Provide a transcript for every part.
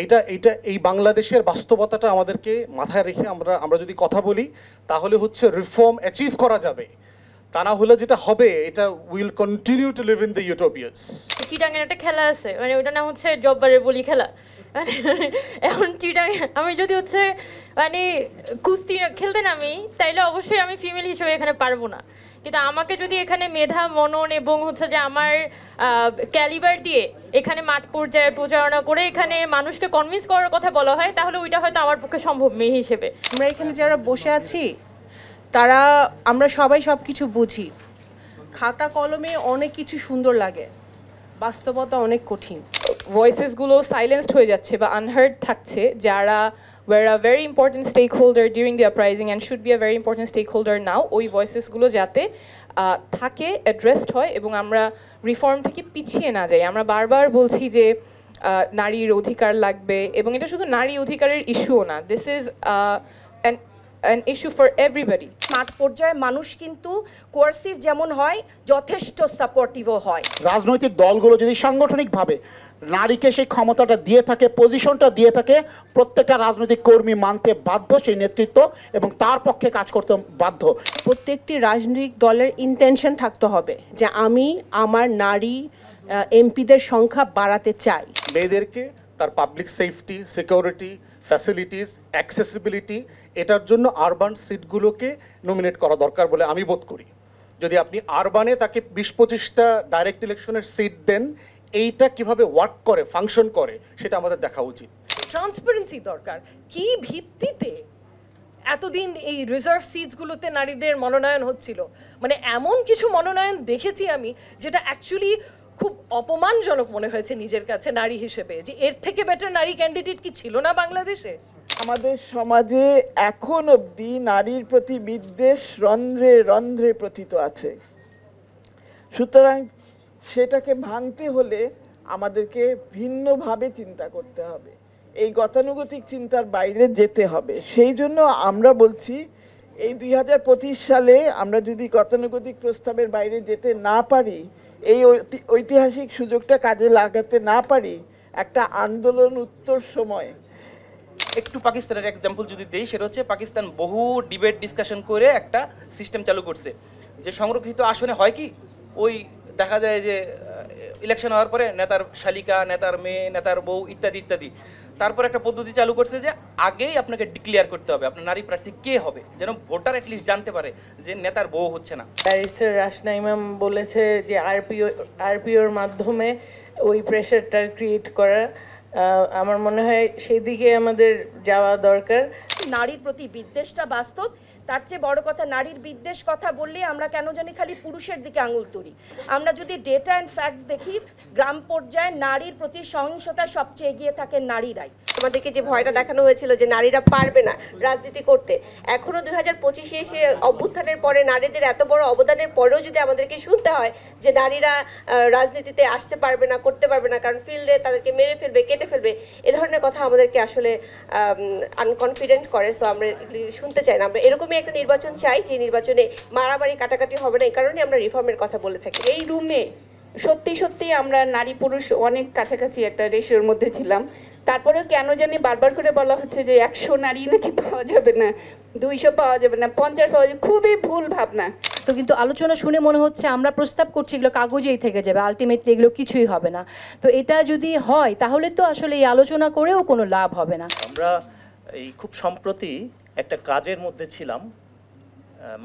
এইটা এইটা এই বাংলাদেশের বাস্তবতাটা আমাদেরকে মাথায় রেখে আমরা যদি কথা বলি তাহলে হচ্ছে রিফর্ম অ্যাচিভ করা যাবে। তা না হলে যেটা হবে, এটা will continue to live in the utopias. চিটাঙের একটা খেলা আছে, মানে ওইটার নাম হচ্ছে জব্বারের বলি খেলা। মানে এখন চিটাং আমি যদি হচ্ছে মানে কুস্তি খেলতে নামি, তাইলে অবশ্যই আমি ফিমেল হিসেবে এখানে পারবো না। কিন্তু আমাকে যদি এখানে মেধা, মনন এবং হচ্ছে যে আমার ক্যালিবার দিয়ে এখানে মাঠ পর্যায়ে প্রচারণা করে এখানে মানুষকে কনভিন্স করার কথা বলা হয়, তাহলে ওইটা হয়তো আমার পক্ষে সম্ভব মেয়ে হিসেবে। আমরা এখানে যারা বসে আছি তারা আমরা সবাই সব কিছু বুঝি। খাতা কলমে অনেক কিছু সুন্দর লাগে, বাস্তবতা অনেক কঠিন। ভয়েসেসগুলো সাইলেন্সড হয়ে যাচ্ছে বা আনহার্ড থাকছে, যারা were a very important stakeholder during the uprising and should be a very important stakeholder now, ওই ভয়েসেসগুলো যাতে থাকে, অ্যাড্রেসড হয় এবং আমরা রিফর্ম থেকে পিছিয়ে না যাই। আমরা বারবার বলছি যে নারীর অধিকার লাগবে, এবং এটা শুধু নারী অধিকারের ইস্যুও না, this is an issue for everybody. মাঠ পর্যায়ে মানুষ কিন্তু কোয়ার্সিভ যেমন হয়, যথেষ্ট সাপোর্টিভও হয়। রাজনৈতিক দলগুলো যদি সাংগঠনিকভাবে নারীকে সেই ক্ষমতাটা দিয়ে থাকে, পজিশনটা দিয়ে থাকে, প্রত্যেকটা রাজনৈতিক কর্মী মানতে বাধ্য সেই নেতৃত্ব এবং তার পক্ষে কাজ করতে বাধ্য। প্রত্যেকটি রাজনৈতিক দলের ইন্টেনশন থাকতে হবে যে আমি আমার নারী এমপিদের সংখ্যা বাড়াতে চাই। মেয়েদেরকে তার public safety, security, facilities, accessibility, এটার জন্য আরবান সিটগুলোকে নমিনেট করা দরকার বলে আমি বোধ করি। যদি আপনি আরবানে তাকে 20-25টা ডাইরেক্ট ইলেকশনের সিট দেন, এইটা কিভাবে ওয়ার্ক করে, ফাংশন করে, সেটা আমাদের দেখা উচিত। ট্রান্সপারেন্সি দরকার। কি ভিত্তিতে এতদিন এই রিজার্ভ সিটসগুলোতে নারীদের মনোনয়ন হচ্ছিল? মানে এমন কিছু মনোনয়ন দেখেছি আমি যেটা অ্যাকচুয়ালি খুব অপমানজনক মনে হয়েছে নিজের কাছে নারী হিসেবে, যে এর থেকে বেটার নারী ক্যান্ডিডেট কি ছিল না বাংলাদেশে? আমাদের সমাজে এখন অবধি নারীর প্রতি বিদ্বেষ রন্ধ্রে রন্ধ্রে প্রথিত আছে। সুতরাং সেটাকে ভাঙতে হলে আমাদেরকে ভিন্নভাবে চিন্তা করতে হবে, এই গতানুগতিক চিন্তার বাইরে যেতে হবে। সেই জন্য আমরা বলছি এই 2025 সালে আমরা যদি গতানুগতিক প্রস্তাবের বাইরে যেতে না পারি, এই ঐতিহাসিক সুযোগটা কাজে লাগাতে না পারি, একটা আন্দোলন উত্তর সময়। একটু পাকিস্তানের এক্সাম্পল যদি দেই, সেটা হচ্ছে পাকিস্তান বহু ডিবেট ডিসকাশন করে একটা সিস্টেম চালু করছে, যে সংরক্ষিত আসনে হয় কি, ওই দেখা যায় যে ইলেকশন হওয়ার পরে নেতার শালিকা, নেতার মেয়ে, নেতার বউ ইত্যাদি ইত্যাদি। তারপর একটা পদ্ধতি চালু করছে যে আগেই আপনাকে ডিক্লেয়ার করতে হবে আপনার নারী প্রার্থী কে হবে, যেন ভোটার অ্যাটলিস্ট জানতে পারে যে নেতার বউ হচ্ছে না। ব্যারিস্টার রাশনা ইমাম বলেছে যে আরপিওর মাধ্যমে ওই প্রেশারটা ক্রিয়েট করা, আমার মনে হয় সেদিকে আমাদের যাওয়া দরকার। নারীর প্রতি বিদ্বেষটা বাস্তব, তার চেয়ে বড় কথা নারীর বিদ্বেষ কথা বললে আমরা কেন জানি খালি পুরুষের দিকে আঙুল তুলি। আমরা যদি ডেটা অ্যান্ড ফ্যাক্টস দেখি, গ্রাম পর্যায়ে নারীর প্রতি সহিংসতায় সবচেয়ে এগিয়ে থাকেন নারীরাই। আমাদেরকে যে ভয়টা দেখানো হয়েছিল যে নারীরা পারবে না রাজনীতি করতে, এখনো 2025-এ এসে অভ্যুত্থানের পরে নারীদের এত বড় অবদানের পরেও যদি আমাদেরকে শুনতে হয় যে নারীরা রাজনীতিতে আসতে পারবে না, করতে পারবে না, কারণ ফিল্ডে তাদেরকে মেরে ফেলবে, কেটে ফেলবে, এ ধরনের কথা আমাদেরকে আসলে আনকনফিডেন্ট করে। সো আমরা এগুলি শুনতে চাই না। আমরা এরকমই একটা নির্বাচন চাই যে নির্বাচনে মারামারি কাটাকাটি হবে না। এই কারণে আমরা রিফর্মের কথা বলে থাকি। এই রুমে সত্যি সত্যি আমরা নারী পুরুষ অনেক কাছাকাছি একটা রেশিওর মধ্যে ছিলাম, তারপরেও কেন জানি বারবার করে বলা হচ্ছে যে 100 নারী নাকি পাওয়া যাবে না, 200 পাওয়া যাবে না, 50 পাওয়া যাবে। খুবই ভুল ভাবনা। তো কিন্তু আলোচনা শুনে মনে হচ্ছে আমরা প্রস্তাব করছি এগুলো কাগজেই থেকে যাবে, আলটিমেটলি এগুলো কিছুই হবে না। তো এটা যদি হয় তাহলে তো আসলে এই আলোচনা করেও কোনো লাভ হবে না। আমরা এই খুব সম্প্রতি একটা কাজের মধ্যে ছিলাম,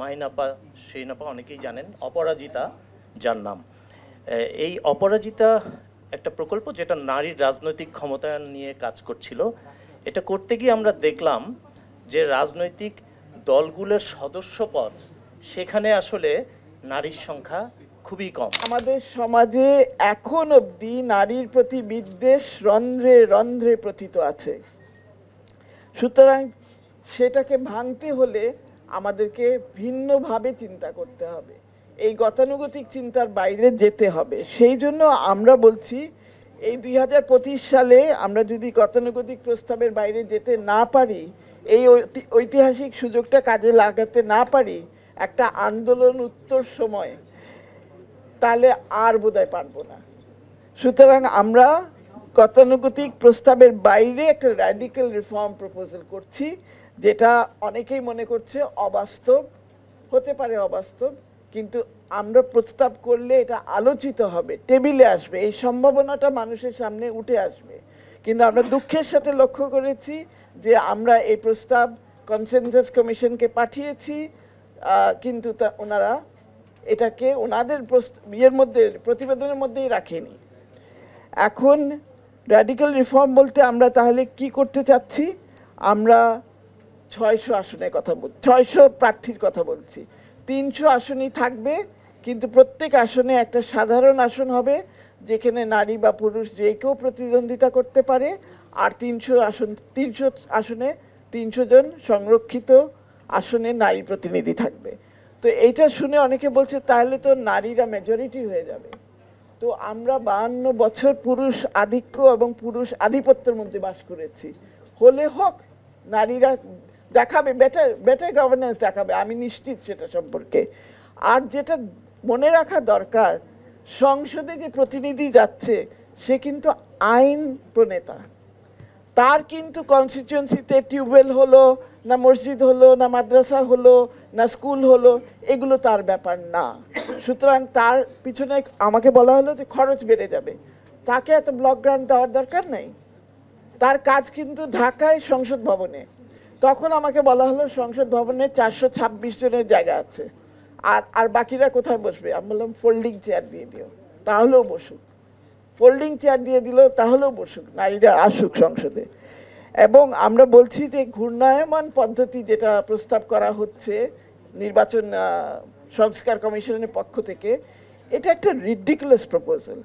মাহিনাপা সেইনাপা অনেকেই জানেন, অপরাজিতা যার নাম। এই অপরাজিতা একটা প্রকল্প যেটা নারীর রাজনৈতিক ক্ষমতায়ন নিয়ে কাজ করছিল। এটা করতে গিয়ে আমরা দেখলাম যে রাজনৈতিক দলগুলোর সদস্যপদ, সেখানে আসলে নারীর সংখ্যা খুবই কম। আমাদের সমাজে এখন অবধি নারীর প্রতি বিদ্বেষ রন্ধ্রে রন্ধ্রে প্রথিত আছে। সুতরাং সেটাকে ভাঙতে হলে আমাদেরকে ভিন্নভাবে চিন্তা করতে হবে, এই গতানুগতিক চিন্তার বাইরে যেতে হবে। সেই জন্য আমরা বলছি এই 2025 সালে আমরা যদি গতানুগতিক প্রস্তাবের বাইরে যেতে না পারি, এই ঐতিহাসিক সুযোগটা কাজে লাগাতে না পারি, একটা আন্দোলন উত্তর সময়, তাহলে আর বোধহয় পারবো না। সুতরাং আমরা গতানুগতিক প্রস্তাবের বাইরে একটা র্যাডিক্যাল রিফর্ম প্রপোজাল করছি, যেটা অনেকেই মনে করছে অবাস্তব, হতে পারে অবাস্তব, কিন্তু আমরা প্রস্তাব করলে এটা আলোচিত হবে, টেবিলে আসবে, এই সম্ভাবনাটা মানুষের সামনে উঠে আসবে। কিন্তু আমরা দুঃখের সাথে লক্ষ্য করেছি যে আমরা এই প্রস্তাব কনসেনসাস কমিশনকে পাঠিয়েছি, কিন্তু ওনারা এটাকে ওনাদের প্রতিবেদনের মধ্যেই রাখেনি। এখন র্যাডিক্যাল রিফর্ম বলতে আমরা তাহলে কি করতে চাচ্ছি? আমরা 600 আসনের কথা বলছি, 600 প্রার্থীর কথা বলছি। 300 আসনই থাকবে, কিন্তু প্রত্যেক আসনে একটা সাধারণ আসন হবে যেখানে নারী বা পুরুষ যে কেউ প্রতিদ্বন্দ্বিতা করতে পারে। আর 300 আসনে 300 জন সংরক্ষিত আসনে নারী প্রতিনিধি থাকবে। তো এইটা শুনে অনেকে বলছে তাহলে তো নারীরা মেজরিটি হয়ে যাবে। তো আমরা 52 বছর পুরুষ আধিক্য এবং পুরুষ আধিপত্যের মধ্যে বাস করেছি, হলে হোক, নারীরা দেখাবে, বেটার গভর্নেন্স দেখাবে, আমি নিশ্চিত সেটা সম্পর্কে। আর যেটা মনে রাখা দরকার, সংসদে যে প্রতিনিধি যাচ্ছে সে কিন্তু আইন প্রণেতা, তার কিন্তু কনস্টিটিউয়েন্সিতে টিউবওয়েল হলো না, মসজিদ হলো না, মাদ্রাসা হলো না, স্কুল হলো, এগুলো তার ব্যাপার না। সুতরাং তার পিছনে আমাকে বলা হলো যে খরচ বেড়ে যাবে, তাকে এত ব্লক গ্রান্ট দেওয়ার দরকার নাই, তার কাজ কিন্তু ঢাকায় সংসদ ভবনে। তখন আমাকে বলা হলো সংসদ ভবনে 426 জনের জায়গা আছে, আর বাকিরা কোথায় বসবে? আমি বললাম ফোল্ডিং চেয়ার দিয়ে দিও, তাহলেও বসুক। ফোল্ডিং চেয়ার দিয়ে দিল, তাহলেও বসুক, নারীরা আসুক সংসদে। এবং আমরা বলছি যে ঘূর্ণায়মান পদ্ধতি যেটা প্রস্তাব করা হচ্ছে নির্বাচন সংস্কার কমিশনের পক্ষ থেকে, এটা একটা রিডিকুলাস প্রপোজাল।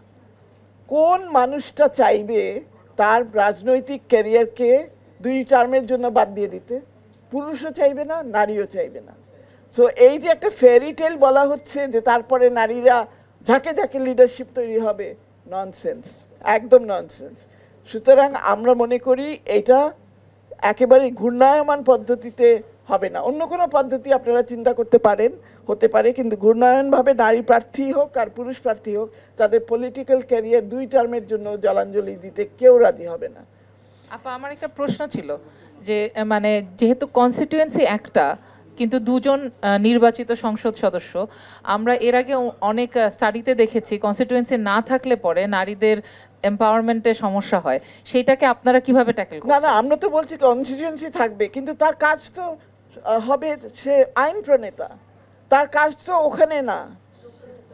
কোন মানুষটা চাইবে তার রাজনৈতিক ক্যারিয়ারকে 2 টার্মের জন্য বাদ দিয়ে দিতে? পুরুষও চাইবে না, নারীও চাইবে না। সো এই যে একটা ফেয়ারি টেল বলা হচ্ছে যে তারপরে নারীরা ঝাঁকে ঝাঁকে লিডারশিপ তৈরি হবে, ননসেন্স, একদম ননসেন্স। সুতরাং আমরা মনে করি এটা একেবারে ঘূর্ণায়মান পদ্ধতিতে হবে না। অন্য কোনো পদ্ধতি আপনারা চিন্তা করতে পারেন, হতে পারে, কিন্তু ঘূর্ণায়নভাবে নারী প্রার্থী হোক আর পুরুষ প্রার্থী হোক, তাদের পলিটিক্যাল ক্যারিয়ার 2 টার্মের জন্য জলাঞ্জলি দিতে কেউ রাজি হবে না। আপা, আমার একটা প্রশ্ন ছিল যে মানে যেহেতু কনস্টিটিউয়েন্সি একটা, কিন্তু 2 জন নির্বাচিত সংসদ সদস্য, আমরা এর আগে অনেক স্টাডিতে দেখেছি কনস্টিটিউয়েন্সি না থাকলে পরে নারীদের এম্পাওয়ারমেন্টে সমস্যা হয়, সেইটাকে আপনারা কিভাবে ট্যাকেল করছেন? না, আমরা তো বলছি কনস্টিটিউয়েন্সি থাকবে, কিন্তু তার কাজ তো হবে, সে আইন প্রণেতা, তার কাজ তো ওখানে না।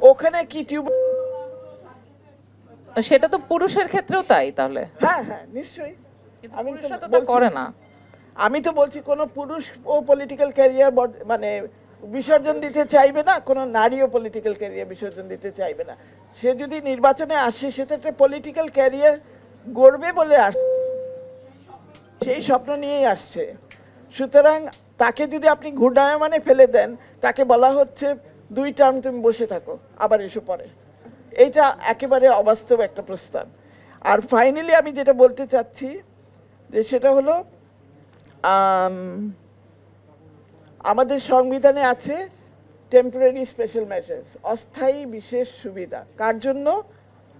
ওখানে কি সেটা তো পুরুষের ক্ষেত্রেও তাই তাহলে? হ্যাঁ হ্যাঁ, নিশ্চয়ই। আমি তো করে না। আমি তো বলছি কোনো পুরুষ ও পলিটিক্যাল ক্যারিয়ার মানে বিসর্জন দিতে চাইবে না, কোনো নারীও পলিটিক্যাল ক্যারিয়ার বিসর্জন দিতে চাইবে না। সে যদি নির্বাচনে আসে, সেটা একটা পলিটিক্যাল ক্যারিয়ার গড়বে বলে সেই স্বপ্ন নিয়েই আসছে। সুতরাং তাকে যদি আপনি ঘূর্ণায়মানে ফেলে দেন, তাকে বলা হচ্ছে 2 টার্ম তুমি বসে থাকো, আবার এসো পরে, এইটা একেবারে অবাস্তব একটা প্রস্তাব। আর ফাইনালি আমি যেটা বলতে চাচ্ছি যে সেটা হলো আমাদের সংবিধানে আছে টেম্পোরারি স্পেশাল মেজার্স, অস্থায়ী বিশেষ সুবিধা। কার জন্য?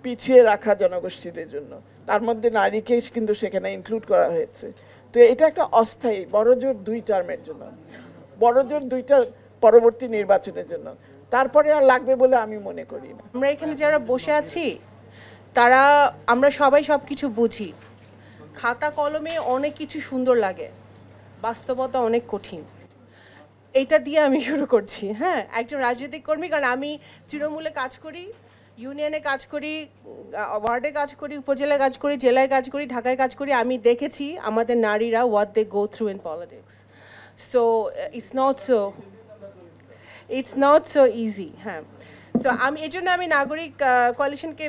পিছিয়ে রাখা জনগোষ্ঠীদের জন্য। তার মধ্যে নারীকে কিন্তু সেখানে ইনক্লুড করা হয়েছে। তো এটা একটা অস্থায়ী, বড়জোর 2 টার্মের জন্য, বড়জোর 2টা পরবর্তী নির্বাচনের জন্য, তারপরে আর লাগবে বলে আমি মনে করি না। আমরা এখানে যারা বসে আছি তারা আমরা সবাই সব কিছু বুঝি। খাতা কলমে অনেক কিছু সুন্দর লাগে, বাস্তবতা অনেক কঠিন। এইটা দিয়ে আমি শুরু করছি। হ্যাঁ, একজন রাজনৈতিক কর্মী, কারণ আমি তৃণমূলে কাজ করি, ইউনিয়নে কাজ করি, ওয়ার্ডে কাজ করি, উপজেলায় কাজ করি, জেলায় কাজ করি, ঢাকায় কাজ করি। আমি দেখেছি আমাদের নারীরা what they go through in politics. So it's not so easy. হ্যাঁ, সো আমি এই জন্য আমি নাগরিক কোয়ালিশনকে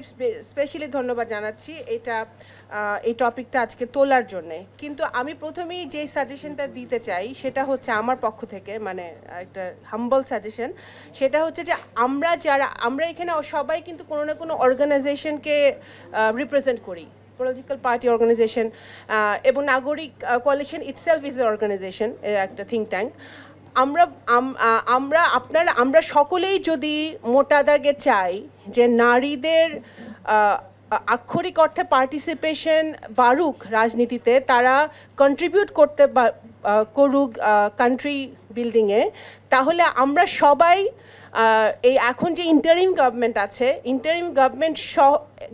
স্পেশালি ধন্যবাদ জানাচ্ছি এই টপিকটা আজকে তোলার জন্যে। কিন্তু আমি প্রথমেই যে সাজেশনটা দিতে চাই সেটা হচ্ছে আমার পক্ষ থেকে, মানে একটা হাম্বল সাজেশন, সেটা হচ্ছে যে আমরা এখানে সবাই কিন্তু কোনো না কোনো অর্গানাইজেশনকে রিপ্রেজেন্ট করি, পলিটিক্যাল পার্টি অর্গানাইজেশন, এবং Nagorik coalition itself is a organisation, একটা থিঙ্ক ট্যাঙ্ক। আমরা সকলেই যদি মোটা দাগে চাই যে নারীদের আক্ষরিক অর্থে পার্টিসিপেশন বাড়ুক রাজনীতিতে, তারা কন্ট্রিবিউট করতে করুক কান্ট্রি বিল্ডিংয়ে, তাহলে আমরা সবাই এই এখন যে ইন্টারিম গভর্নমেন্ট আছে, ইন্টারিম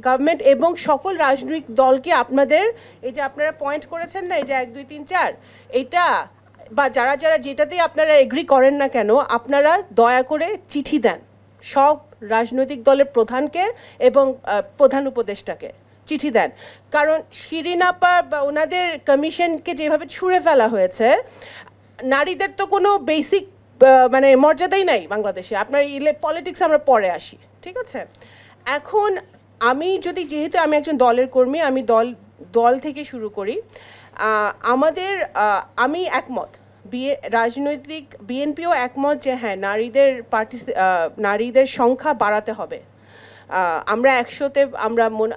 গভর্নমেন্ট এবং সকল রাজনৈতিক দলকে আপনাদের এই যে আপনারা পয়েন্ট করেছেন না, এই যে 1 2 3 4 এটা বা যারা যারা যেটাতেই আপনারা এগ্রি করেন না কেন, আপনারা দয়া করে চিঠি দেন সব রাজনৈতিক দলের প্রধানকে এবং প্রধান উপদেষ্টাকে চিঠি দেন। কারণ শিরিন আপা বা ওনাদের কমিশনকে যেভাবে ছুঁড়ে ফেলা হয়েছে, নারীদের তো কোনো বেসিক মানে মর্যাদাই নাই বাংলাদেশে। আপনার পলিটিক্স আমরা পরে আসি, ঠিক আছে? এখন আমি যদি, যেহেতু আমি একজন দলের কর্মী, আমি দল থেকে শুরু করি। আমাদের আমি একমত, রাজনৈতিক বিএনপিও একমত যে হ্যাঁ নারীদের সংখ্যা বাড়াতে হবে। আমরা 100-তে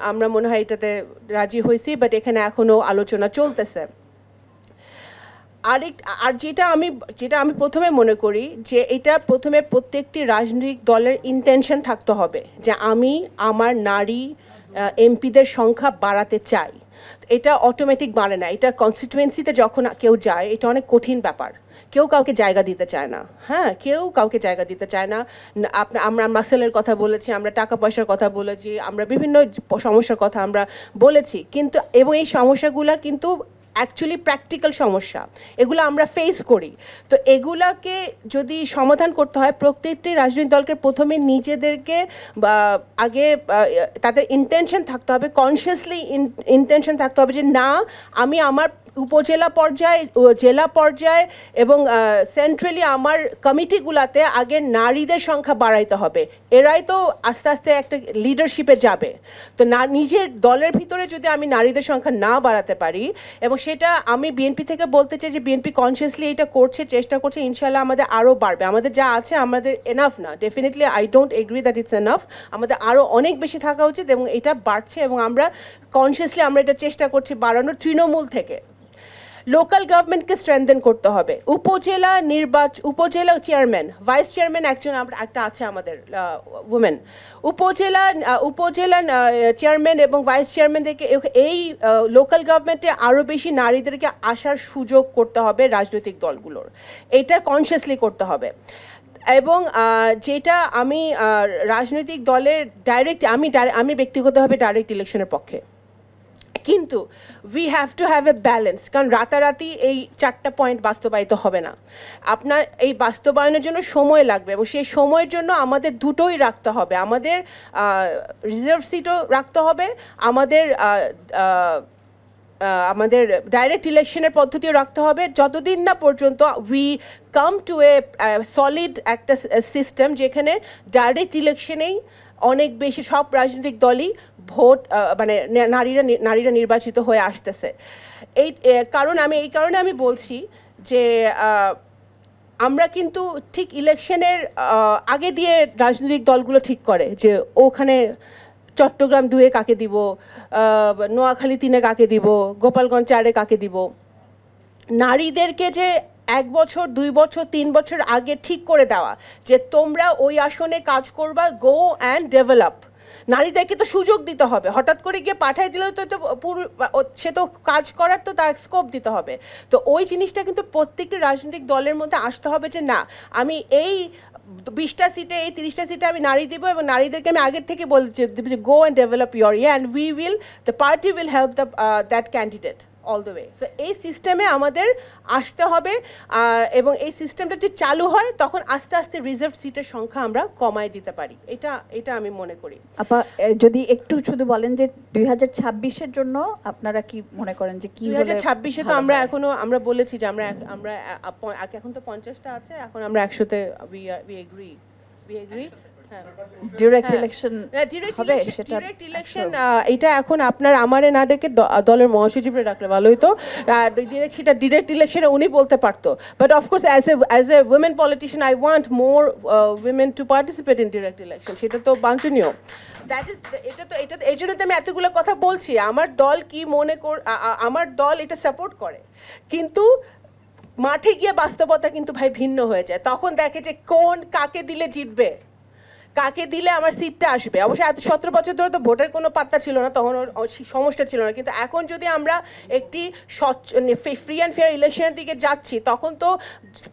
আমরা মনে হয় এটাতে রাজি হয়েছি, বাট এখানে এখনো আলোচনা চলতেছে। আর যেটা আমি প্রথমে মনে করি যে এটা প্রথমে প্রত্যেকটি রাজনৈতিক দলের ইন্টেনশন থাকতে হবে যে আমি আমার নারী এমপিদের সংখ্যা বাড়াতে চাই। এটা অটোমেটিক বাড়ে না, এটা কনস্টিটুয়েন্সিতে যখন কেউ যায় এটা অনেক কঠিন ব্যাপার, কেউ কাউকে জায়গা দিতে চায় না। হ্যাঁ, কেউ কাউকে জায়গা দিতে চায় না। আমরা মাসেলের কথা বলেছি, আমরা টাকা পয়সার কথা বলেছি, আমরা বিভিন্ন সমস্যার কথা আমরা বলেছি, কিন্তু এবং এই সমস্যাগুলো কিন্তু অ্যাকচুয়ালি প্র্যাকটিক্যাল সমস্যা, এগুলো আমরা ফেস করি। তো এগুলাকে যদি সমাধান করতে হয়, প্রত্যেকটি রাজনৈতিক দলকে প্রথমে নিজেদেরকে আগে তাদের ইন্টেনশন থাকতে হবে, কনসিয়াসলি ইন্টেনশন থাকতে হবে যে না, আমি আমার উপজেলা পর্যায়ে, জেলা পর্যায়ে এবং সেন্ট্রালি আমার কমিটিগুলোতে আগে নারীদের সংখ্যা বাড়াইতে হবে। এরাই তো আস্তে আস্তে একটা লিডারশিপে যাবে। তো নিজের দলের ভিতরে যদি আমি নারীদের সংখ্যা না বাড়াতে পারি, এবং সেটা আমি বিএনপি থেকে বলতে চাই যে বিএনপি কনসিয়াসলি এটা করছে, চেষ্টা করছে, ইনশাল্লাহ আমাদের আরও বাড়বে। আমাদের যা আছে আমাদের এনাফ না, definitely I don't agri that it's enough, আমাদের আরও অনেক বেশি থাকা উচিত, এবং এটা বাড়ছে এবং আমরা কনসিয়াসলি আমরা এটা চেষ্টা করছি বাড়ানোর তৃণমূল থেকে। লোকাল গভর্নমেন্টকে স্ট্রেংথেন করতে হবে। উপজেলা চেয়ারম্যান, ভাইস চেয়ারম্যান একজন একটা আছে আমাদের উমেন, উপজেলা চেয়ারম্যান এবং ভাইস চেয়ারম্যানদেরকে এই লোকাল গভর্নমেন্টে আরও বেশি নারীদেরকে আসার সুযোগ করতে হবে রাজনৈতিক দলগুলোর, এটা কনসিয়াসলি করতে হবে। এবং যেটা আমি রাজনৈতিক দলের আমি ব্যক্তিগতভাবে ডাইরেক্ট ইলেকশনের পক্ষে, কিন্তু we have to have a balance, কারণ রাতারাতি এই 4টা পয়েন্ট বাস্তবায়িত হবে না। আপনার এই বাস্তবায়নের জন্য সময় লাগবে, এবং সেই সময়ের জন্য আমাদের দুটোই রাখতে হবে, আমাদের রিজার্ভ সিটও রাখতে হবে, আমাদের ডাইরেক্ট ইলেকশনের পদ্ধতিও রাখতে হবে, যতদিন না পর্যন্ত we come to a solid একটা সিস্টেম যেখানে ডাইরেক্ট ইলেকশনেই অনেক বেশি সব রাজনৈতিক দলই ভোট মানে নারীরা নির্বাচিত হয়ে আসতেছে। এই কারণে আমি বলছি যে আমরা কিন্তু ঠিক ইলেকশনের আগে দিয়ে রাজনৈতিক দলগুলো ঠিক করে যে ওখানে চট্টগ্রাম 2-এ কাকে দিব, নোয়াখালী 3-এ কাকে দিব, গোপালগঞ্জ 4-এ কাকে দিব। নারীদেরকে যে 1 বছর 2 বছর 3 বছর আগে ঠিক করে দেওয়া যে তোমরা ওই আসনে কাজ করবা, গো অ্যান্ড ডেভেলপ। নারীদেরকে তো সুযোগ দিতে হবে, হঠাৎ করে গিয়ে পাঠাই দিলেও তো সে তো কাজ করার তো তার স্কোপ দিতে হবে। তো ওই জিনিসটা কিন্তু প্রত্যেকটি রাজনৈতিক দলের মধ্যে আসতে হবে যে না, আমি এই 20টা সিটে, এই 30টা সিটে আমি নারী দিব, এবং নারীদেরকে আমি আগের থেকে বলছি go and develop your and the party will help that candidate all the way. So এই সিস্টেমে আমাদের আসতে হবে, এবং এই সিস্টেমটা যদি চালু হয় তখন আস্তে আস্তে রিজার্ভ সিটের সংখ্যা আমরা কমায় দিতে পারি, এটা আমি মনে করি। আপা যদি একটু শুধু বলেন যে 2026-এর জন্য আপনারা কি মনে করেন যে কি 2026-এ তো আমরা বলেছি যে আমরা এখন তো 50টা আছে, এখন আমরা 100-তে we agree ডিরেক্ট ইলেকশন হবে, সেটা ডিরেক্ট ইলেকশন এটা এখন আমারে না ডেকে দলের মহাসচিবরে ডাকলে ভালো হতো, সেটা ডিরেক্ট ইলেকশনে উনি বলতে পারতো। But of course as a women politician I want more women to participate in direct election, সেটা তো বাঞ্ছনীয়। এই জন্য তো আমি এতগুলো কথা বলছি। আমার দল কি আমার দল এটা সাপোর্ট করে, কিন্তু মাঠে গিয়ে বাস্তবতা কিন্তু ভাই ভিন্ন হয়ে যায়। তখন দেখে যে কাকে দিলে জিতবে, কাকে দিলে আমার সিটটা আসবে। অবশ্যই এত 17 বছর ধরে তো ভোটের কোনো পাত্তা ছিল না, তখন সমস্যা ছিল না, কিন্তু এখন যদি আমরা একটি ফ্রি অ্যান্ড ফেয়ার ইলেকশনের দিকে যাচ্ছি তখন তো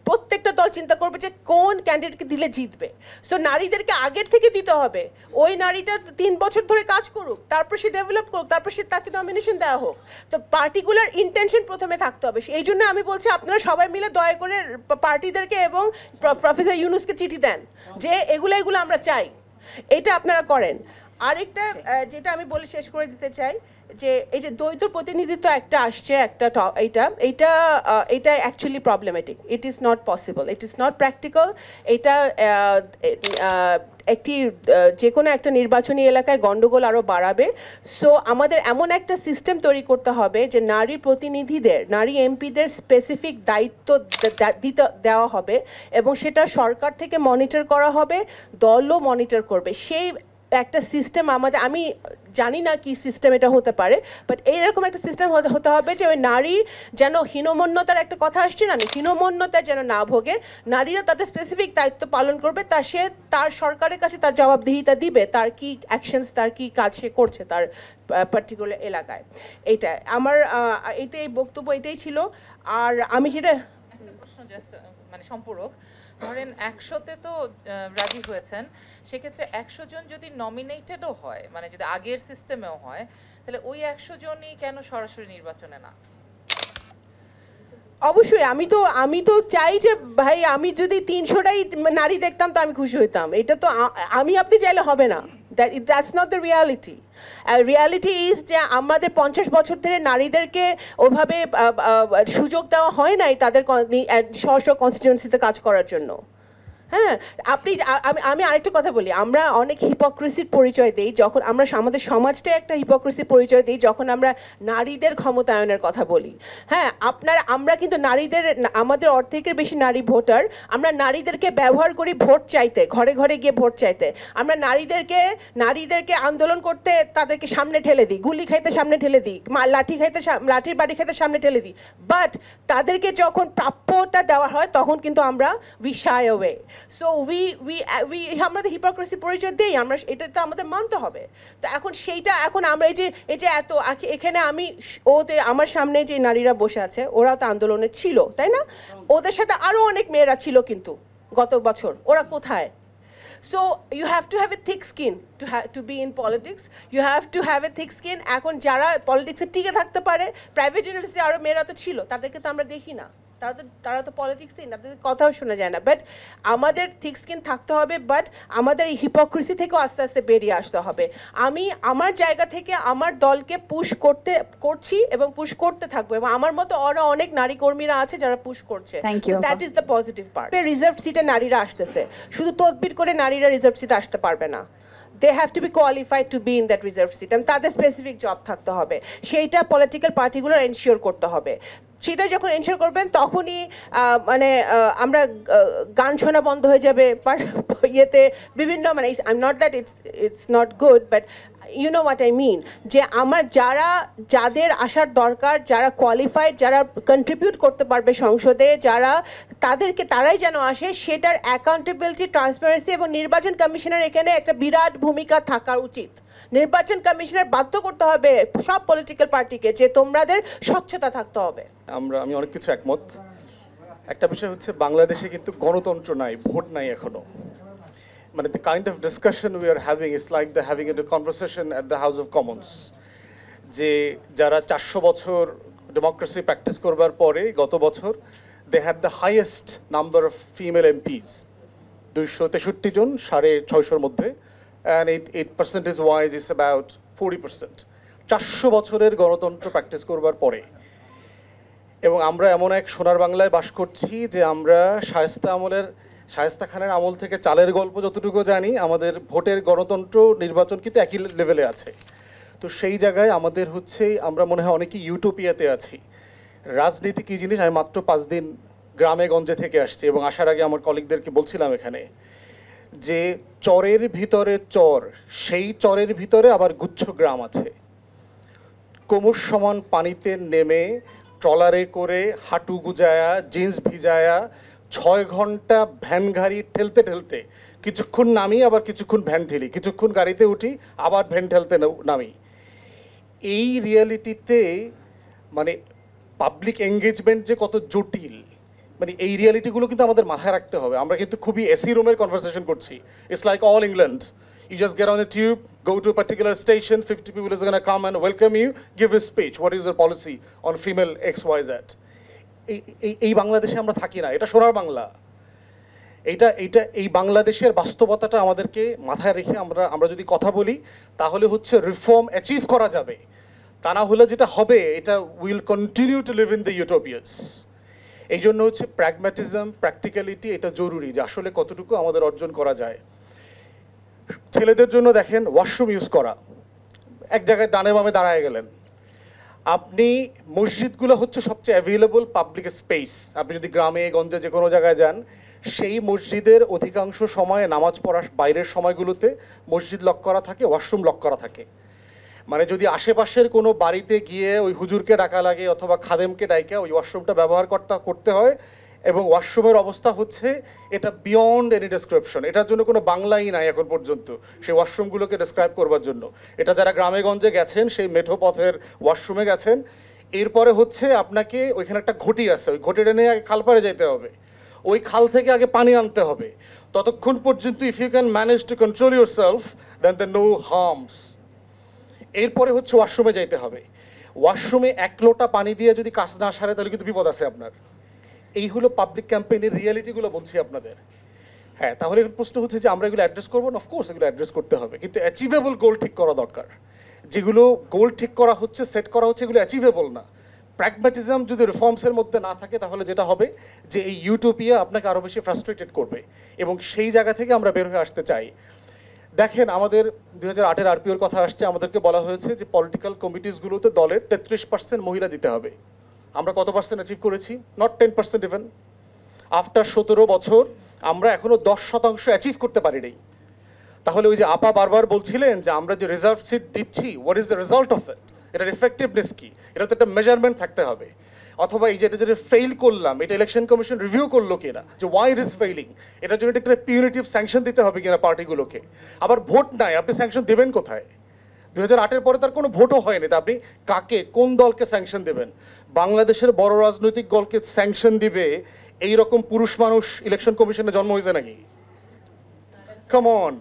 প্রত্যেকটা দল চিন্তা করবে যে কোন ক্যান্ডিডেটকে দিলে জিতবে। সো নারীদেরকে আগের থেকে দিতে হবে, ওই নারীটা 3 বছর ধরে কাজ করুক, তারপর সে ডেভেলপ করুক, তারপর সে তাকে নমিনেশন দেওয়া হোক। তো পার্টিকুলার ইন্টেনশন প্রথমে থাকতে হবে। এই জন্য আমি বলছি আপনারা সবাই মিলে দয়া করে পার্টিদেরকে এবং প্রফেসর ইউনুসকে চিঠি দেন যে এগুলো আমরা চাই, এটা আপনারা করেন। আরেকটা যেটা আমি বলে শেষ করে দিতে চাই যে এই যে দ্বৈত প্রতিনিধিত্ব একটা আসছে, একটা এটা actually problematic. It is not possible, it is not practical. এটা একটি যে কোনো একটা নির্বাচনী এলাকায় গন্ডগোল আরও বাড়াবে। সো আমাদের এমন একটা সিস্টেম তৈরি করতে হবে যে নারী প্রতিনিধিদের, নারী এমপিদের স্পেসিফিক দায়িত্ব দেওয়া হবে এবং সেটা সরকার থেকে মনিটর করা হবে, দলও মনিটর করবে। সেই একটা সিস্টেম আমাদের, আমি জানি না কি সিস্টেম এটা হতে পারে, বাট এইরকম একটা সিস্টেম হতে হবে যে ওই নারী যেন হীনমন্যতার একটা কথা আসছে না, হীনমন্যতা যেন না ভোগে, নারীরা তাদের স্পেসিফিক দায়িত্ব পালন করবে, সে তার সরকারের কাছে তার জবাবদিহিতা দিবে, তার কি অ্যাকশনস, তার কি কাজ সে করছে তার পার্টিকুলার এলাকায়। এইটা আমার এই বক্তব্য এটাই ছিল। আর আমি যেটা প্রশ্ন জাস্ট মানে সম্পূরক, ধরেন 100-তে তো রাজি হয়েছেন, সেক্ষেত্রে 100 জন যদি নমিনেটেডও হয়, মানে যদি আগের সিস্টেমেও হয়, তাহলে ওই 100 জনই কেন সরাসরি নির্বাচনে না? অবশ্যই আমি তো চাই যে ভাই আমি যদি 300টাই নারী দেখতাম তো আমি খুশি হইতাম। এটা তো আপনি চাইলে হবে না, that's not the reality. Reality is যে আমাদের 50 বছর ধরে নারীদেরকে ওভাবে সুযোগ দেওয়া হয় নাই তাদের স্ব কনস্টিটিউয়েন্সিতে কাজ করার জন্য। হ্যাঁ, আমি আরেকটা কথা বলি, আমরা অনেক হিপোক্রেসির পরিচয় দিই যখন আমরা আমাদের সমাজটাই একটা হিপোক্রেসির পরিচয় দিই যখন আমরা নারীদের ক্ষমতায়নের কথা বলি। হ্যাঁ, আমরা কিন্তু নারীদের, আমাদের অর্ধেকের বেশি নারী ভোটার, আমরা নারীদেরকে ব্যবহার করি ভোট চাইতে, ঘরে ঘরে গিয়ে ভোট চাইতে। আমরা নারীদেরকে আন্দোলন করতে তাদেরকে সামনে ঠেলে দিই, গুলি খাইতে সামনে ঠেলে দিই, লাঠির বাড়ি খাইতে সামনে ঠেলে দিই, বাট তাদেরকে যখন প্রাপ্যটা দেওয়া হয় তখন কিন্তু আমরা উই শাই অ্যাওয়ে। সো আমরা হিপোক্রেসি পরিচয় দিই, আমরা এটা তো আমাদের মানতে হবে। তো এখন আমরা এই যে এত এখানে আমার সামনে যে নারীরা বসে আছে ওরা তো আন্দোলনে ছিল, তাই না? ওদের সাথে আরো অনেক মেয়েরা ছিল কিন্তু গত বছর, ওরা কোথায়? So you have to have a thick skin to be in politics. You have to have a thick skin. এখন যারা পলিটিক্সে টিকে থাকতে পারে, প্রাইভেট ইউনিভার্সিটি আরো মেয়েরা তো ছিল, তাদেরকে তো আমরা দেখি না, তারা তো পলিটিক্সই না, তাদের কথাও শোনা যায় না। বাট আমাদের থিক স্কিন থাকতে হবে, বাট আমাদের এই হিপোক্রেসি থেকেও আস্তে আস্তে বেরিয়ে আসতে হবে। আমি আমার জায়গা থেকে আমার দলকে পুশ করছি এবং পুশ করতে থাকবো, এবং আমার মতো আরো অনেক নারী কর্মীরা আছে যারা পুশ করছে। That is the positive part. Reserve সিটে নারীরা আসতেছে, শুধু তদবির করে নারীরা রিজার্ভ সিটে আসতে পারবে না। They have to be qualified to be in that reserve seat, and তাদের স্পেসিফিক জব থাকতে হবে, সেইটা পলিটিক্যাল পার্টিগুলো এনশিওর করতে হবে। সেটা যখন এনশিওর করবেন তখনই মানে আমরা গান শোনা বন্ধ হয়ে যাবে ইয়েতে বিভিন্ন, মানে I am not that it's not good, but you know what I mean, যে আমার যাদের আসার দরকার, যারা কোয়ালিফাইড, যারা কন্ট্রিবিউট করতে পারবে সংসদে, তারাই যেন আসে, সেটার অ্যাকাউন্টেবিলিটি, ট্রান্সপারেন্সি এবং নির্বাচন কমিশনের এখানে একটা বিরাট ভূমিকা থাকা উচিত। নির্বাচন কমিশনার বাধ্য করতে হবে সব পলিটিক্যাল পার্টিকে যে তোমাদের স্বচ্ছতা থাকতে হবে। আমি অনেক কিছু একমত। একটা বিষয় হচ্ছে বাংলাদেশে কিন্তু গণতন্ত্র নাই, ভোট নাই এখনো। মানে the kind of discussion we are having is like having a conversation at the House of Commons, যে যারা 400 বছর ডেমোক্রেসি প্র্যাকটিস করবার পরে গত বছর they had the highest number of female MPs, 263 জন 650 মধ্যে, and it percentage wise is about 40%. 400 বছরের গণতন্ত্র প্র্যাকটিস করবার পরে, এবং আমরা এমন এক সোনার বাংলায় বাস করছি যে আমরা শায়েস্তা খানের আমল থেকে চালের গল্প যতটুকু জানি, আমাদের ভোটের গণতন্ত্র নির্বাচন কিন্তু একই লেভেলে আছে। তো সেই জায়গায় আমাদের হচ্ছে, আমরা মনে হয় অনেকেই ইউটোপিয়াতে আছি। রাজনীতি কী জিনিস, আমি মাত্র 5 দিন গ্রামে গঞ্জে থেকে আসছি, এবং আসার আগে আমার কলিগদেরকে বলছিলাম এখানে যে চরের ভিতরে চর, সেই চরের ভিতরে আবার গুচ্ছ গ্রাম আছে। কোমর সমান পানিতে নেমে ট্রলারে করে হাঁটু গুজায়া, জিন্স ভিজায়া 6 ঘন্টা ভ্যান গাড়ি ঠেলতে ঠেলতে কিছুক্ষণ নামি আবার কিছুক্ষণ ভ্যান ঠেলি, কিছুক্ষণ গাড়িতে উঠি আবার ভ্যান ঠেলতে নামি। এই রিয়ালিটিতে মানে পাবলিক এঙ্গেজমেন্ট যে কত জটিল, মানে এই রিয়ালিটিগুলো কিন্তু আমাদের মাথায় রাখতে হবে। আমরা কিন্তু খুবই এসি রুমের কনভারসেশন করছি। It's like all England, you just get on a tube, go to a particular station, 50 people is going to come and welcome you, give a speech, what is your policy on female XYZ. এই বাংলাদেশে আমরা থাকি না, এটা সোনার বাংলা। এই বাংলাদেশের বাস্তবতাটা আমাদেরকে মাথায় রেখে আমরা যদি কথা বলি তাহলে হচ্ছে রিফর্ম অ্যাচিভ করা যাবে। তা না হলে যেটা হবে, এটা will continue to live in the utopias. এই জন্য হচ্ছে প্র্যাগম্যাটিজম, প্র্যাকটিক্যালিটি এটা জরুরি, যে আসলে কতটুকু আমাদের অর্জন করা যায়। ছেলেদের জন্য দেখেন ওয়াশরুম ইউজ করা, এক জায়গায় ডানে বামে দাঁড়ায় গেলেন আপনি। মসজিদগুলো হচ্ছে সবচেয়ে অ্যাভেলেবল পাবলিক স্পেস। আপনি যদি গ্রামে গঞ্জে যে কোনো জায়গায় যান, সেই মসজিদের অধিকাংশ সময়ে নামাজ পড়ার বাইরের সময়গুলোতে মসজিদ লক করা থাকে, ওয়াশরুম লক করা থাকে। মানে যদি আশেপাশের কোনো বাড়িতে গিয়ে ওই হুজুরকে ডাকা লাগে অথবা খাদেমকে ডাইকা ওই ওয়াশরুমটা ব্যবহার করতে হয়, এবং ওয়াশরুমের অবস্থা হচ্ছে এটা বিয়ন্ড এনি ডেসক্রিপশন। এটার জন্য কোনো বাংলাই নাই এখন পর্যন্ত সেই ওয়াশরুমগুলোকে ডেসক্রাইব করবার জন্য। এটা যারা গ্রামে গঞ্জে গেছেন, সেই মেঠো পথের ওয়াশরুমে গেছেন। এরপরে হচ্ছে আপনাকে ওইখানে একটা ঘটি আছে, ওই ঘটিটা নিয়ে আগে খালপাড়ে যেতে হবে, ওই খাল থেকে আগে পানি আনতে হবে। ততক্ষণ পর্যন্ত if you can manage to control yourself then the no harms. এরপরে হচ্ছে ওয়াশরুমে যাইতে হবে। ওয়াশরুমে 1 লোটা পানি দিয়ে যদি কাজ না সারে তাহলে কিন্তু বিপদ আছে আপনার। এই হলো পাবলিক ক্যাম্পেইনের রিয়ালিটিগুলো বলছি আপনাদের। হ্যাঁ, তাহলে এখন প্রশ্ন হচ্ছে যে আমরা এগুলো অ্যাড্রেস করবো না। অফকোর্স এগুলো অ্যাড্রেস করতে হবে, কিন্তু অ্যাচিভেবল গোল ঠিক করা দরকার। যেগুলো গোল ঠিক করা হচ্ছে, সেট করা হচ্ছে, এগুলো অ্যাচিভেবল না। প্র্যাগম্যাটিজম যদি রিফর্মসের মধ্যে না থাকে তাহলে যেটা হবে যে এই ইউটোপিয়া আপনাকে আরও বেশি ফ্রাস্ট্রেটেড করবে, এবং সেই জায়গা থেকে আমরা বের হয়ে আসতে চাই। দেখেন, আমাদের 2008-এর আরপিওর কথা আসছে, আমাদেরকে বলা হয়েছে যে পলিটিক্যাল কমিটিসগুলোতে দলের 33% মহিলা দিতে হবে। আমরা কত পার্সেন্ট অ্যাচিভ করেছি? Not 10% even. আফটার 17 বছর আমরা এখনো 10% অ্যাচিভ করতে পারি নাই। তাহলে ওই যে আপা বারবার বলছিলেন যে আমরা যে রিজার্ভ সিট দিচ্ছি, what is the result of it, এটার এফেক্টিভনেস কি, এটা তো একটা মেজারমেন্ট থাকতে হবে। অথবা এই যেটা যেটা ফেইল করলাম, এটা ইলেকশন কমিশন রিভিউ করলো কিনা, যে ওয়াই ইট ইজ ফেইলিং, এটার জন্য একটা পিউনিটিভ স্যাংশন দিতে হবে কিনা পার্টিগুলোকে। আবার ভোট নাই, আপনি স্যাংশন দেবেন কোথায়? 2008-এর পরে তার কোনো ভোটও হয়নি, তা আপনি কাকে, কোন দলকে স্যাংশন দেবেন? বাংলাদেশের বড় রাজনৈতিক দলকে স্যাংশন দিবে এইরকম পুরুষ মানুষ ইলেকশন কমিশনে জন্ম হয়েছে নাকি? কাম অন,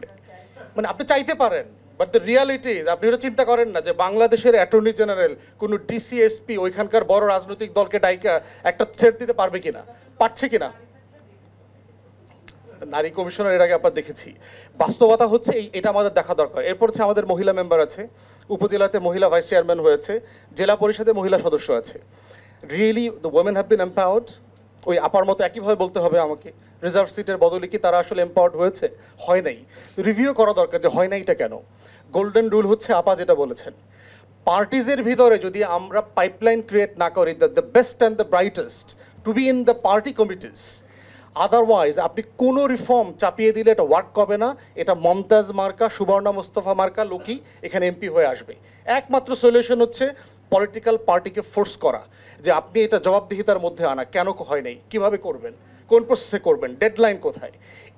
মানে আপনি চাইতে পারেন, বাট দ্য রিয়ালিটি ইজ আপনি এটা চিন্তা করেন না যে বাংলাদেশের অ্যাটর্নি জেনারেল, কোনো ডিসিএসপি ওইখানকার বড় রাজনৈতিক দলকে ডাইকা একটা থ্রেট দিতে পারবে কিনা, পারছে কিনা? নারী কমিশনার এর আগে আপনার দেখেছি। বাস্তবতা হচ্ছে এটা আমাদের দেখা দরকার। এরপর হচ্ছে আমাদের মহিলা মেম্বার আছে, উপজেলাতে মহিলা ভাইস চেয়ারম্যান হয়েছে, জেলা পরিষদে মহিলা সদস্য আছে। Really the women have been empowered? ওই আপার মতো একইভাবে বলতে হবে আমাকে, রিজার্ভ সিটের বদলে কি তারা আসলে এম্পাওয়ার্ড হয়েছে? হয় নাই। রিভিউ করা দরকার যে হয় নাই এটা কেন। গোল্ডেন রুল হচ্ছে আপা যেটা বলেছেন, পার্টিজের ভিতরে যদি আমরা পাইপলাইন ক্রিয়েট না করি, the best and the brightest to be in the party committees, otherwise আপনি কোনো রিফর্ম চাপিয়ে দিলে এটা ওয়ার্ক হবে না। এটা মমতাজ মার্কা, সুবর্ণা মোস্তফা মার্কা লোকই এখানে এমপি হয়ে আসবে। একমাত্র সলিউশন হচ্ছে পলিটিক্যাল পার্টিকে ফোর্স করা, যে আপনি এটা জবাবদিহিতার মধ্যে আনা, কেন হয় নাই, কিভাবে করবেন, কোন প্রসেসে করবেন, ডেডলাইন কোথায়।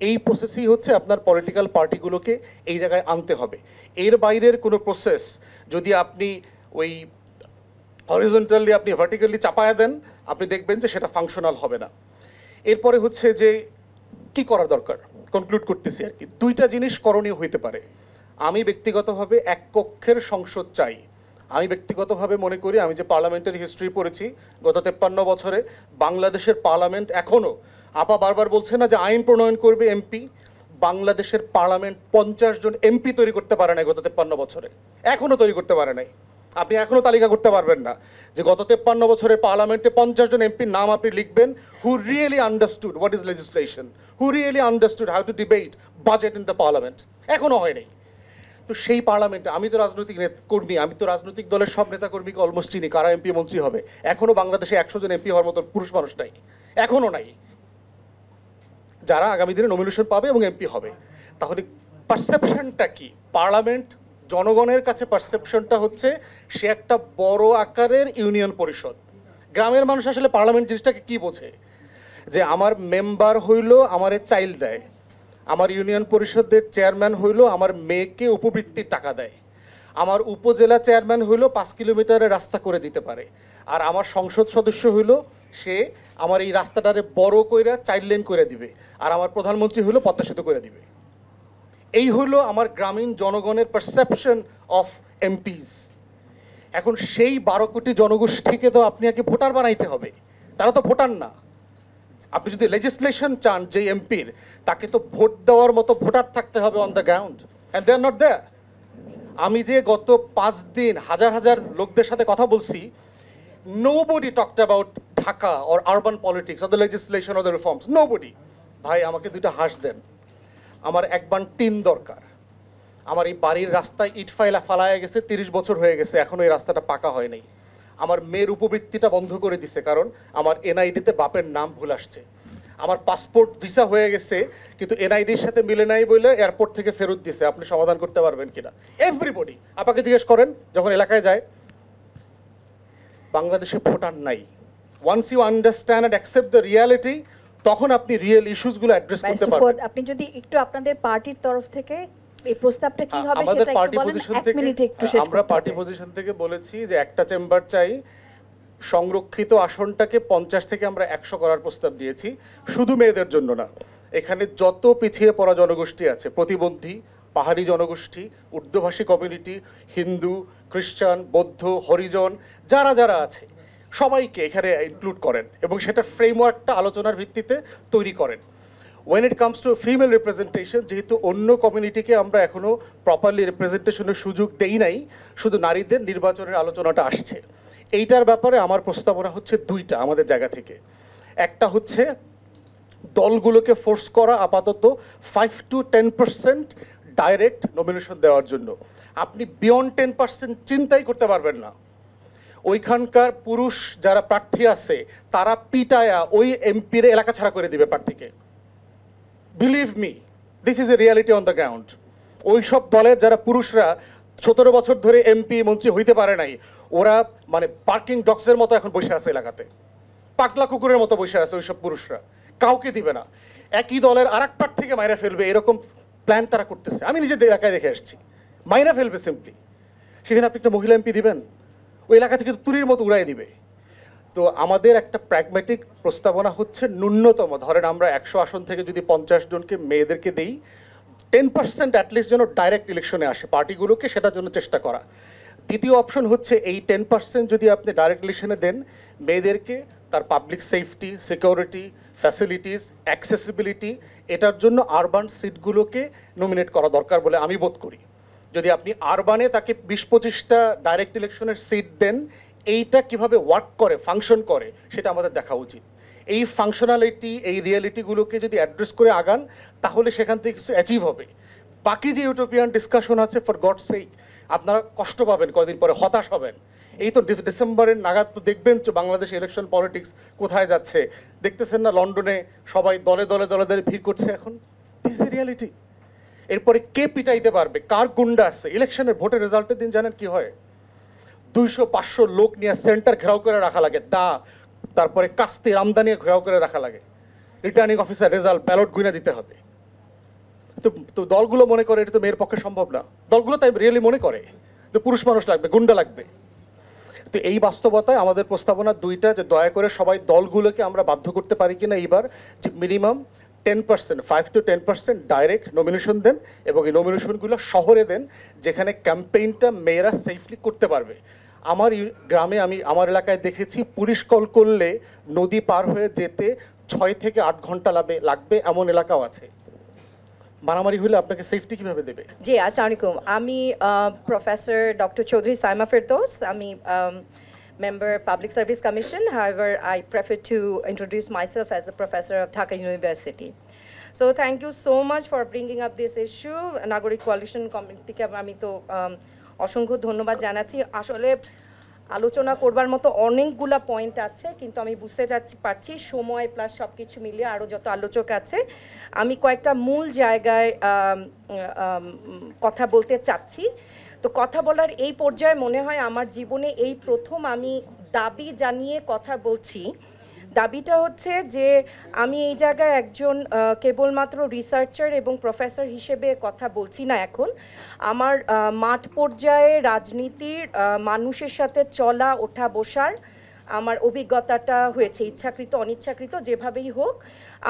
এই প্রসেসই হচ্ছে আপনার পলিটিক্যাল পার্টিগুলোকে এই জায়গায় আনতে হবে। এর বাইরের কোনো প্রসেস যদি আপনি ওই হরিজন্টালি আপনি ভার্টিক্যালি চাপায়া দেন, আপনি দেখবেন যে সেটা ফাংশনাল হবে না। এরপরে হচ্ছে যে কি করার দরকার, কনক্লুড করতেছি আর কি। 2টা জিনিস করণীয় হইতে পারে। আমি ব্যক্তিগতভাবে এক কক্ষের সংসদ চাই। আমি ব্যক্তিগতভাবে মনে করি, আমি যে পার্লামেন্টের হিস্ট্রি পড়েছি গত 53 বছরে, বাংলাদেশের পার্লামেন্ট এখনও, আপা বারবার বলছে না যে আইন প্রণয়ন করবে এমপি, বাংলাদেশের পার্লামেন্ট 50 জন এমপি তৈরি করতে পারে নাই গত 53 বছরে, এখনও তৈরি করতে পারে নাই। আপনি এখনও তালিকা করতে পারবেন না যে গত 53 বছরের পার্লামেন্টে 50 জন এমপির নাম আপনি লিখবেন who really understood what is legislation, who really understood how to debate budget in the parliament. এখনও হয়নি। তো সেই পার্লামেন্টে আমি তো রাজনৈতিক কর্মী, আমি তো রাজনৈতিক দলের সব নেতাকর্মীকে অলমোস্ট চিনি, কারা এমপি মন্ত্রী হবে। এখনও বাংলাদেশে 100 জন এমপি হওয়ার মতো পুরুষ মানুষ নাই, এখনও নাই, যারা আগামী দিনে নমিনেশন পাবে এবং এমপি হবে। তাহলে পারসেপশনটা কি? পার্লামেন্ট জনগণের কাছে পারসেপশনটা হচ্ছে সে একটা বড় আকারের ইউনিয়ন পরিষদ। গ্রামের মানুষ আসলে পার্লামেন্ট জিনিসটাকে কি বোঝে? যে আমার মেম্বার হইল আমারে চাইল্ড দেয়, আমার ইউনিয়ন পরিষদের চেয়ারম্যান হইল আমার মেয়েকে উপবৃত্তির টাকা দেয়, আমার উপজেলা চেয়ারম্যান হইল 5 কিলোমিটারের রাস্তা করে দিতে পারে, আর আমার সংসদ সদস্য হইল সে আমার এই রাস্তাটারে বড় কইরা 4 লেন করে দিবে, আর আমার প্রধানমন্ত্রী হইল পদ্মা সেতু করে দিবে। এই হলো আমার গ্রামীণ জনগণের পারসেপশন অফ এমপিস। এখন সেই 12 কোটি জনগোষ্ঠীকে তো আপনি আগে ভোটার বানাইতে হবে, তারা তো ভোটার না। আপনি যদি লেজিসলেশন চান যে এমপির, তাকে তো ভোট দেওয়ার মতো ভোটার থাকতে হবে on the ground, and they are not there. আমি যে গত 5 দিন হাজার হাজার লোকদের সাথে কথা বলছি, nobody talked about Dhaka or urban politics or the legislation or the reforms, nobody. ভাই আমাকে দুইটা হাঁস দেন, আমার একবার টিন দরকার। আমার এই বাড়ির রাস্তায় ইট ফালায় গেছে, 30 বছর হয়ে গেছে, এখনো এই রাস্তাটা পাকা হয় নাই। আমার মেয়ের উপবৃত্তিটা বন্ধ করে দিছে, কারণ আমার এনআইডিতে বাপের নাম ভুল আসছে। আমার পাসপোর্ট ভিসা হয়ে গেছে, কিন্তু এনআইডির সাথে মিলে নাই বলে এয়ারপোর্ট থেকে ফেরত দিছে। আপনি সমাধান করতে পারবেন কিনা? এভরিবডি আপনাকে জিজ্ঞেস করেন যখন এলাকায় যায়, বাংলাদেশে ভোটার নাই। Once you understand and accept the reality, তখন আপনি রিয়েল ইস্যুসগুলো অ্যাড্রেস করতে পারবেন। আপনি যদি একটু আপনাদের পার্টির তরফ থেকে এই প্রস্তাবটা কি হবে আমাদের সেটা পার্টি একটু বলেন, পজিশন 1 থেকে মিনিটে একটু শেষ আমরা করতে পার্টি হবে। পজিশন থেকে বলেছি যে একটা চেম্বার চাই, সংরক্ষিত আসনটাকে 50 থেকে আমরা 100 করার প্রস্তাব দিয়েছি, শুধু মেয়েদের জন্য না। এখানে যত পিছিয়ে পড়া জনগোষ্ঠী আছে, প্রতিবন্ধী, পাহাড়ি জনগোষ্ঠী, উর্দুভাষী কমিউনিটি, হিন্দু, খ্রিস্টান, বৌদ্ধ, হরিজন, যারা যারা আছে সবাইকে এখানে ইনক্লুড করেন এবং সেটা ফ্রেমওয়ার্কটা আলোচনার ভিত্তিতে তৈরি করেন। When it comes to female representation, যেহেতু অন্য কমিউনিটিকে আমরা এখনো প্রপারলি রিপ্রেজেন্টেশনের সুযোগ দেই নাই, শুধু নারীদের নির্বাচনের আলোচনাটা আসছে। এইটার ব্যাপারে আমার প্রস্তাবনা হচ্ছে 2টা আমাদের জায়গা থেকে। একটা হচ্ছে দলগুলোকে ফোর্স করা আপাতত 5 to 10% ডাইরেক্ট নমিনেশন দেওয়ার জন্য। আপনি বিয়ন্ড 10% চিন্তাই করতে পারবেন না। ওইখানকার পুরুষ যারা প্রার্থী আছে তারা পিটায়া ওই এমপির এলাকা ছাড়া করে দিবে প্রার্থীকে। Believe me, this is a reality on the ground. ওই সব দলের যারা পুরুষরা 17 বছর ধরে এমপি মন্ত্রী হইতে পারে নাই, ওরা মানে পার্কিং ডগসের মতো এখন বসে আছে এলাকাতে, পাগলা কুকুরের মতো বসে আছে ওইসব পুরুষরা, কাউকে দিবে না। একই দলের আর এক প্রার্থীকে মাইরা ফেলবে, এরকম প্ল্যান তারা করতেছে। আমি নিজের এলাকায় দেখে আসছি, মাইরা ফেলবে সিম্পলি। সেখানে আপনি একটা মহিলা এমপি দিবেন, ওই এলাকা থেকে তুরির মতো উড়াই দিবে। তো আমাদের একটা প্র্যাগম্যাটিক প্রস্তাবনা হচ্ছে, ন্যূনতম ধরেন আমরা 100 আসন থেকে যদি 50 জনকে মেয়েদেরকে দেই, 10% অ্যাটলিস্ট যেন ডাইরেক্ট ইলেকশনে আসে পার্টিগুলোকে, সেটার জন্য চেষ্টা করা। দ্বিতীয় অপশন হচ্ছে এই 10% যদি আপনি ডাইরেক্ট ইলেকশনে দেন, মেয়েদেরকে তার public safety, security, facilities, accessibility, এটার জন্য আরবান সিটগুলোকে নমিনেট করা দরকার বলে আমি বোধ করি। যদি আপনি আরবানে তাকে 20-25টা ডাইরেক্ট ইলেকশনের সিট দেন, এইটা কিভাবে ওয়ার্ক করে, ফাংশন করে, সেটা আমাদের দেখা উচিত। এই ফাংশনালিটি, এই রিয়েলিটিগুলোকে যদি অ্যাড্রেস করে আগান, তাহলে সেখান থেকে কিছু অ্যাচিভ হবে। বাকি যে ইউটোপিয়ান ডিসকাশন আছে, ফর গডস সেক আপনারা কষ্ট পাবেন, কয়েকদিন পরে হতাশ হবেন। এই তো ডিসেম্বরের নাগাদ তো দেখবেন তো বাংলাদেশ ইলেকশন পলিটিক্স কোথায় যাচ্ছে। দেখতেছেন না লন্ডনে সবাই দলে দলে দলে দলে ভিড় করছে এখন। This is reality. এরপরে কে পিটাইতে পারবে, কার গুন্ডা আছে। ইলেকশনের ভোটের রেজাল্টের দিন জানেন কি হয়? 200-500 লোক নিয়ে সেন্টার ঘেরাও করে রাখা লাগে, তারপরে কাস্তি আমদানি ঘেরাও করে রাখা লাগে। Returning officer result ballot guinea দিতে হবে। তো দলগুলো মনে করে এটা তো মেয়ের পক্ষে সম্ভব না। দলগুলো তাই রিয়েলি মনে করে যে পুরুষ মানুষ লাগবে, গুন্ডা লাগবে। তো এই বাস্তবতায় আমাদের প্রস্তাবনা 2টা, যে দয়া করে সবাই দলগুলোকে আমরা বাধ্য করতে পারি কিনা এইবার যে মিনিমাম 10%, 5 to 10% ডাইরেক্ট নমিনেশন দেন, এবং এই নমিনেশনগুলো শহরে দেন যেখানে ক্যাম্পেইনটা মেয়েরা সেফলি করতে পারবে। আমার গ্রামে, আমি আমার এলাকায় দেখেছি, পুলিশ কল করলে নদী পার হয়ে যেতে 6 থেকে 8 ঘন্টা লাগবে, এমন এলাকাও আছে। মারামারি হলে আপনাকে সেফটি কিভাবে দেবে? জি, আসসালামু আলাইকুম। আমি প্রফেসর ডক্টর চৌধুরী সাইমা ফেরদৌস। আমি member Public Service Commission. However, I prefer to introduce myself as a professor of Dhaka University. So thank you so much for bringing up this issue. Nagorik Coalition Committee ke ami to অসংখ্য ধন্যবাদ জানাচ্ছি। আসলে আলোচনা করবার মতো অনেকগুলা point আছে, কিন্তু আমি বুঝতে পারছি সময় প্লাস সব কিছু মিলিয়ে আরও যত আলোচক আছে, আমি কয়েকটা মূল জায়গায় কথা বলতে চাচ্ছি। তো কথা বলার এই পর্যায়ে মনে হয় আমার জীবনে এই প্রথম আমি দাবি জানিয়ে কথা বলছি দাবিটা হচ্ছে যে আমি এই জায়গায় একজন কেবলমাত্র রিসার্চার এবং প্রফেসর হিসেবে কথা বলছি না এখন। আমার মাঠ পর্যায়ে রাজনীতির মানুষের সাথে চলা ওঠা বসার আমার অভিজ্ঞতাটা হয়েছে, ইচ্ছাকৃত অনিচ্ছাকৃত যেভাবেই হোক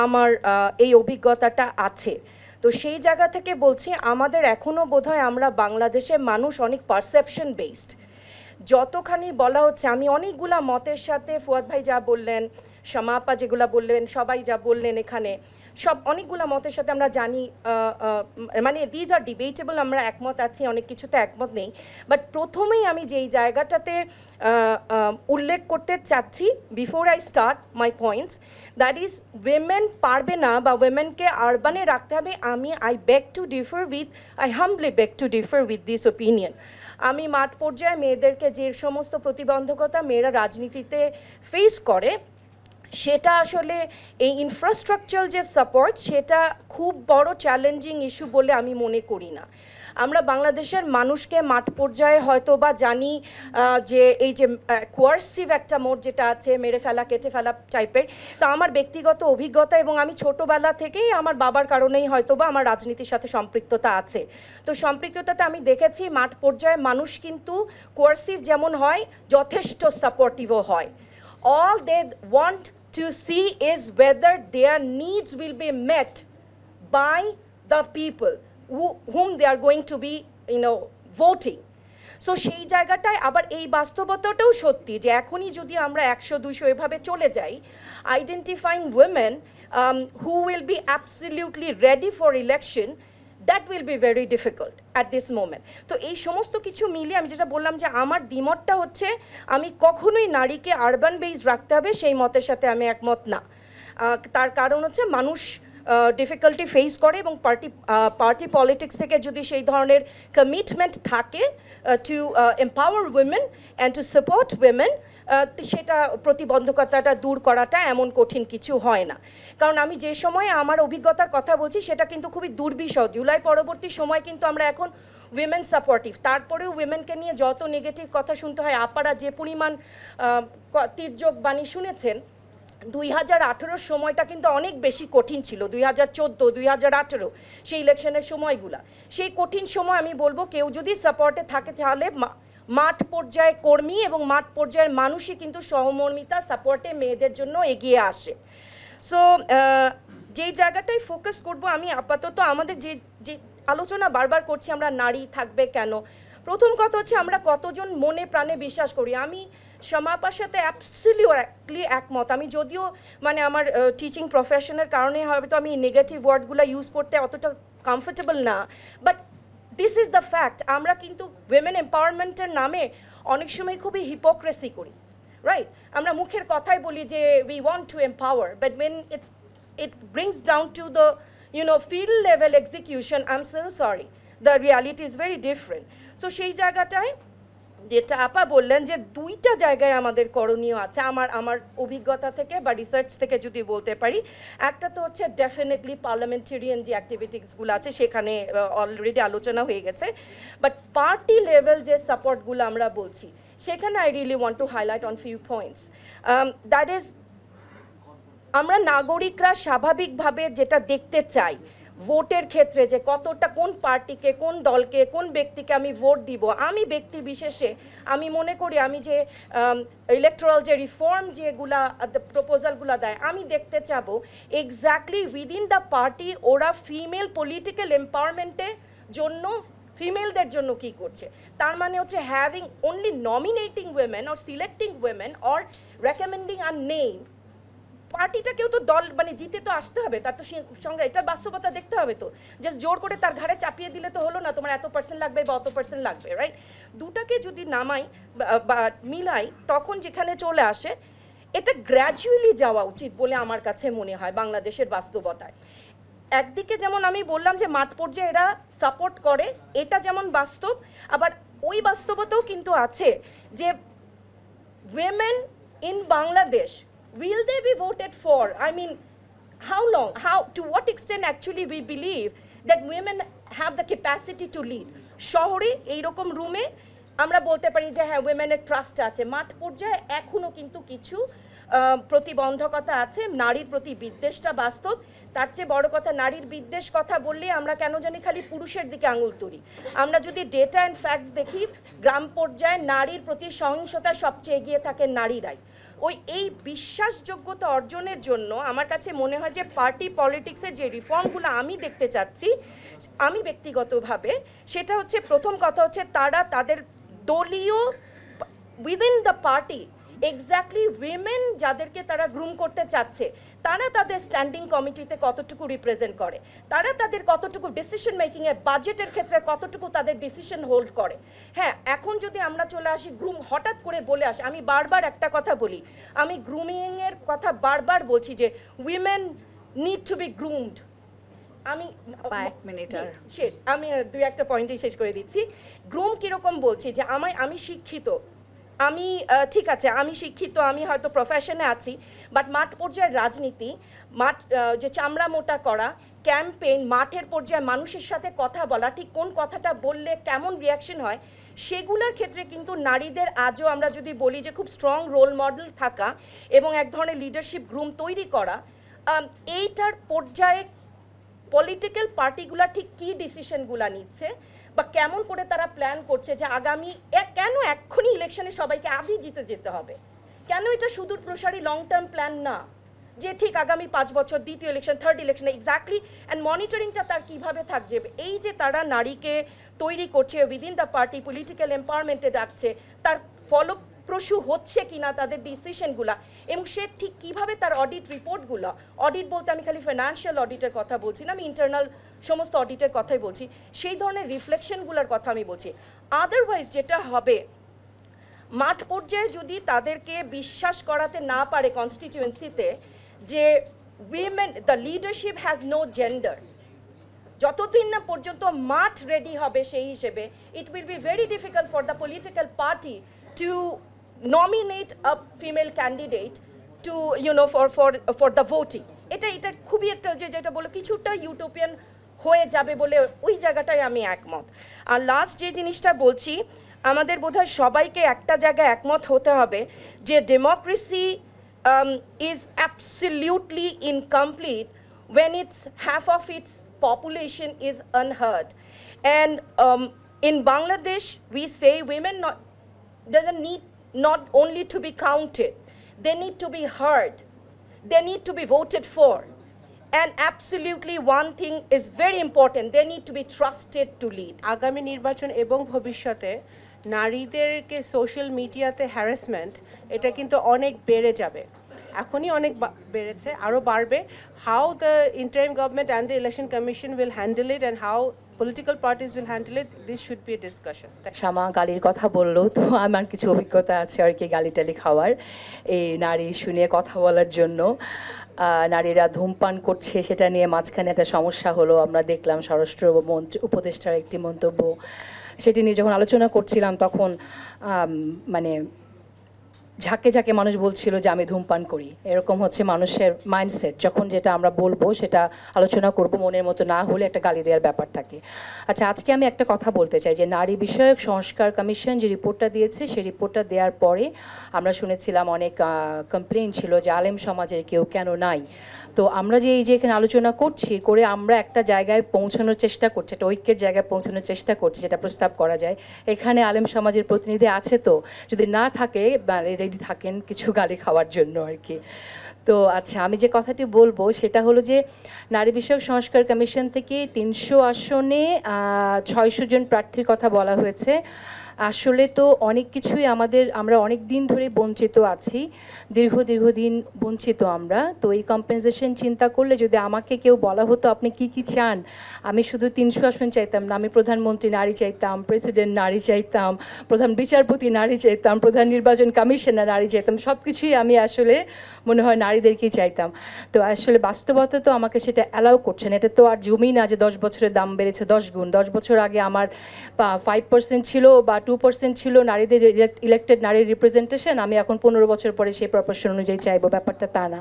আমার এই অভিজ্ঞতাটা আছে। তো সেই জায়গা থেকে বলছি আমাদের এখনও বোধহয় আমরা বাংলাদেশের মানুষ অনেক পারসেপশন বেসড। যতখানি বলা হচ্ছে, আমি অনেকগুলা মতের সাথে, ফুয়াদ ভাই যা বললেন, শামা আপা যেগুলা বললেন, সবাই যা বললেন এখানে, সব অনেকগুলা মতের সাথে আমরা জানি, মানে দিজ আর ডিবেটেবল, আমরা একমত আছি, অনেক কিছুতে একমত নেই। বাট প্রথমেই আমি যেই জায়গাটাতে উল্লেখ করতে চাচ্ছি, before I start my points, that is women পারবে না বা উইমেনকে আরবানে রাখতে হবে। I beg two differ with, I Hanbali beg two differ with this opinion. আমি মাঠ পর্যায়ে মেয়েদেরকে যে সমস্ত প্রতিবন্ধকতা মেয়েরা রাজনীতিতে ফেস করে, সেটা আসলে এই ইনফ্রাস্ট্রাকচার যে সাপোর্ট, সেটা খুব বড় চ্যালেঞ্জিং ইস্যু বলে আমি মনে করি না। আমরা বাংলাদেশের মানুষকে মাঠ পর্যায়ে হয়তো বা জানি যে এই যে কোয়ার্সিভ একটা মোড যেটা আছে, মেরে ফেলা কেটে ফেলা টাইপের, তা আমার ব্যক্তিগত অভিজ্ঞতা এবং আমি ছোটোবেলা থেকেই আমার বাবার কারণেই হয়তো বা আমার রাজনীতির সাথে সম্পৃক্ততা আছে। তো সম্পৃক্ততাতে আমি দেখেছি মাঠ পর্যায়ে মানুষ কিন্তু কোয়ার্সিভ যেমন হয়, যথেষ্ট সাপোর্টিভও হয়। All they want to see is whether their needs will be met by the people whom they are going to be, voting. So সেই জায়গাটায় আবার এই বাস্তবতাটাও সত্যি যে এখনই যদি আমরা 100-200 এভাবে চলে যাই, identifying women who will be absolutely ready for election, that will be very difficult at this moment. তো এই সমস্ত কিছু মিলিয়ে আমি যেটা বললাম যে আমার দ্বিমতটা হচ্ছে, আমি কখনোই নারীকে আরবান বেস রাখতে হবে সেই মতের সাথে আমি একমত না। তার কারণ হচ্ছে মানুষ ডিফিকাল্টি ফেস করে এবং পার্টি পলিটিক্স থেকে যদি সেই ধরনের কমিটমেন্ট থাকে two empower women and to support women, সেটা প্রতিবন্ধকতাটা দূর করাটা এমন কঠিন কিছু হয় না। কারণ আমি যে সময়ে আমার অভিজ্ঞতার কথা বলছি সেটা কিন্তু খুবই দুর্বিষহ। জুলাই পরবর্তী সময় কিন্তু আমরা এখন উইমেন সাপোর্টিভ, তারপরেও উইমেনকে নিয়ে যত নেগেটিভ কথা শুনতে হয়, আপনারা যে পরিমাণ তির্যক বাণী শুনেছেন, 2018 সময়টা কিন্তু অনেক বেশি কঠিন ছিল। 2014, 2018 সেই ইলেকশনের সময়গুলা, সেই কঠিন সময় আমি বলবো কেউ যদি সাপোর্টে থাকে তাহলে মাঠ পর্যায়ে কর্মী এবং মাঠ পর্যায়ের মানুষই কিন্তু সহমর্মিতা সাপোর্টে মেয়েদের জন্য এগিয়ে আসে। সো যেই জায়গাটাই ফোকাস করব আমি আপাতত, আমাদের যে আলোচনা বারবার করছি আমরা নারী থাকবে কেন, প্রথম কথা হচ্ছে আমরা কতজন মনে প্রাণে বিশ্বাস করি। আমি সমাপার সাথে অ্যাবসলিউটলি একমত। আমি যদিও মানে আমার টিচিং প্রফেশনের কারণে হয়তো আমি নেগেটিভ ওয়ার্ডগুলো ইউজ করতে অতটা কমফোর্টেবল না, but this is the fact. আমরা কিন্তু উইমেন এম্পাওয়ারমেন্টের নামে অনেক সময় খুবই হিপোক্রেসি করি, রাইট? আমরা মুখের কথাই বলি যে we want to empower, but when it brings down to the field level execution, I'm so sorry, the reality is very different. So সেই জায়গাটায় যেটা আপা বললেন যে দুইটা জায়গায় আমাদের করণীয় আছে, আমার অভিজ্ঞতা থেকে বা রিসার্চ থেকে যদি বলতে পারি। একটা তো হচ্ছে ডেফিনেটলি পার্লামেন্টারিয়ান যে অ্যাক্টিভিটিসগুলো আছে সেখানে অলরেডি আলোচনা হয়ে গেছে, বাট পার্টি লেভেল যে সাপোর্টগুলো আমরা বলছি সেখানে I really want to highlight on few points. That is, আমরা নাগরিকরা স্বাভাবিকভাবে যেটা দেখতে চাই ভোটের ক্ষেত্রে, যে কতটা কোন পার্টিকে, কোন দলকে, কোন ব্যক্তিকে আমি ভোট দিব, আমি ব্যক্তি বিশেষে আমি মনে করি আমি যে ইলেকট্রাল যে রিফর্ম যেগুলা প্রপোজালগুলো দেয়, আমি দেখতে চাবো এক্স্যাক্টলি উইদিন দ্য পার্টি ওরা ফিমেল পলিটিক্যাল এম্পাওয়ারমেন্টের জন্য ফিমেলদের জন্য কি করছে। তার মানে হচ্ছে having only nominating women or selecting women or recommending a name, পার্টিটাকেও তো দল মানে জিতে তো আসতে হবে, তার তো সঙ্গে এটা বাস্তবতা দেখতে হবে। তো জাস্ট জোর করে তার ঘাড়ে চাপিয়ে দিলে তো হলো না, তোমার এত পার্সেন্ট লাগবে বা অত পার্সেন্ট লাগবে, রাইট? দুটাকে যদি নামাই বা মিলাই, তখন যেখানে চলে আসে এটা গ্র্যাজুয়ালি যাওয়া উচিত বলে আমার কাছে মনে হয় বাংলাদেশের বাস্তবতায়। একদিকে যেমন আমি বললাম যে মাঠ পর্যায়ে এরা সাপোর্ট করে, এটা যেমন বাস্তব, আবার ওই বাস্তবতাও কিন্তু আছে যে women in Bangladesh, will they be voted for? I mean, how long, to what extent actually we believe that women have the capacity to lead? শহরে এইরকম রুমে আমরা বলতে পারি যে হ্যাঁ উইমেনের ট্রাস্ট আছে, মাঠ পর্যায়ে এখনো কিন্তু কিছু প্রতিবন্ধকতা আছে, নারীর প্রতি বিদ্বেষটা বাস্তব। তার চেয়ে বড় কথা, নারীর বিদ্বেষ কথা বললে আমরা কেন জানি খালি পুরুষের দিকে আঙুল তুলি। আমরা যদি ডেটা অ্যান্ড ফ্যাক্টস দেখি, গ্রাম পর্যায়ে নারীর প্রতি সহিংসতায় সবচেয়ে এগিয়ে থাকেন নারীরাই। এই বিশ্বাসযোগ্যতা অর্জনের জন্য আমার কাছে মনে হয় যে পার্টি পলিটিক্সের যে রিফর্মগুলো আমি দেখতে চাচ্ছি আমি ব্যক্তিগতভাবে, সেটা হচ্ছে প্রথম কথা হচ্ছে তারা তাদের দলীয় within the party exactly women যাদেরকে তারা গ্রুম করতে চাচ্ছে তারা তাদের স্ট্যান্ডিং কমিটিতে কতটুকু রিপ্রেজেন্ট করে, তারা তাদের কতটুকু ডিসিশন মেকিংয়ে বাজেটের ক্ষেত্রে কতটুকু তাদের ডিসিশন হোল্ড করে। হ্যাঁ, এখন যদি আমরা চলে আসি গ্রুম হঠাৎ করে বলে আসি, আমি বারবার একটা কথা বলি, আমি গ্রুমিংয়ের কথা বারবার বলছি যে women need to be groomed. আমি শেষ, আমি দুই একটা পয়েন্টই শেষ করে দিচ্ছি। গ্রুম কিরকম বলছি যে আমি শিক্ষিত, আমি ঠিক আছে আমি শিক্ষিত, আমি হয়তো প্রফেশনে আছি, বাট মাঠ পর্যায়ের রাজনীতি, যে চামড়া মোটা করা, ক্যাম্পেইন, মাঠের পর্যায়ে মানুষের সাথে কথা বলা, ঠিক কোন কথাটা বললে কেমন রিয়াকশন হয়, সেগুলোর ক্ষেত্রে কিন্তু নারীদের আজও আমরা যদি বলি যে খুব স্ট্রং রোল মডেল থাকা এবং এক ধরনের লিডারশিপ গ্রুম তৈরি করা, এইটার পর্যায়ে পলিটিক্যাল পার্টিগুলা ঠিক কী ডিসিশনগুলো নিচ্ছে বা কেমন করে তারা প্ল্যান করছে যে আগামী কেন এক্ষুনি ইলেকশনে সবাইকে আজই জিতে যেতে হবে, কেন এটা সুদূর প্রসারী লং টার্ম প্ল্যান না, যে ঠিক আগামী 5 বছর দ্বিতীয় election, third election exactly, and মনিটরিংটা তার কিভাবে থাকছে। এই যে তারা নারীকে তৈরি করছে উইদিন দ্য পার্টি, পলিটিক্যাল এম্পাওয়ারমেন্টে ডাকছে, তার ফলপ্রসূ হচ্ছে কিনা তাদের ডিসিশনগুলা, এবং সে ঠিক কিভাবে তার অডিট রিপোর্টগুলো, অডিট বলতে আমি খালি ফাইন্যান্সিয়াল অডিটের কথা বলছি না, আমি ইন্টারনাল সমস্ত অডিটের কথাই বলছি, সেই ধরনের রিফ্লেকশনগুলোর কথা আমি বলছি। আদারওয়াইজ যেটা হবে, মাঠ পর্যায়ে যদি তাদেরকে বিশ্বাস করাতে না পারে কনস্টিটিউয়েন্সিতে যে women, the leadership has no gender, যতদিন না পর্যন্ত মাঠ রেডি হবে সেই হিসেবে, it will be very difficult for the political party to nominate a female candidate to for the voting. এটা খুবই একটা যেটা বলে কিছুটা ইউটোপিয়ান হয়ে যাবে বলে ওই জায়গাটায় আমি একমত। আর লাস্ট যে জিনিসটা বলছি, আমাদের বোধহয় সবাইকে একটা জায়গায় একমত হতে হবে যে democracy is absolutely incomplete when it's half of its population is unheard. And in Bangladesh, we say women doesn't need not only to be counted, they need to be heard, they need to be voted for. And absolutely one thing is very important, they need to be trusted to lead. আগামী নির্বাচন এবং ভবিষ্যতে নারীদেরকে social মিডিয়াতে harassment এটা কিন্তু অনেক বেড়ে যাবে, এখনই অনেক বেড়েছে, আরও বাড়বে। How the interim government and the election commission will handle it and how political parties will handle it, this should be a discussion. Shama গালির কথা বললো, তো আমার কিছু অভিজ্ঞতা আছে আর কি গালি টালি খাওয়ার, এই নারী শুনে কথা বলার জন্য। নারীরা ধূমপান করছে সেটা নিয়ে মাঝখানে একটা সমস্যা হলো, আমরা দেখলাম স্বরাষ্ট্র উপদেষ্টার একটি মন্তব্য, সেটি নিয়ে যখন আলোচনা করছিলাম তখন মানে ঝাঁকে ঝাঁকে মানুষ বলছিল যে আমি ধূমপান করি, এরকম হচ্ছে মানুষের মাইন্ডসেট। যখন যেটা আমরা বলবো সেটা আলোচনা করব, মনের মতো না হলে একটা গালি দেওয়ার ব্যাপার থাকে। আচ্ছা, আজকে আমি একটা কথা বলতে চাই যে নারী বিষয়ক সংস্কার কমিশন যে রিপোর্টটা দিয়েছে, সেই রিপোর্টটা দেওয়ার পরে আমরা শুনেছিলাম অনেক কমপ্লেইন ছিল যে আলেম সমাজের কেউ কেন নাই। তো আমরা যে এই যে এখানে আলোচনা করছি করে আমরা একটা জায়গায় পৌঁছানোর চেষ্টা করছি, একটা ঐক্যের জায়গায় পৌঁছানোর চেষ্টা করছি, যেটা প্রস্তাব করা যায়। এখানে আলেম সমাজের প্রতিনিধি আছে, তো যদি না থাকে রেডি থাকেন কিছু গালি খাওয়ার জন্য আর কি। তো আচ্ছা, আমি যে কথাটি বলবো সেটা হলো যে নারী বিষয়ক সংস্কার কমিশন থেকে 300 আসনে 600 জন প্রার্থীর কথা বলা হয়েছে। আসলে তো অনেক কিছুই আমরা অনেক দিন ধরে বঞ্চিত আছি, দীর্ঘদিন বঞ্চিত আমরা। তো এই কম্পেনসেশন চিন্তা করলে যদি আমাকে কেউ বলা হতো আপনি কি কি চান, আমি শুধু 300 আসন চাইতাম না, আমি প্রধানমন্ত্রী নারী চাইতাম, প্রেসিডেন্ট নারী চাইতাম, প্রধান বিচারপতি নারী চাইতাম, প্রধান নির্বাচন কমিশনার নারী চাইতাম, সব কিছুই আমি আসলে মনে হয় নারীদেরকেই চাইতাম। তো আসলে বাস্তবতা তো আমাকে সেটা অ্যালাউ করছে না। এটা তো আর জমি না যে 10 বছরের দাম বেড়েছে 10 গুণ। 10 বছর আগে আমার 5% ছিল বা 2% ছিল নারীদের ইলেক্টেড নারীর রিপ্রেজেন্টেশন, আমি এখন 15 বছর পরে সেই প্রপোর্শন অনুযায়ী চাইবো, ব্যাপারটা তা না।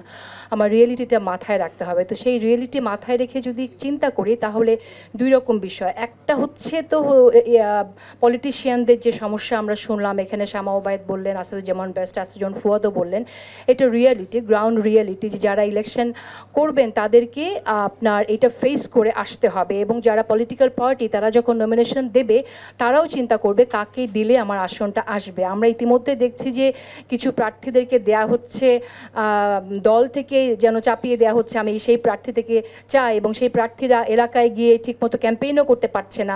আমার রিয়েলিটিটা মাথায় রাখতে হবে। তো সেই রিয়েলিটি মাথায় রেখে যদি চিন্তা করি তাহলে দুই রকম বিষয়। একটা হচ্ছে তো পলিটিশিয়ানদের যে সমস্যা আমরা শুনলাম এখানে, শামা ওবায়েদ বললেন, আসাদুজ্জামান বেস্ট, আসাদুজ্জামান ফুয়াদও বললেন, এটা রিয়েলিটি, গ্রাউন্ড রিয়েলিটি, যে যারা ইলেকশন করবেন তাদেরকে আপনার এটা ফেস করে আসতে হবে। এবং যারা পলিটিক্যাল পার্টি তারা যখন নমিনেশন দেবে তারাও চিন্তা করবে কাকে দিলে আমার আসনটা আসবে। আমরা ইতিমধ্যে দেখছি যে কিছু প্রার্থীদেরকে দেয়া হচ্ছে দল থেকে যেন চাপিয়ে দেওয়া হচ্ছে আমি সেই প্রার্থী থেকে চাই, এবং সেই প্রার্থীরা এলাকায় গিয়ে ঠিকমতো ক্যাম্পেইনও করতে পারছে না,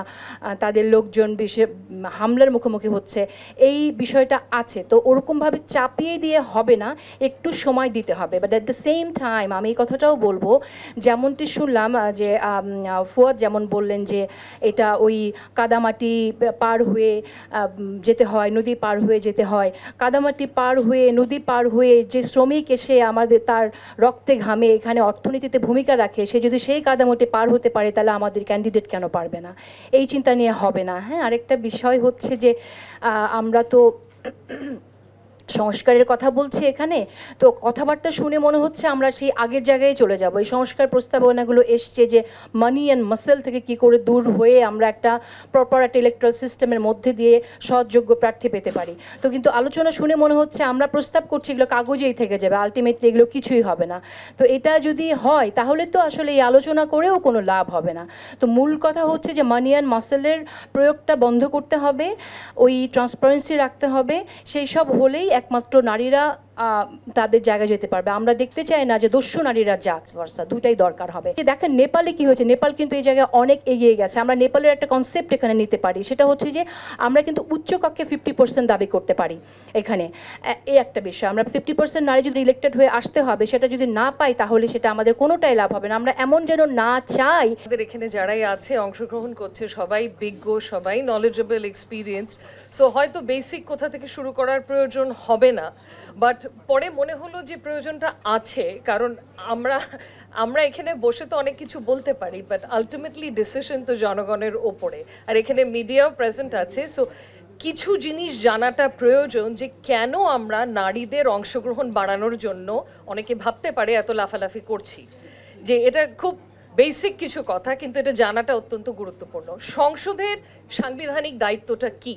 তাদের লোকজন হামলার মুখোমুখি হচ্ছে, এই বিষয়টা আছে। তো ওরকমভাবে চাপিয়ে দিয়ে হবে না, একটু সময় দিতে হবে। But at the same time আমি এই কথাটাও বলবো, যেমনটি শুনলাম যে ফুয়াদ যেমন বললেন যে এটা ওই কাদামাটি পার হয়ে যেতে হয়, নদী পার হয়ে যেতে হয়, কাদামাটি পার হয়ে নদী পার হয়ে যে শ্রমিক এসে আমাদের তার রক্তে ঘামে এখানে অর্থনীতিতে ভূমিকা রাখে, সে যদি সেই কাদামাটি পার হতে পারে তাহলে আমাদের ক্যান্ডিডেট কেন পারবে না? এই চিন্তা নিয়ে হবে না। হ্যাঁ, আরেকটা বিষয় হচ্ছে যে আমরা তো সংস্কারের কথা বলছি এখানে, তো কথাবার্তা শুনে মনে হচ্ছে আমরা সেই আগের জায়গায় চলে যাব। এই সংস্কার প্রস্তাবনাগুলো এসছে যে মানি অ্যান্ড মাসেল থেকে কি করে দূর হয়ে আমরা একটা প্রপার একটা ইলেকট্রাল সিস্টেমের মধ্যে দিয়ে সৎযোগ্য প্রার্থী পেতে পারি। তো কিন্তু আলোচনা শুনে মনে হচ্ছে আমরা প্রস্তাব করছি এগুলো কাগজেই থেকে যাবে, আলটিমেটলি এগুলো কিছুই হবে না। তো এটা যদি হয় তাহলে তো আসলে এই আলোচনা করেও কোনো লাভ হবে না। তো মূল কথা হচ্ছে যে মানি অ্যান্ড মাসেলের প্রয়োগটা বন্ধ করতে হবে, ওই ট্রান্সপারেন্সি রাখতে হবে, সেই সব হলেই একমাত্র নারীরা তাদের জায়গায় যেতে পারবে। আমরা দেখতে চাই না যে দস্যু নারীরা যাক, ভার্সা দুটাই দরকার হবে। দেখেন নেপালে কি হয়েছে, নেপাল কিন্তু এই জায়গায় অনেক এগিয়ে গেছে। আমরা নেপালের একটা কনসেপ্ট এখানে নিতে পারি, সেটা হচ্ছে যে আমরা কিন্তু উচ্চ কক্ষে 50% দাবি করতে পারি এখানে। এই একটা বিষয়, আমরা 50% নারী যদি ইলেক্টেড হয়ে আসতে হবে, সেটা যদি না পাই তাহলে সেটা আমাদের কোনোটাই লাভ হবে না। আমরা এমন যেন না চাই। আমাদের এখানে যারাই আছে অংশগ্রহণ করছে সবাই বিজ্ঞ, সবাই নলেজেবল, এক্সপিরিয়েন্সড, সো হয়তো বেসিক কোথা থেকে শুরু করার প্রয়োজন হবে না, বাট পরে মনে হলো যে প্রয়োজনটা আছে। কারণ আমরা এখানে বসে তো অনেক কিছু বলতে পারি, বাট আলটিমেটলি ডিসিশন তো জনগণের ওপরে, আর এখানে মিডিয়াও প্রেজেন্ট আছে। সো কিছু জিনিস জানাটা প্রয়োজন যে কেন আমরা নারীদের অংশগ্রহণ বাড়ানোর জন্য, অনেকে ভাবতে পারে এত লাফালাফি করছি, যে এটা খুব বেসিক কিছু কথা, কিন্তু এটা জানাটা অত্যন্ত গুরুত্বপূর্ণ। সংসদের সাংবিধানিক দায়িত্বটা কি?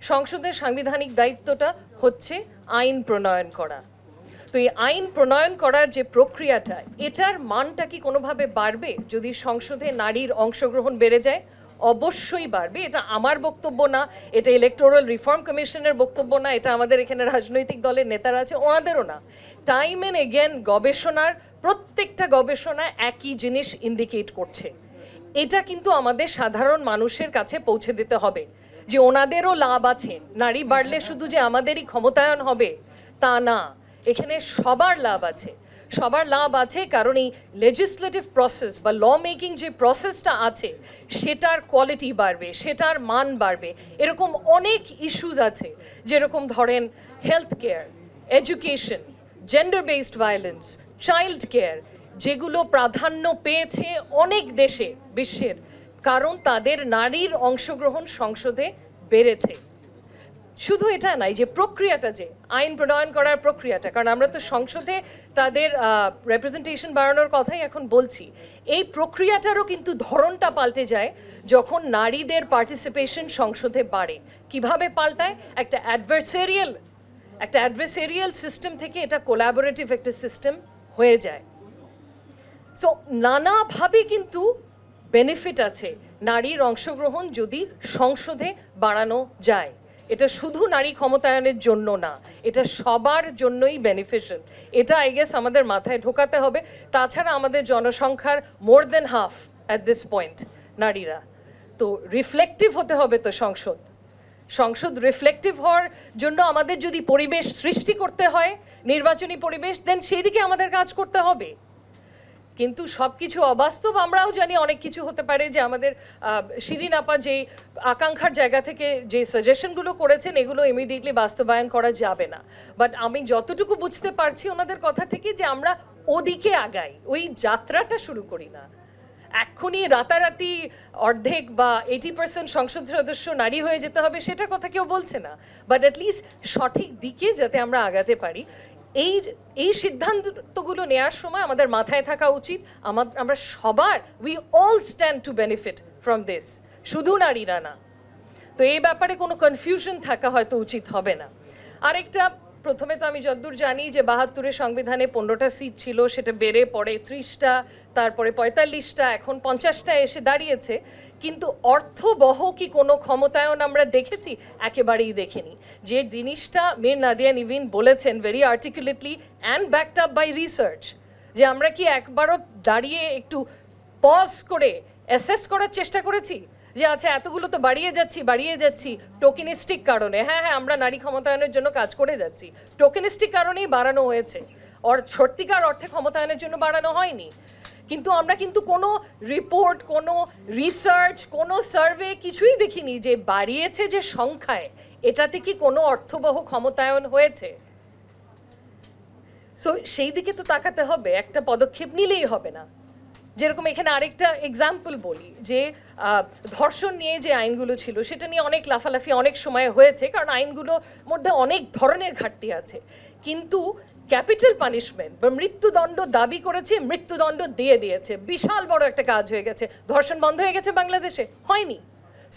সংসদের সাংবিধানিক দায়িত্বটা হচ্ছে আইন প্রণয়ন করা। তো এই আইন প্রণয়ন করার যে প্রক্রিয়াটা, এটার মানটা কি কোনোভাবে বাড়বে যদি সংসদে নারীর অংশগ্রহণ বেড়ে যায়? অবশ্যই বাড়বে। এটা আমার বক্তব্য না, এটা ইলেকটোরাল রিফর্ম কমিশনের বক্তব্য না, এটা আমাদের এখানে রাজনৈতিক দলের নেতারা আছে ওনাদেরও না। টাইম এন্ড এগেন গবেষণার প্রত্যেকটা গবেষণা একই জিনিস ইন্ডিকেট করছে। এটা কিন্তু আমাদের সাধারণ মানুষের কাছে পৌঁছে দিতে হবে যে ওনাদেরও লাভ আছে। নারী বাড়লে শুধু যে আমাদেরই ক্ষমতায়ন হবে তা না, এখানে সবার লাভ আছে। সবার লাভ আছে কারণ এই লেজিসলেটিভ প্রসেস বা ল মেকিং যে প্রসেসটা আছে সেটার কোয়ালিটি বাড়বে, সেটার মান বাড়বে। এরকম অনেক ইস্যুস আছে, যেরকম ধরেন health care, education, gender based violence, child care, যেগুলো প্রাধান্য পেয়েছে অনেক দেশে বিশ্বের, কারণ তাদের নারীর অংশগ্রহণ সংসদে বেড়েছে। শুধু এটা নাই যে প্রক্রিয়াটা, যে আইন প্রণয়ন করার প্রক্রিয়াটা, কারণ আমরা তো সংসদে তাদের রিপ্রেজেন্টেশন বাড়ানোর কথাই এখন বলছি, এই প্রক্রিয়াটারও কিন্তু ধরনটা পাল্টে যায় যখন নারীদের পার্টিসিপেশন সংসদে বাড়ে। কিভাবে পাল্টায়? একটা অ্যাডভার্সেরিয়াল সিস্টেম থেকে এটা কোলাবোরেটিভ একটা সিস্টেম হয়ে যায়। সো নানাভাবে কিন্তু বেনিফিট আছে নারীর অংশগ্রহণ যদি সংসদে বাড়ানো যায়। এটা শুধু নারী ক্ষমতায়নের জন্য না, এটা সবার জন্যই বেনিফিশিয়াল। এটা আই গেস আমাদের মাথায় ঢোকাতে হবে। তাছাড়া আমাদের জনসংখ্যার মোর দেন হাফ অ্যাট দিস পয়েন্ট নারীরা। তো রিফ্লেক্টিভ হতে হবে তো সংসদ রিফ্লেক্টিভ হওয়ার জন্য আমাদের যদি পরিবেশ সৃষ্টি করতে হয়, নির্বাচনী পরিবেশ, দেন সেই দিকে আমাদের কাজ করতে হবে। কিন্তু সবকিছু অবাস্তব আমরাও জানি, অনেক কিছু হতে পারে যে আমাদের শিরিন আপা যে আকাঙ্ক্ষার জায়গা থেকে যে সাজেশনগুলো করেছেন এগুলো ইমিডিয়েটলি বাস্তবায়ন করা যাবে না। বাট আমি যতটুকু বুঝতে পারছি ওনাদের কথা থেকে যে আমরা ওদিকে আগাই, ওই যাত্রাটা শুরু করি না। এক্ষুনি রাতারাতি অর্ধেক বা 80% সংসদ সদস্য নারী হয়ে যেতে হবে সেটার কথা কেউ বলছে না, বাট অ্যাটলিস্ট সঠিক দিকে যাতে আমরা আগাতে পারি এই সিদ্ধান্তগুলো নেওয়ার সময় আমাদের মাথায় থাকা উচিত আমরা সবার we all stand two benefit from this, শুধু নারীরা না। তো এই ব্যাপারে কোনো কনফিউশন থাকা হয়তো উচিত হবে না। আরেকটা, প্রথমে তো আমি যতদূর জানি যে 72-এর সংবিধানে 15টা সিট ছিল, সেটা বেড়ে পড়ে 30টা, তারপরে 45টা, এখন 50টা এসে দাঁড়িয়েছে, কিন্তু অর্থবহ কি কোনো ক্ষমতায়ন আমরা দেখেছি? একেবারেই দেখিনি। যে জিনিসটা মীর নাদিয়া নিভিন বলেছেন very articulately and backed up by research, যে আমরা কি একবারও দাঁড়িয়ে একটু পজ করে অ্যাসেস করার চেষ্টা করেছি যে আচ্ছা এতগুলো তো বাড়িয়ে যাচ্ছি টোকেনিস্টিক কারণে, হ্যাঁ আমরা নারী ক্ষমতায়নের জন্য কাজ করে যাচ্ছি, টোকেনিস্টিক কারণেই বাড়ানো হয়েছে, সত্যিকার অর্থে ক্ষমতায়নের জন্য বাড়ানো হয়নি। কিন্তু আমরা কিন্তু কোনো রিপোর্ট, কোনো রিসার্চ, কোনো সার্ভে কিছুই দেখিনি যে বাড়িয়েছে যে সংখ্যায় এটাতে কি কোনো অর্থবহ ক্ষমতায়ন হয়েছে। সো সেই দিকে তো তাকাতে হবে, একটা পদক্ষেপ নিলেই হবে না। যেরকম এখানে আরেকটা এক্সাম্পল বলি, যে ধর্ষণ নিয়ে যে আইনগুলো ছিল সেটা নিয়ে অনেক লাফালাফি অনেক সময় হয়েছে, কারণ আইনগুলোর মধ্যে অনেক ধরনের ঘাটতি আছে, কিন্তু ক্যাপিটাল পানিশমেন্ট বা মৃত্যুদণ্ড দাবি করেছে, মৃত্যুদণ্ড দিয়ে দিয়েছে, বিশাল বড় একটা কাজ হয়ে গেছে। ধর্ষণ বন্ধ হয়ে গেছে বাংলাদেশে? হয়নি।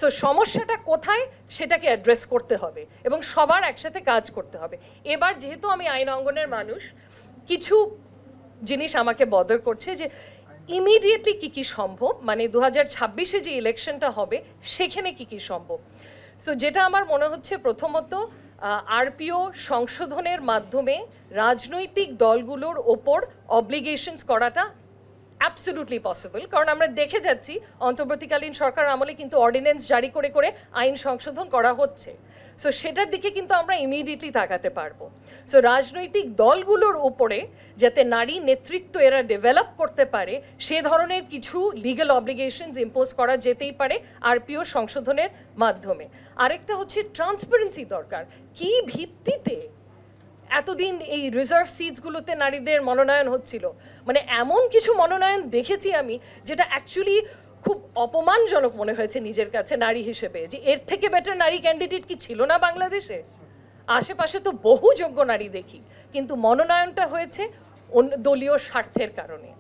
সো সমস্যাটা কোথায় সেটাকে অ্যাড্রেস করতে হবে এবং সবার একসাথে কাজ করতে হবে। এবার যেহেতু আমি আইন অঙ্গনের মানুষ, কিছু জিনিস আমাকে বদর করছে যে ইমিডিয়েটলি কি সম্ভব, মানে 2026-এ যে ইলেকশনটা হবে সেখানে কি সম্ভব। সো যেটা আমার মনে হচ্ছে, প্রথমত আরপিও সংশোধনের মাধ্যমে রাজনৈতিক দলগুলোর ওপর অব্লিগেশনস করাটা অ্যাবসলিউটলি পসিবল, কারণ আমরা দেখে যাচ্ছি অন্তর্বর্তীকালীন সরকার আমলে কিন্তু অর্ডিন্যান্স জারি করে আইন সংশোধন করা হচ্ছে। সো সেটার দিকে কিন্তু আমরা ইমিডিয়েটলি তাকাতে পারবো। সো রাজনৈতিক দলগুলোর উপরে যাতে নারী নেতৃত্ব এরা ডেভেলপ করতে পারে সে ধরনের কিছু লিগ্যাল অব্লিগেশনস ইম্পোজ করা যেতেই পারে আরপিও সংশোধনের মাধ্যমে। আরেকটা হচ্ছে ট্রান্সপারেন্সি দরকার। কি ভিত্তিতে এতদিন এই রিজার্ভ সিটসগুলোতে নারীদের মনোনয়ন হচ্ছিল, মানে এমন কিছু মনোনয়ন দেখেছি আমি যেটা অ্যাকচুয়ালি খুব অপমানজনক মনে হয়েছে নিজের কাছে নারী হিসেবে, যে এর থেকে বেটার নারী ক্যান্ডিডেট কি ছিল না বাংলাদেশে? আশেপাশে তো বহু যোগ্য নারী দেখি, কিন্তু মনোনয়নটা হয়েছে দলীয় স্বার্থের কারণে।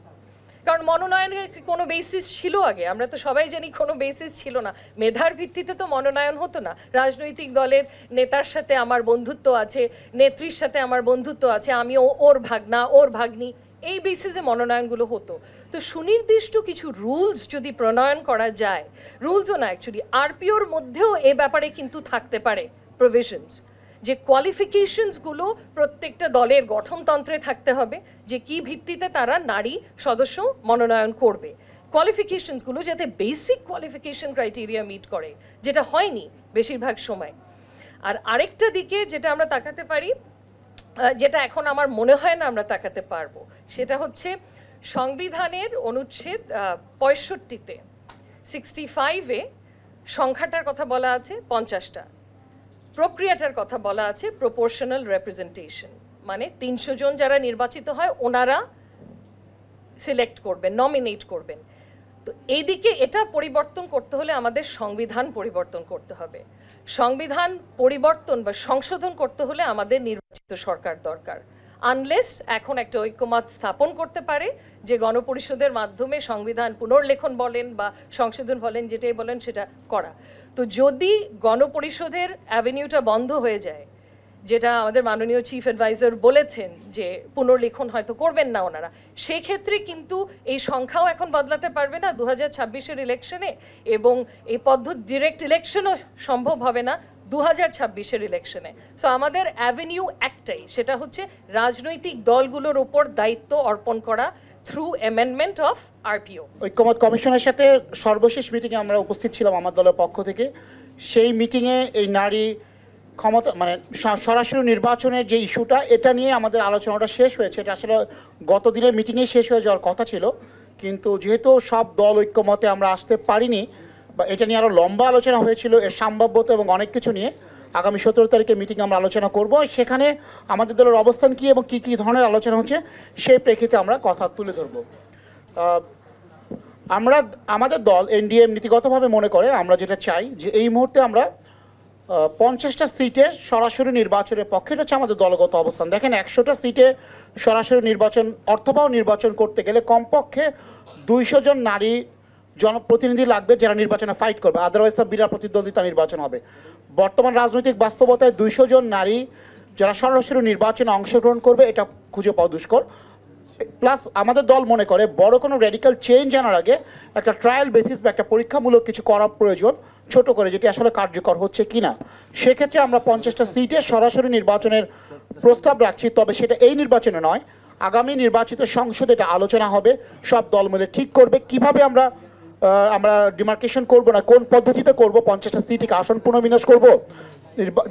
কারণ মনোনয়নের কোনো বেসিস ছিল আগে? আমরা তো সবাই জানি কোনো বেসিস ছিল না, মেধার ভিত্তিতে তো মনোনয়ন হতো না। রাজনৈতিক দলের নেতার সাথে আমার বন্ধুত্ব আছে, নেত্রীর সাথে আমার বন্ধুত্ব আছে, আমি ওর ভাগনা ওর ভাগ্নি, এই বেসিসে মনোনয়নগুলো হতো। তো সুনির্দিষ্ট কিছু রুলস যদি প্রণয়ন করা যায়, রুলসও না অ্যাকচুয়ালি আরপিওর মধ্যেও এ ব্যাপারে কিন্তু থাকতে পারে প্রভিশনস, যে কোয়ালিফিকেশনসগুলো প্রত্যেকটা দলের গঠনতন্ত্রে থাকতে হবে, যে কি ভিত্তিতে তারা নারী সদস্য মনোনয়ন করবে। কোয়ালিফিকেশনসগুলো যাতে বেসিক কোয়ালিফিকেশন ক্রাইটেরিয়া মিট করে, যেটা হয়নি বেশিরভাগ সময়। আর আরেকটা দিকে যেটা আমরা তাকাতে পারি, যেটা এখন আমার মনে হয় না আমরা তাকাতে পারবো, সেটা হচ্ছে সংবিধানের অনুচ্ছেদ 65-তে 65-এ সংখ্যাটার কথা বলা আছে 50টা, প্রক্রিয়াটার কথা বলা আছে প্রপোর্শনাল রিপ্রেজেন্টেশন, মানে 300 জন যারা নির্বাচিত হয় ওনারা সিলেক্ট করবেন, নমিনেট করবেন। তো এইদিকে এটা পরিবর্তন করতে হলে আমাদের সংবিধান পরিবর্তন করতে হবে। সংবিধান পরিবর্তন বা সংশোধন করতে হলে আমাদের নির্বাচিত সরকার দরকার, আনলেস এখন একটা ঐক্যমত স্থাপন করতে পারে যে গণপরিষদের মাধ্যমে সংবিধান পুনর্লেখন বলেন বা সংশোধন বলেন, যেটাই বলেন সেটা করা। তো যদি গণপরিষদের অ্যাভিনিউটা বন্ধ হয়ে যায়, যেটা আমাদের মাননীয় চিফ অ্যাডভাইজার বলেছেন যে পুনর্লেখন হয়তো করবেন না ওনারা, সেক্ষেত্রে কিন্তু এই সংখ্যাও এখন বদলাতে পারবে না 2026-এর ইলেকশনে, এবং এই পদ্ধতি ডিরেক্ট ইলেকশনও সম্ভব হবে না 2026-এর ইলেকশনে। সো আমাদের অ্যাভিনিউ একটাই, সেটা হচ্ছে রাজনৈতিক দলগুলোর উপর দায়িত্ব অর্পণ করা থ্রু অ্যামেন্ডমেন্ট অফ আরপিও। ঐক্যমত কমিশনের সাথে সর্বশেষ মিটিংয়ে আমরা উপস্থিত ছিলাম আমার দলের পক্ষ থেকে। সেই মিটিংয়ে এই নারী ক্ষমতা মানে সরাসরি নির্বাচনের যে ইস্যুটা, এটা নিয়ে আমাদের আলোচনাটা শেষ হয়েছে। এটা আসলে গত দিনের মিটিংয়ে শেষ হয়ে যাওয়ার কথা ছিল, কিন্তু যেহেতু সব দল ঐক্যমতে আমরা আসতে পারিনি বা এটা নিয়ে আরও লম্বা আলোচনা হয়েছিল এর সম্ভাব্যতা এবং অনেক কিছু নিয়ে, আগামী 17 তারিখে মিটিংয়ে আমরা আলোচনা করব। সেখানে আমাদের দলের অবস্থান কী এবং কী কী ধরনের আলোচনা হচ্ছে সেই প্রেক্ষিতে আমরা কথা তুলে ধরব। আমাদের দল এনডিএম নীতিগতভাবে মনে করে আমরা যেটা চাই যে এই মুহূর্তে আমরা 50টা সিটে সরাসরি নির্বাচনের পক্ষে, এটা হচ্ছে আমাদের দলগত অবস্থান। দেখেন 100টা সিটে সরাসরি নির্বাচন অর্থবহ নির্বাচন করতে গেলে কমপক্ষে 200 জন নারী জনপ্রতিনিধি লাগবে যারা নির্বাচনে ফাইট করবে, আদারওয়াইজ সব বিনা প্রতিদ্বন্দ্বিতা নির্বাচন হবে। বর্তমান রাজনৈতিক বাস্তবতায় 200 জন নারী যারা সরাসরি নির্বাচনে অংশগ্রহণ করবে এটা খুঁজে পাওয়া দুষ্কর। প্লাস আমাদের দল মনে করে বড় কোনো র্যাডিক্যাল চেঞ্জ আনার আগে একটা ট্রায়াল বেসিস বা একটা পরীক্ষামূলক কিছু করা প্রয়োজন, ছোট করে, যেটি আসলে কার্যকর হচ্ছে কিনা। সেক্ষেত্রে আমরা 50টা সিটে সরাসরি নির্বাচনের প্রস্তাব রাখছি, তবে সেটা এই নির্বাচনে নয়, আগামী নির্বাচিত সংসদে এটা আলোচনা হবে, সব দল মিলে ঠিক করবে কিভাবে আমরা ডিমার্কেশন করব না কোন পদ্ধতিতে করব, 50টা সিটকে আসন পুনর্বিন্যাস করব,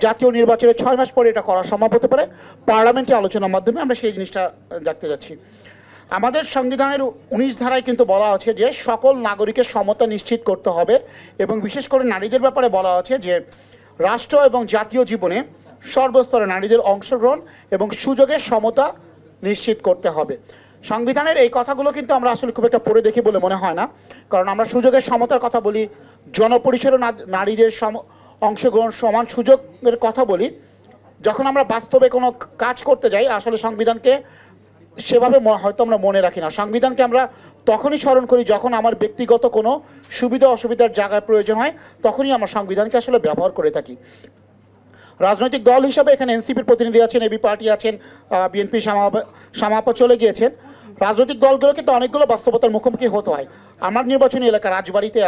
জাতীয় নির্বাচনের 6 মাস পরে এটা করা সম্ভব হতে পারে, পার্লামেন্টে আলোচনার মাধ্যমে আমরা সেই জিনিসটা দেখতে যাচ্ছি। আমাদের সংবিধানের 19 ধারায় কিন্তু বলা আছে যে সকল নাগরিকের সমতা নিশ্চিত করতে হবে, এবং বিশেষ করে নারীদের ব্যাপারে বলা আছে যে রাষ্ট্র এবং জাতীয় জীবনে সর্বস্তরে নারীদের অংশগ্রহণ এবং সুযোগের সমতা নিশ্চিত করতে হবে। সংবিধানের এই কথাগুলো কিন্তু আমরা আসলে খুব একটা পড়ে দেখি বলে মনে হয় না, কারণ আমরা সুযোগের সমতার কথা বলি, জনপরিসরে নারীদের অংশগ্রহণ, সমান সুযোগের কথা বলি। যখন আমরা বাস্তবে কোনো কাজ করতে যাই আসলে সংবিধানকে সেভাবে হয়তো আমরা মনে রাখি না। সংবিধানকে আমরা তখনই স্মরণ করি যখন আমার ব্যক্তিগত কোনো সুবিধা অসুবিধার জায়গায় প্রয়োজন হয়, তখনই আমরা সংবিধানকে আসলে ব্যবহার করে থাকি। রাজনৈতিক দল হিসাবে এখানে এনসিপির প্রতিনিধি আছেন, এবি পার্টি আছেন, বিএনপি সামাপা চলে গিয়েছেন। রাজনৈতিক দলগুলো কিন্তু অনেকগুলো বাস্তবতার মুখোমুখি হতে হয়। আমার নির্বাচনী এলাকা রাজবাড়িতে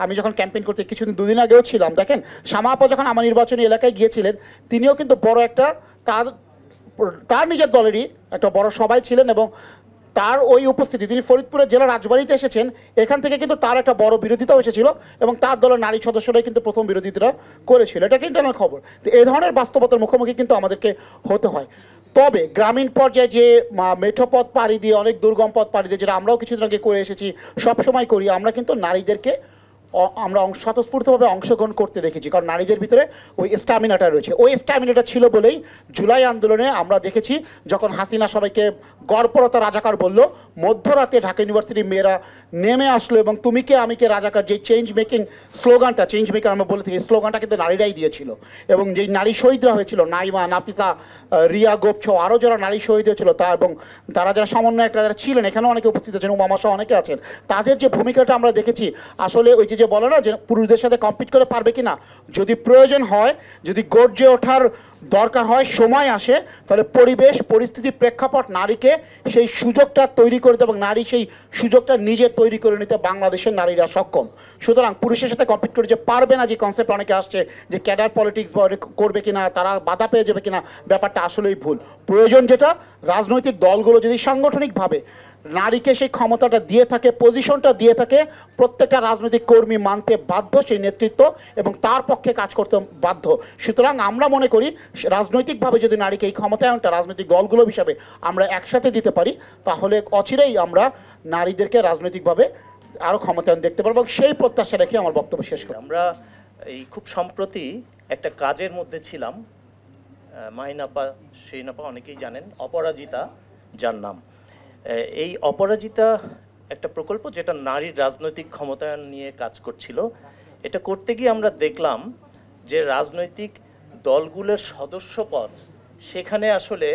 আমি যখন ক্যাম্পেইন করতে দুদিন আগেও ছিলাম, দেখেন সামাপা যখন আমার নির্বাচনী এলাকায় গিয়েছিলেন তিনিও কিন্তু বড় একটা তার নিজের দলেরই একটা বড় সভায় ছিলেন, এবং তার ওই উপস্থিতি, তিনি ফরিদপুরের জেলা রাজবাড়িতে এসেছেন, এখান থেকে কিন্তু তার একটা বড় বিরোধিতাও এসেছিল, এবং তার দলের নারী সদস্যরাই কিন্তু প্রথম বিরোধিতা করেছিল। এটা একটা ইন্টারনাল খবর। তো এই ধরনের বাস্তবতার মুখোমুখি কিন্তু আমাদেরকে হতে হয়। তবে গ্রামীণ পর্যায়ে যে মেঠোপথ পাড়ি দিয়ে, অনেক দুর্গম পথ পাড়ি দিয়ে, যেটা আমরাও কিছুদিন আগে করে এসেছি, সবসময় করি, আমরা কিন্তু নারীদেরকে আমরা স্বতঃস্ফূর্তভাবে অংশগ্রহণ করতে দেখেছি, কারণ নারীদের ভিতরে ওই স্ট্যামিনাটা রয়েছে। ওই স্ট্যামিনাটা ছিল বলেই জুলাই আন্দোলনে আমরা দেখেছি যখন হাসিনা সবাইকে গড়পড়তা রাজাকার বলল, মধ্যরাতে ঢাকা ইউনিভার্সিটির মেয়েরা নেমে আসলো এবং তুমি কে আমি কে রাজাকার, যে চেঞ্জ মেকিং স্লোগানটা, চেঞ্জ মেকার আমরা বলে থাকি, স্লোগানটা কিন্তু নারীরাই দিয়েছিল। এবং যেই নারী শহীদরা হয়েছিল, নাইমা, নাফিসা, রিয়া গোপছ, আরও যারা নারী শহীদ হয়েছিল এবং তারা যারা সমন্বয়করা যারা ছিলেন, এখানেও অনেকে উপস্থিত আছেন, উমামা সহ অনেকে আছেন, তাদের যে ভূমিকাটা আমরা দেখেছি, আসলে ওই যে বলে না যে পুরুষদের সাথে কম্পিট করে পারবে কিনা, যদি প্রয়োজন হয়, যদি গর্জে ওঠার দরকার হয়, সময় আসে, তাহলে পরিবেশ পরিস্থিতি প্রেক্ষাপট নারীকে সেই সুযোগটা তৈরি করে দেয়, এবং নারী সেই সুযোগটা নিজে তৈরি করে নিতে বাংলাদেশের নারীরা সক্ষম। সুতরাং পুরুষের সাথে কম্পিট করে যে পারবে না, যে কনসেপ্ট অনেকে আসছে যে ক্যাডার পলিটিক্স করবে কিনা, তারা বাধা পেয়ে যাবে কিনা, ব্যাপারটা আসলেই ভুল। প্রয়োজন যেটা, রাজনৈতিক দলগুলো যদি সাংগঠনিকভাবে নারীকে সেই ক্ষমতাটা দিয়ে থাকে, পজিশনটা দিয়ে থাকে, প্রত্যেকটা রাজনৈতিক কর্মী মানতে বাধ্য সেই নেতৃত্ব এবং তার পক্ষে কাজ করতে বাধ্য। সুতরাং আমরা মনে করি রাজনৈতিকভাবে যদি নারীকে এই ক্ষমতায়নটা রাজনৈতিক দলগুলো হিসাবে আমরা একসাথে দিতে পারি, তাহলে অচিরেই আমরা নারীদেরকে রাজনৈতিকভাবে আরও ক্ষমতায়ন দেখতে পারবো, এবং সেই প্রত্যাশা রেখে আমার বক্তব্য শেষ করি। আমরা এই খুব সম্প্রতি একটা কাজের মধ্যে ছিলাম, মাহিনাপা সেইনাপা অনেকেই জানেন, অপরাজিতা যার নাম। এই অপরাজিতা একটা প্রকল্প যেটা নারীর রাজনৈতিক ক্ষমতায়ন নিয়ে কাজ করছিল। এটা করতে গিয়ে আমরা দেখলাম যে রাজনৈতিক দলগুলোর সদস্য পদ, সেখানে আসলে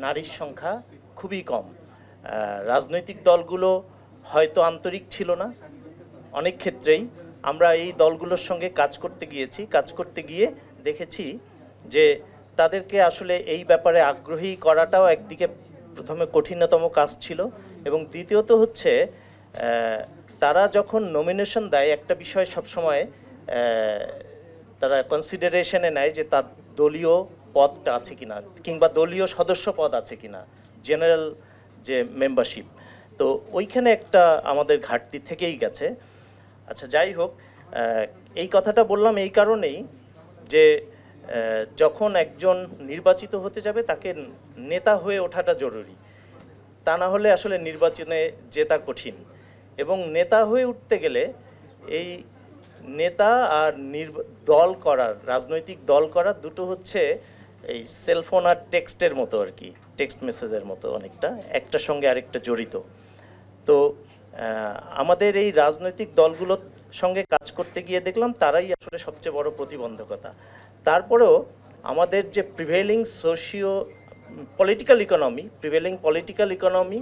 নারীর সংখ্যা খুবই কম। রাজনৈতিক দলগুলো হয়তো আন্তরিক ছিল না, অনেক ক্ষেত্রেই আমরা এই দলগুলোর সঙ্গে কাজ করতে গিয়ে দেখেছি যে তাদেরকে আসলে এই ব্যাপারে আগ্রহী করাটাও একদিকে প্রথমে কঠিনতম কাজ ছিল, এবং দ্বিতীয়ত হচ্ছে তারা যখন নমিনেশন দেয়, একটা বিষয় সবসময় তারা কনসিডারেশনে নেয় যে তার দলীয় পদটা আছে কিনা, কিংবা দলীয় সদস্য পদ আছে কিনা, জেনারেল যে মেম্বারশিপ। তো ওইখানে একটা আমাদের ঘাটতি থেকেই গেছে। আচ্ছা, যাই হোক, এই কথাটা বললাম এই কারণেই যে যখন একজন নির্বাচিত হতে যাবে তাকে নেতা হয়ে ওঠাটা জরুরি, তা না হলে আসলে নির্বাচনে জেতা কঠিন। এবং নেতা হয়ে উঠতে গেলে এই নেতা আর দল করার, রাজনৈতিক দল করার দুটো হচ্ছে এই সেলফোন আর টেক্সটের মতো আর কি, টেক্সট মেসেজের মতো, অনেকটা একটার সঙ্গে আরেকটা জড়িত। তো আমাদের এই রাজনৈতিক দলগুলোর সঙ্গে কাজ করতে গিয়ে দেখলাম তারাই আসলে সবচেয়ে বড় প্রতিবন্ধকতা। তারপরেও আমাদের যে প্রিভেলিং প্রিভেলিং পলিটিক্যাল ইকোনমি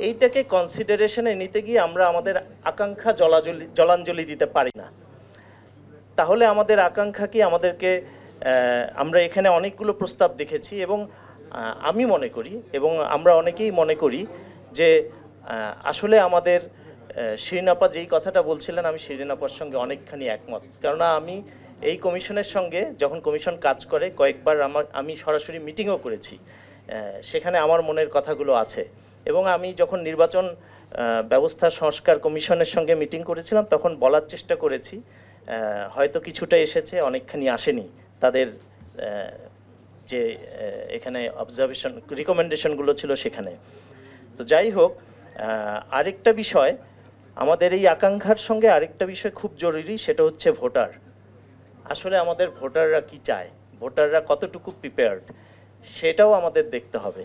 এইটাকে কনসিডারেশনে নিতে গিয়ে আমরা আমাদের আকাঙ্ক্ষা জলাঞ্জলি দিতে পারি না। তাহলে আমাদের আকাঙ্ক্ষা কি আমাদেরকে আমরা এখানে অনেকগুলো প্রস্তাব দেখেছি এবং আমি মনে করি এবং আমরা অনেকেই মনে করি যে আসলে আমাদের শিরিন আপা যেই কথাটা বলছিলেন আমি শিরিন আপার সঙ্গে অনেকখানি একমত। কেননা আমি এই কমিশনের সঙ্গে যখন কমিশন কাজ করে কয়েকবার আমি সরাসরি মিটিংও করেছি, সেখানে আমার মনের কথাগুলো আছে। এবং আমি যখন নির্বাচন ব্যবস্থা সংস্কার কমিশনের সঙ্গে মিটিং করেছিলাম তখন বলার চেষ্টা করেছি, হয়তো কিছুটা এসেছে, অনেকখানি আসেনি। তাদের যে এখানে অবজারভেশন রিকমেন্ডেশনগুলো ছিল সেখানে। তো যাই হোক, আরেকটা বিষয় আমাদের এই আকাঙ্ক্ষার সঙ্গে আরেকটা বিষয় খুব জরুরি, সেটা হচ্ছে ভোটার। আসলে আমাদের ভোটাররা কি চায়, ভোটাররা কতটুকু প্রিপেয়ার্ড, সেটাও আমাদের দেখতে হবে।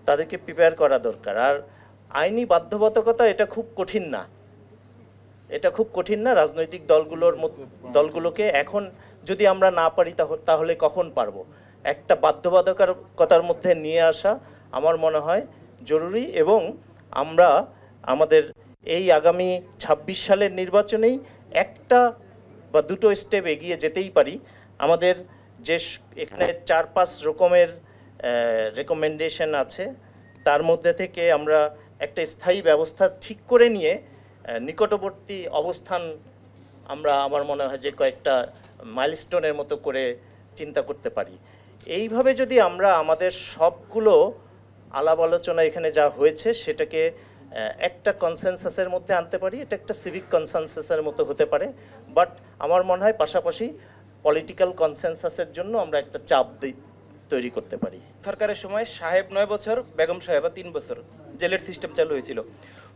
তাদেরকে প্রিপেয়ার করা দরকার। আর আইনি বাধ্যবাধকতা এটা খুব কঠিন না, এটা খুব কঠিন না। রাজনৈতিক দলগুলোকে এখন যদি আমরা না পারি তাহলে কখন পারবো? একটা বাধ্যবাধকতার মধ্যে নিয়ে আসা আমার মনে হয় জরুরি। এবং আমরা আমাদের এই আগামী ২৬ সালের নির্বাচনেই একটা বা দুটো স্টেপ এগিয়ে যেতেই পারি। আমাদের যে এখানে ৪-৫ রকমের রেকমেন্ডেশন আছে, তার মধ্যে থেকে আমরা একটা স্থায়ী ব্যবস্থা ঠিক করে নিয়ে নিকটবর্তী অবস্থান আমরা আমার মনে হয় যে কয়েকটা মাইলস্টোনের মতো করে চিন্তা করতে পারি। এইভাবে যদি আমরা আমাদের সবগুলো আলাপ আলোচনা এখানে যা হয়েছে সেটাকে একটা কনসেনসাসের মধ্যে আনতে পারি, এটা একটা সিভিক কনসেনসাসের মতো হতে পারে। বাট আমার মনে হয় পাশাপাশি পলিটিক্যাল কনসেনসাসের জন্য আমরা একটা চাপ তৈরি করতে পারি। সরকারের সময় সাহেব 9 বছর, বেগম সাহেবা 3 বছর জেলের সিস্টেম চালু হয়েছিল।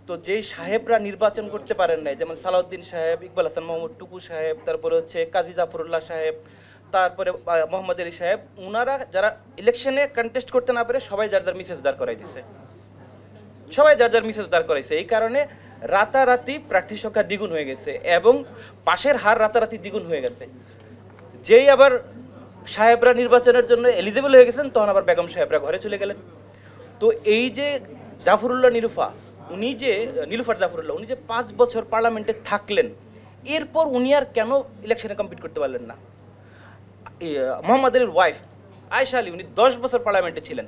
তো যেই সাহেবরা নির্বাচন করতে পারেন নাই, যেমন সালাউদ্দিন সাহেব, ইকবাল হাসান মাহমুদ টুকু সাহেব, তারপরে হচ্ছে কাজী জাফরুল্লাহ সাহেব, তারপরে মোহাম্মদ আলী সাহেব, ওনারা যারা ইলেকশনে কন্টেস্ট করতে না পারে সবাই যার যার মিসেস দাঁড় করাই দিছে, সবাই যার যার মিসেস দাঁড় করাইছে। এই কারণে রাতারাতি প্রার্থী সংখ্যা দ্বিগুণ হয়ে গেছে এবং পাশের হার রাতারাতি দ্বিগুণ হয়ে গেছে। যেই আবার সাহেবরা নির্বাচনের জন্য এলিজিবল হয়ে গেছেন তখন আবার বেগম সাহেবরা ঘরে চলে গেলেন। তো এই যে জাফরুল্লাহ নীলুফার জাফরুল্লাহ উনি যে 5 বছর পার্লামেন্টে থাকলেন, এরপর উনি আর কেন ইলেকশনে কম্পিট করতে পারলেন না? মোহাম্মদ আলীর ওয়াইফ আয়েশা আলী, উনি 10 বছর পার্লামেন্টে ছিলেন,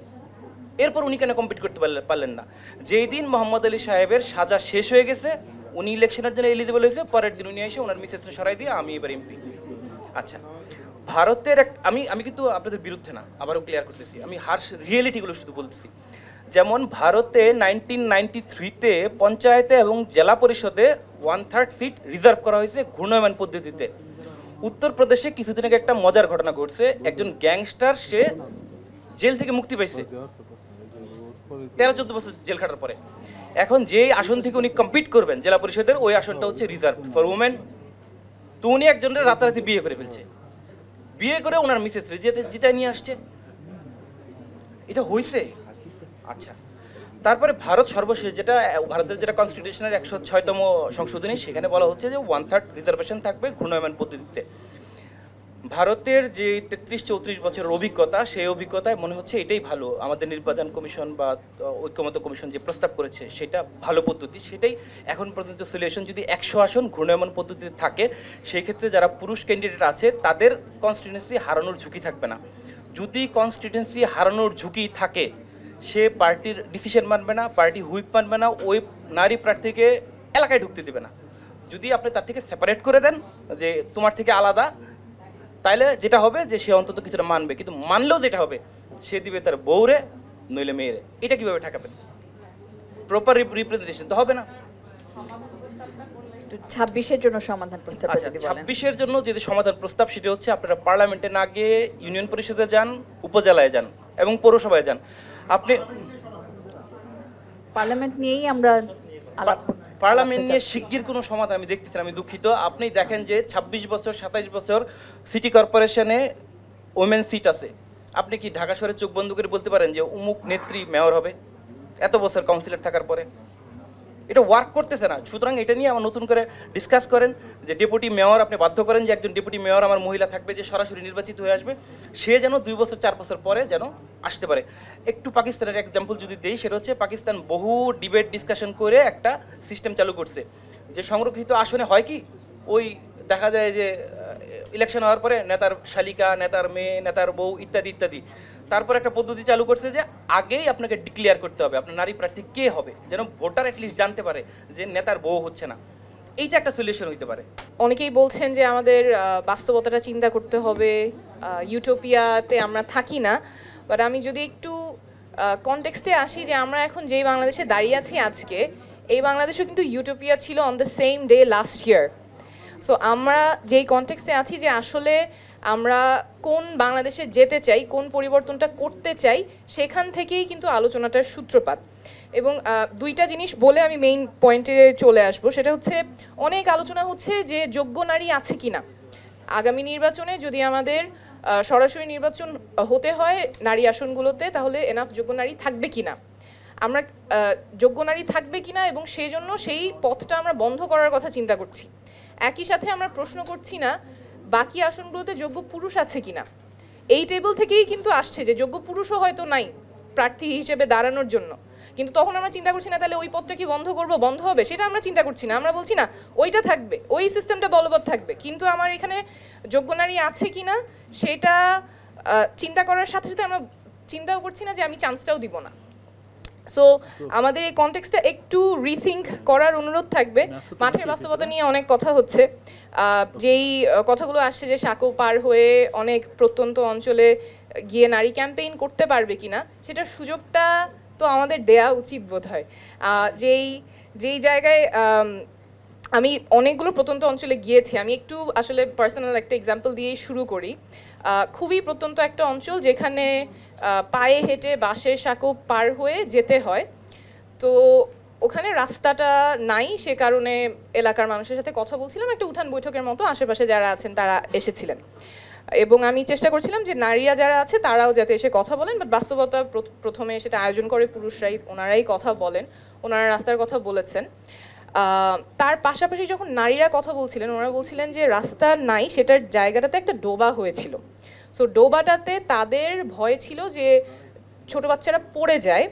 এরপর উনি কেন কম্পিট করতে পারলেন না? যেই দিন মোহাম্মদ আলী সাহেবের সাজা শেষ হয়ে গেছে, উনি ইলেকশনের জন্য এলিজিবল হয়েছে, পরের দিন উনি এসে ওনার মিসেসকে সরাই দিয়ে আমি এবার এমপি। আচ্ছা, ভারতের আমি কিন্তু আপনাদের বিরুদ্ধে না, আবারও ক্লিয়ার করতেছি, আমি হার্শ রিয়েলিটিগুলো শুধু বলতেছি। যেমন ভারতে 1993-তে পঞ্চায়েতে এবং জেলা পরিষদে 1/3 সিট রিজার্ভ করা হয়েছে ঘূর্ণায়মান পদ্ধতিতে। উত্তরপ্রদেশে কিছুদিন আগে একটা মজার ঘটনা ঘটছে, একজন গ্যাংস্টার সে জেল থেকে মুক্তি পাইছে 13-14 বছর জেল খাটার পরে। এখন যে আসন থেকে উনি কম্পিট করবেন জেলা পরিষদের, ওই আসনটা হচ্ছে রিজার্ভ ফর উমেন। তো উনি একজনের রাতারাতি বিয়ে করে ফেলছে, বিয়ে করে ওনার মিসেস জিতায় নিয়ে আসছে। এটা হয়েছে। আচ্ছা, তারপরে ভারত সর্বশেষ ভারতের যেটা কনস্টিটিউশনের 106তম সংশোধনী, সেখানে বলা হচ্ছে যে 1/3 রিজার্ভেশন থাকবে ঘূর্ণায়মান পদ্ধতিতে। ভারতের যে 33-34 বছরের অভিজ্ঞতা, সেই অভিজ্ঞতায় মনে হচ্ছে এটাই ভালো। আমাদের নির্বাচন কমিশন বা ঐক্যমত্য কমিশন যে প্রস্তাব করেছে সেটা ভালো পদ্ধতি, সেটাই এখন পর্যন্ত সলিউশন। যদি 100 আসন ঘূর্ণায়মান পদ্ধতিতে থাকে, সেই ক্ষেত্রে যারা পুরুষ ক্যান্ডিডেট আছে তাদের কনস্টিটিউয়েন্সি হারানোর ঝুঁকি থাকবে না। যদি কনস্টিটিউয়েন্সি হারানোর ঝুঁকি থাকে, সে পার্টির ডিসিশন মানবে না, পার্টি হুইপ মানবে না, ওই নারী প্রার্থীকে এলাকায় ঢুকতে দেবে না। যদি আপনি তার থেকে সেপারেট করে দেন যে তোমার থেকে আলাদা, তাইলে যেটা হবে যে সে অন্তত কিছুটা মানবে, কিন্তু মানলেও যেটা হবে সে দিবে তার বউরে নইলে মেয়েরে। এটা কিভাবে ঠেকাবেন? প্রপার রিপ্রেজেন্টেশন তো হবে না। 26-এর জন্য সমাধান প্রস্তাব আচ্ছা, 26-এর জন্য যদি সমাধান প্রস্তাব, সেটা হচ্ছে আপনারা পার্লামেন্টে না গিয়ে ইউনিয়ন পরিষদে যান, উপজেলায় যান এবং পৌরসভায় যান। আপনি পার্লামেন্ট নিয়েই আমরা পার্লামেন্ট নিয়ে শিগগির কোনো সমাধান আমি দেখতেছি না, আমি দুঃখিত। আপনি দেখেন যে 26 বছর 27 বছর সিটি কর্পোরেশনে ওমেন সিট আছে। আপনি কি ঢাকা শহরে চোখ বন্ধ করে বলতে পারেন যে অমুক নেত্রী মেয়র হবে এত বছর কাউন্সিলর থাকার পরে? এটা ওয়ার্ক করতেছে না। সুতরাং এটা নিয়ে আমার নতুন করে ডিসকাস করেন যে ডেপুটি মেয়র আপনি বাধ্য করেন যে একজন ডেপুটি মেয়র আমার মহিলা থাকবে যে সরাসরি নির্বাচিত হয়ে আসবে, সে যেন 2 বছর 4 বছর পরে যেন আসতে পারে। একটু পাকিস্তানের এক্সাম্পল যদি দেই, সেটা হচ্ছে পাকিস্তান বহু ডিবেট ডিসকাশন করে একটা সিস্টেম চালু করছে যে সংরক্ষিত আসনে হয় কি ওই দেখা যায় যে ইলেকশন হওয়ার পরে নেতার শালিকা, নেতার মেয়ে, নেতার বউ ইত্যাদি ইত্যাদি। তারপর একটা পদ্ধতি চালু করছে যে আগেই আপনাকে ডিক্লেয়ার করতে হবে আপনার নারী প্রার্থী কে হবে, যেন ভোটার অ্যাটলিস্ট জানতে পারে যে নেতার বউ হচ্ছে না। এইটা একটা সলিউশন হইতে পারে। অনেকেই বলছেন যে আমাদের বাস্তবতাটা চিন্তা করতে হবে, ইউটোপিয়াতে আমরা থাকি না। বাট আমি যদি একটু কনটেক্সটে আসি যে আমরা এখন যেই বাংলাদেশে দাঁড়িয়ে আছি আজকে, এই বাংলাদেশেও কিন্তু ইউটোপিয়া ছিল on the same day last year. So আমরা যেই কনটেক্সটে আছি যে আসলে আমরা কোন বাংলাদেশে যেতে চাই, কোন পরিবর্তনটা করতে চাই, সেখান থেকেই কিন্তু আলোচনাটার সূত্রপাত। এবং দুইটা জিনিস বলে আমি মেইন পয়েন্টে চলে আসব, সেটা হচ্ছে অনেক আলোচনা হচ্ছে যে যোগ্য নারী আছে কিনা। আগামী নির্বাচনে যদি আমাদের সরাসরি নির্বাচন হতে হয় নারী আসনগুলোতে, তাহলে এনাফ যোগ্য নারী থাকবে কিনা, আমরা যোগ্য নারী থাকবে কিনা, এবং সেই জন্য সেই পথটা আমরা বন্ধ করার কথা চিন্তা করছি। একই সাথে আমরা প্রশ্ন করছি না বাকি আসনগুলোতে যোগ্য পুরুষ আছে কিনা। এই টেবিল থেকেই কিন্তু আসছে যে যোগ্য পুরুষও হয়তো নাই প্রার্থী হিসেবে দাঁড়ানোর জন্য, কিন্তু তখন আমরা চিন্তা করছি না তাহলে ওই পদটা কি বন্ধ করব, বন্ধ হবে, সেটা আমরা চিন্তা করছি না। আমরা বলছি না ওইটা থাকবে, ওই সিস্টেমটা বলবৎ থাকবে, কিন্তু আমার এখানে যোগ্য নারী আছে কিনা সেটা চিন্তা করার সাথে সাথে আমরা চিন্তাও করছি না যে আমি চান্সটাও দিব না। সো আমাদের এই কনটেক্সটটা একটু রিথিঙ্ক করার অনুরোধ থাকবে। মাঠের বাস্তবতা নিয়ে অনেক কথা হচ্ছে, যেই কথাগুলো আসছে যে সাঁকো পার হয়ে অনেক প্রত্যন্ত অঞ্চলে গিয়ে নারী ক্যাম্পেইন করতে পারবে কিনা, সেটার সুযোগটা তো আমাদের দেয়া উচিত বোধ হয়। যেই জায়গায় আমি অনেকগুলো প্রত্যন্ত অঞ্চলে গিয়েছি, আমি একটু আসলে পার্সোনাল একটা এক্সাম্পল দিয়েই শুরু করি। খুবই প্রত্যন্ত একটা অঞ্চল যেখানে পায়ে হেঁটে বাঁশের সাঁকো পার হয়ে যেতে হয়। তো ওখানে রাস্তাটা নাই, সে কারণে এলাকার মানুষের সাথে কথা বলছিলাম, একটা উঠান বৈঠকের মতো, আশেপাশে যারা আছেন তারা এসেছিলেন, এবং আমি চেষ্টা করছিলাম যে নারীরা যারা আছে তারাও যাতে এসে কথা বলেন। বাট বাস্তবতা প্রথমে সেটা আয়োজন করে পুরুষরাই, ওনারাই কথা বলেন, ওনারা রাস্তার কথা বলেছেন। তার পাশাপাশি যখন নারীরা কথা বলছিলেন, ওনারা বলছিলেন যে রাস্তা নাই, সেটার জায়গাটাতে একটা ডোবা হয়েছিল। সো ডোবাটাতে তাদের ভয় ছিল যে ছোট বাচ্চারা পড়ে যায়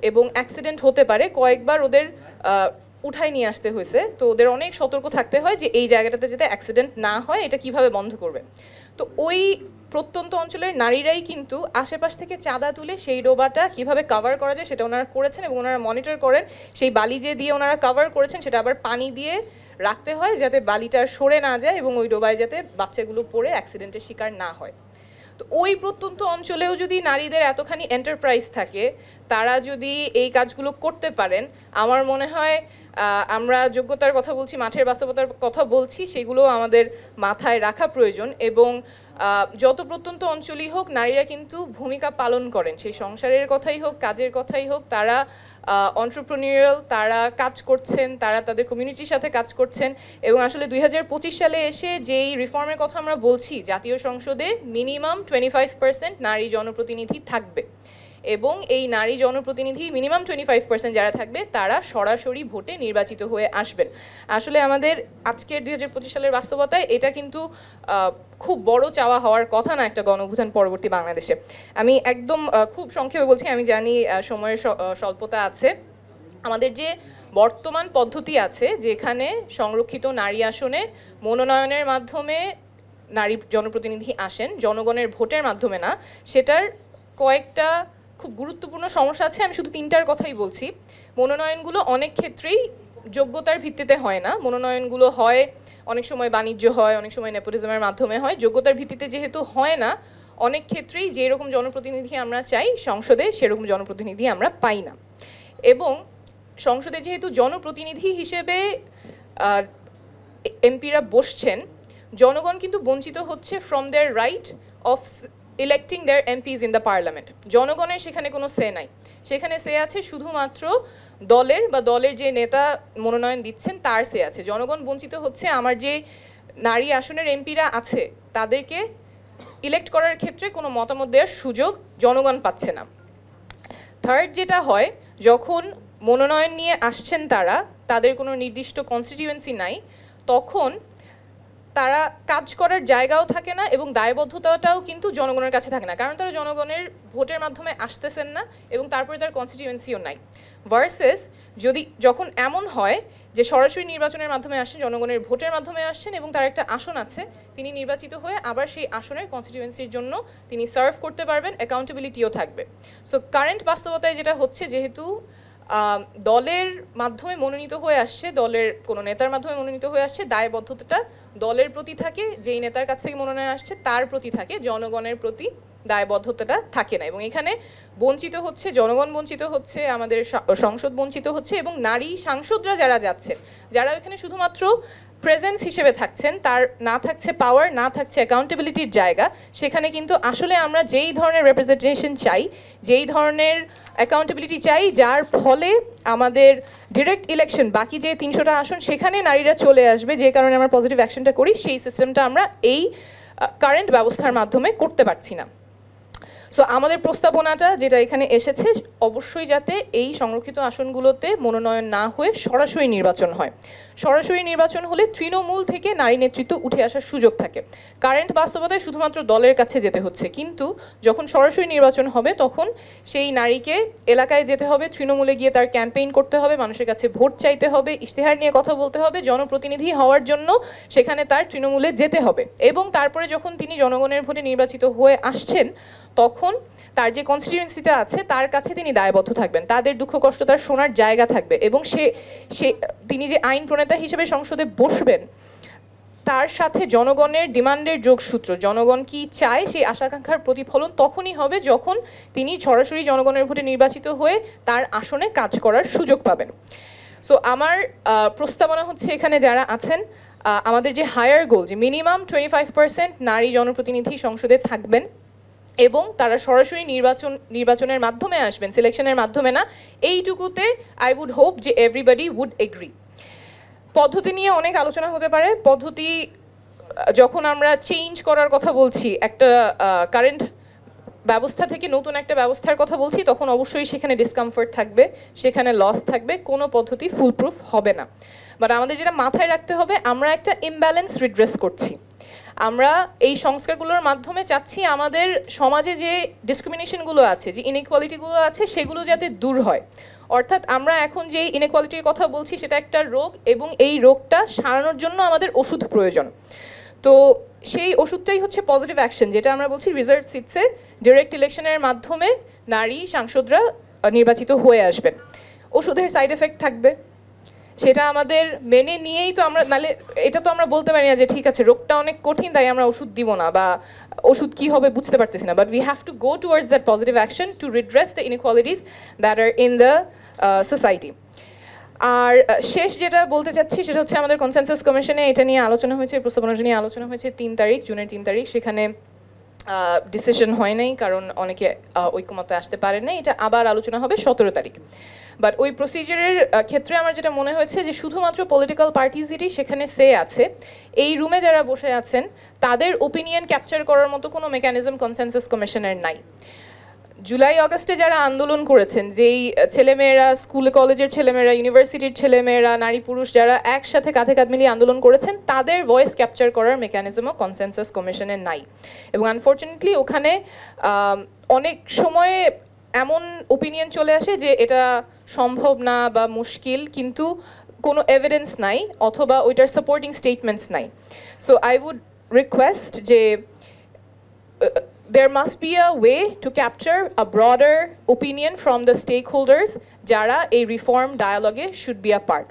এবং অ্যাক্সিডেন্ট হতে পারে, কয়েকবার ওদের উঠাই নিয়ে আসতে হয়েছে। তো ওদের অনেক সতর্ক থাকতে হয় যে এই জায়গাটাতে যাতে অ্যাক্সিডেন্ট না হয়, এটা কিভাবে বন্ধ করবে। তো ওই প্রত্যন্ত অঞ্চলের নারীরাই কিন্তু আশেপাশ থেকে চাঁদা তুলে সেই ডোবাটা কিভাবে কভার করা যায় সেটা ওনারা করেছেন, এবং ওনারা মনিটর করেন সেই বালি যে দিয়ে ওনারা কভার করেছেন সেটা আবার পানি দিয়ে রাখতে হয় যাতে বালিটা সরে না যায় এবং ওই ডোবায় যাতে বাচ্চাগুলো পড়ে অ্যাক্সিডেন্টের শিকার না হয়। তো ওই প্রত্যন্ত অঞ্চলেও যদি নারীদের এতখানি এন্টারপ্রাইজ থাকে, তারা যদি এই কাজগুলো করতে পারেন, আমার মনে হয় আমরা যোগ্যতার কথা বলছি, মাঠের বাস্তবতার কথা বলছি, সেগুলো আমাদের মাথায় রাখা প্রয়োজন। এবং যত প্রত্যন্ত অঞ্চলই হোক, নারীরা কিন্তু ভূমিকা পালন করেন, সেই সংসারের কথাই হোক, কাজের কথাই হোক, তারা এন্টারপ্রেনিউরিয়াল, তারা কাজ করছেন, তারা তাদের কমিউনিটির সাথে কাজ করছেন। এবং আসলে 2025 সালে এসে যেই রিফর্মের কথা আমরা বলছি, জাতীয় সংসদে মিনিমাম 25% নারী জনপ্রতিনিধি থাকবে, এবং এই নারী জনপ্রতিনিধি মিনিমাম 25% যারা থাকবে তারা সরাসরি ভোটে নির্বাচিত হয়ে আসবেন। আসলে আমাদের আজকের 2025 সালের বাস্তবতায় এটা কিন্তু খুব বড় চাওয়া হওয়ার কথা না একটা গণঅভ্যুত্থান পরবর্তী বাংলাদেশে। আমি একদম খুব সংক্ষেপে বলছি, আমি জানি সময়ের স্বল্পতা আছে। আমাদের যে বর্তমান পদ্ধতি আছে, যেখানে সংরক্ষিত নারী আসনে মনোনয়নের মাধ্যমে নারী জনপ্রতিনিধি আসেন, জনগণের ভোটের মাধ্যমে না, সেটার কয়েকটা খুব গুরুত্বপূর্ণ সমস্যা আছে। আমি শুধু 3টার কথাই বলছি। মনোনয়নগুলো অনেক ক্ষেত্রেই যোগ্যতার ভিত্তিতে হয় না, মনোনয়নগুলো হয় অনেক সময় বাণিজ্য হয়, অনেক সময় নেপোটিজমের মাধ্যমে হয়। যোগ্যতার ভিত্তিতে যেহেতু হয় না, অনেক ক্ষেত্রেই যেরকম জনপ্রতিনিধি আমরা চাই সংসদে সেরকম জনপ্রতিনিধি আমরা পাই না। এবং সংসদে যেহেতু জনপ্রতিনিধি হিসেবে এমপিরা বসছেন, জনগণ কিন্তু বঞ্চিত হচ্ছে from their right of electing their MPs in the parliament. জনগণের সেখানে কোনো সে নাই, সেখানে সে আছে শুধুমাত্র দলের বা দলের যে নেতা মনোনয়ন দিচ্ছেন তার সে আছে। জনগণ বঞ্চিত হচ্ছে, আমার যে নারী আসনের এমপিরা আছে তাদেরকে ইলেক্ট করার ক্ষেত্রে কোনো মতামত দেওয়ার সুযোগ জনগণ পাচ্ছে না। থার্ড যেটা হয়, যখন মনোনয়ন নিয়ে আসছেন তারা, তাদের কোনো নির্দিষ্ট কনস্টিটিউয়েন্সি নাই, তখন তারা কাজ করার জায়গাও থাকে না এবং দায়বদ্ধতাটাও কিন্তু জনগণের কাছে থাকে না, কারণ তারা জনগণের ভোটের মাধ্যমে আসতেছেন না এবং তারপরে তার কনস্টিটিউয়েন্সিও নাই। ভার্সেস যখন এমন হয় যে সরাসরি নির্বাচনের মাধ্যমে আসছেন, জনগণের ভোটের মাধ্যমে আসছেন এবং তার একটা আসন আছে, তিনি নির্বাচিত হয়ে আবার সেই আসনের কনস্টিটিউয়েন্সির জন্য তিনি সার্ভ করতে পারবেন, অ্যাকাউন্টেবিলিটিও থাকবে। সো কারেন্ট বাস্তবতায় যেটা হচ্ছে, যেহেতু দলের মাধ্যমে মনোনীত হয়ে আসছে, দলের কোনো নেতার মাধ্যমে মনোনীত হয়ে আসছে, দায়বদ্ধতাটা দলের প্রতি থাকে, যেই নেতার কাছ থেকে মনোনয়ন আসছে তার প্রতি থাকে, জনগণের প্রতি দায়বদ্ধতাটা থাকে না। এবং এখানে বঞ্চিত হচ্ছে জনগণ, বঞ্চিত হচ্ছে আমাদের সংসদ, বঞ্চিত হচ্ছে এবং নারী সাংসদরা যারা যাচ্ছেন, যারা এখানে শুধুমাত্র প্রেজেন্স হিসেবে থাকছেন, তার না থাকছে পাওয়ার, না থাকছে অ্যাকাউন্টেবিলিটির জায়গা, সেখানে কিন্তু আসলে আমরা যেই ধরনের রিপ্রেজেন্টেশন চাই, যেই ধরনের অ্যাকাউন্টেবিলিটি চাই, যার ফলে আমাদের ডিরেক্ট ইলেকশন, বাকি যে 300টা আসন সেখানে নারীরা চলে আসবে, যে কারণে আমরা পজিটিভ অ্যাকশনটা করি, সেই সিস্টেমটা আমরা এই কারেন্ট ব্যবস্থার মাধ্যমে করতে পারছি না। সো আমাদের প্রস্তাবনাটা যেটা এখানে এসেছে, অবশ্যই যাতে এই সংরক্ষিত আসনগুলোতে মনোনয়ন না হয়ে সরাসরি নির্বাচন হয়। সরাসরি নির্বাচন হলে তৃণমূল থেকে নারী নেতৃত্ব উঠে আসার সুযোগ থাকে। কারেন্ট বাস্তবতায় শুধুমাত্র দলের কাছে যেতে হচ্ছে, কিন্তু যখন সরাসরি নির্বাচন হবে তখন সেই নারীকে এলাকায় যেতে হবে, তৃণমূলে গিয়ে তার ক্যাম্পেইন করতে হবে, মানুষের কাছে ভোট চাইতে হবে, ইশতেহার নিয়ে কথা বলতে হবে, জনপ্রতিনিধি হওয়ার জন্য সেখানে তার তৃণমূলে যেতে হবে, এবং তারপরে যখন তিনি জনগণের ভোটে নির্বাচিত হয়ে আসছেন তখন তার যে কনস্টিটিউয়েন্সিটা আছে তার কাছে তিনি দায়বদ্ধ থাকবেন, তাদের দুঃখ কষ্ট তার শোনার জায়গা থাকবে, এবং তিনি যে আইন প্রণেতা হিসেবে সংসদে বসবেন তার সাথে জনগণের ডিমান্ডের যোগসূত্র, জনগণ কি চায় সেই আশাকাঙ্ক্ষার প্রতিফলন তখনই হবে যখন তিনি সরাসরি জনগণের ভোটে নির্বাচিত হয়ে তার আসনে কাজ করার সুযোগ পাবেন। সো আমার প্রস্তাবনা হচ্ছে, এখানে যারা আছেন, আমাদের যে হায়ার গোল, যে মিনিমাম 25% নারী জনপ্রতিনিধি সংসদে থাকবেন এবং তারা সরাসরি নির্বাচনের মাধ্যমে আসবেন, সিলেকশনের মাধ্যমে না, এইটুকুতে আই উড হোপ যে এভরিবডি উড এগ্রি। পদ্ধতি নিয়ে অনেক আলোচনা হতে পারে। পদ্ধতি যখন আমরা চেঞ্জ করার কথা বলছি, একটা কারেন্ট ব্যবস্থা থেকে নতুন একটা ব্যবস্থার কথা বলছি, তখন অবশ্যই সেখানে ডিসকমফোর্ট থাকবে, সেখানে লস থাকবে, কোনো পদ্ধতি ফুলপ্রুফ হবে না। বাট আমাদের যেটা মাথায় রাখতে হবে, আমরা একটা ইমব্যালেন্স রিড্রেস করছি। আমরা এই সংস্কারগুলোর মাধ্যমে চাচ্ছি আমাদের সমাজে যে ডিসক্রিমিনেশনগুলো আছে, যে ইনইকুয়ালিটিগুলো আছে, সেগুলো যাতে দূর হয়। অর্থাৎ আমরা এখন যে ইনইকুয়ালিটির কথা বলছি সেটা একটা রোগ, এবং এই রোগটা সারানোর জন্য আমাদের ওষুধ প্রয়োজন। তো সেই ওষুধটাই হচ্ছে পজিটিভ অ্যাকশন, যেটা আমরা বলছি রিজার্ভ সিটসে ডিরেক্ট ইলেকশনের মাধ্যমে নারী সাংসদরা নির্বাচিত হয়ে আসবেন। ওষুধের সাইড এফেক্ট থাকবে, সেটা আমাদের মেনে নিয়েই তো আমরা, নাহলে এটা তো আমরা বলতে পারি না যে ঠিক আছে রোগটা অনেক কঠিন তাই আমরা ওষুধ দিব না, বা ওষুধ কি হবে বুঝতে পারতেছি না। But we have to go towards that positive action to redress the inequalities that are in the society. আর শেষ যেটা বলতে চাচ্ছি সেটা হচ্ছে, আমাদের কনসেনসাস কমিশনে এটা নিয়ে আলোচনা হয়েছে, প্রস্তাবনাটা নিয়ে আলোচনা হয়েছে 3 তারিখ, জুনের 3 তারিখ। সেখানে ডিসিশন হয় নাই, কারণ অনেকে ঐক্যমতে আসতে পারেন না। এটা আবার আলোচনা হবে 17 তারিখ। বাট ওই প্রসিজারের ক্ষেত্রে আমার যেটা মনে হয়েছে যে শুধুমাত্র পলিটিক্যাল পার্টিজেরই সেখানে সে আছে, এই রুমে যারা বসে আছেন তাদের ওপিনিয়ন ক্যাপচার করার মতো কোনো মেকানিজম কনসেনসাস কমিশনের নাই। জুলাই আগস্টে যারা আন্দোলন করেছেন, যেই ছেলেমেয়েরা, স্কুল কলেজের ছেলেমেয়েরা, ইউনিভার্সিটির ছেলেমেয়েরা, নারী পুরুষ যারা একসাথে কাঁধে কাঁধ মিলিয়ে আন্দোলন করেছেন, তাদের ভয়েস ক্যাপচার করার মেকানিজমও কনসেনসাস কমিশনের নাই। এবং আনফর্চুনেটলি ওখানে অনেক সময়ে এমন ওপিনিয়ন চলে আসে যে এটা সম্ভব না বা মুশকিল, কিন্তু কোনো এভিডেন্স নাই অথবা ওইটার সাপোর্টিং স্টেটমেন্টস নাই। সো আই উড রিকোয়েস্ট যে there must be a way to capture a broader opinion from the stakeholders যারা এই reform ডায়ালগে should be a part।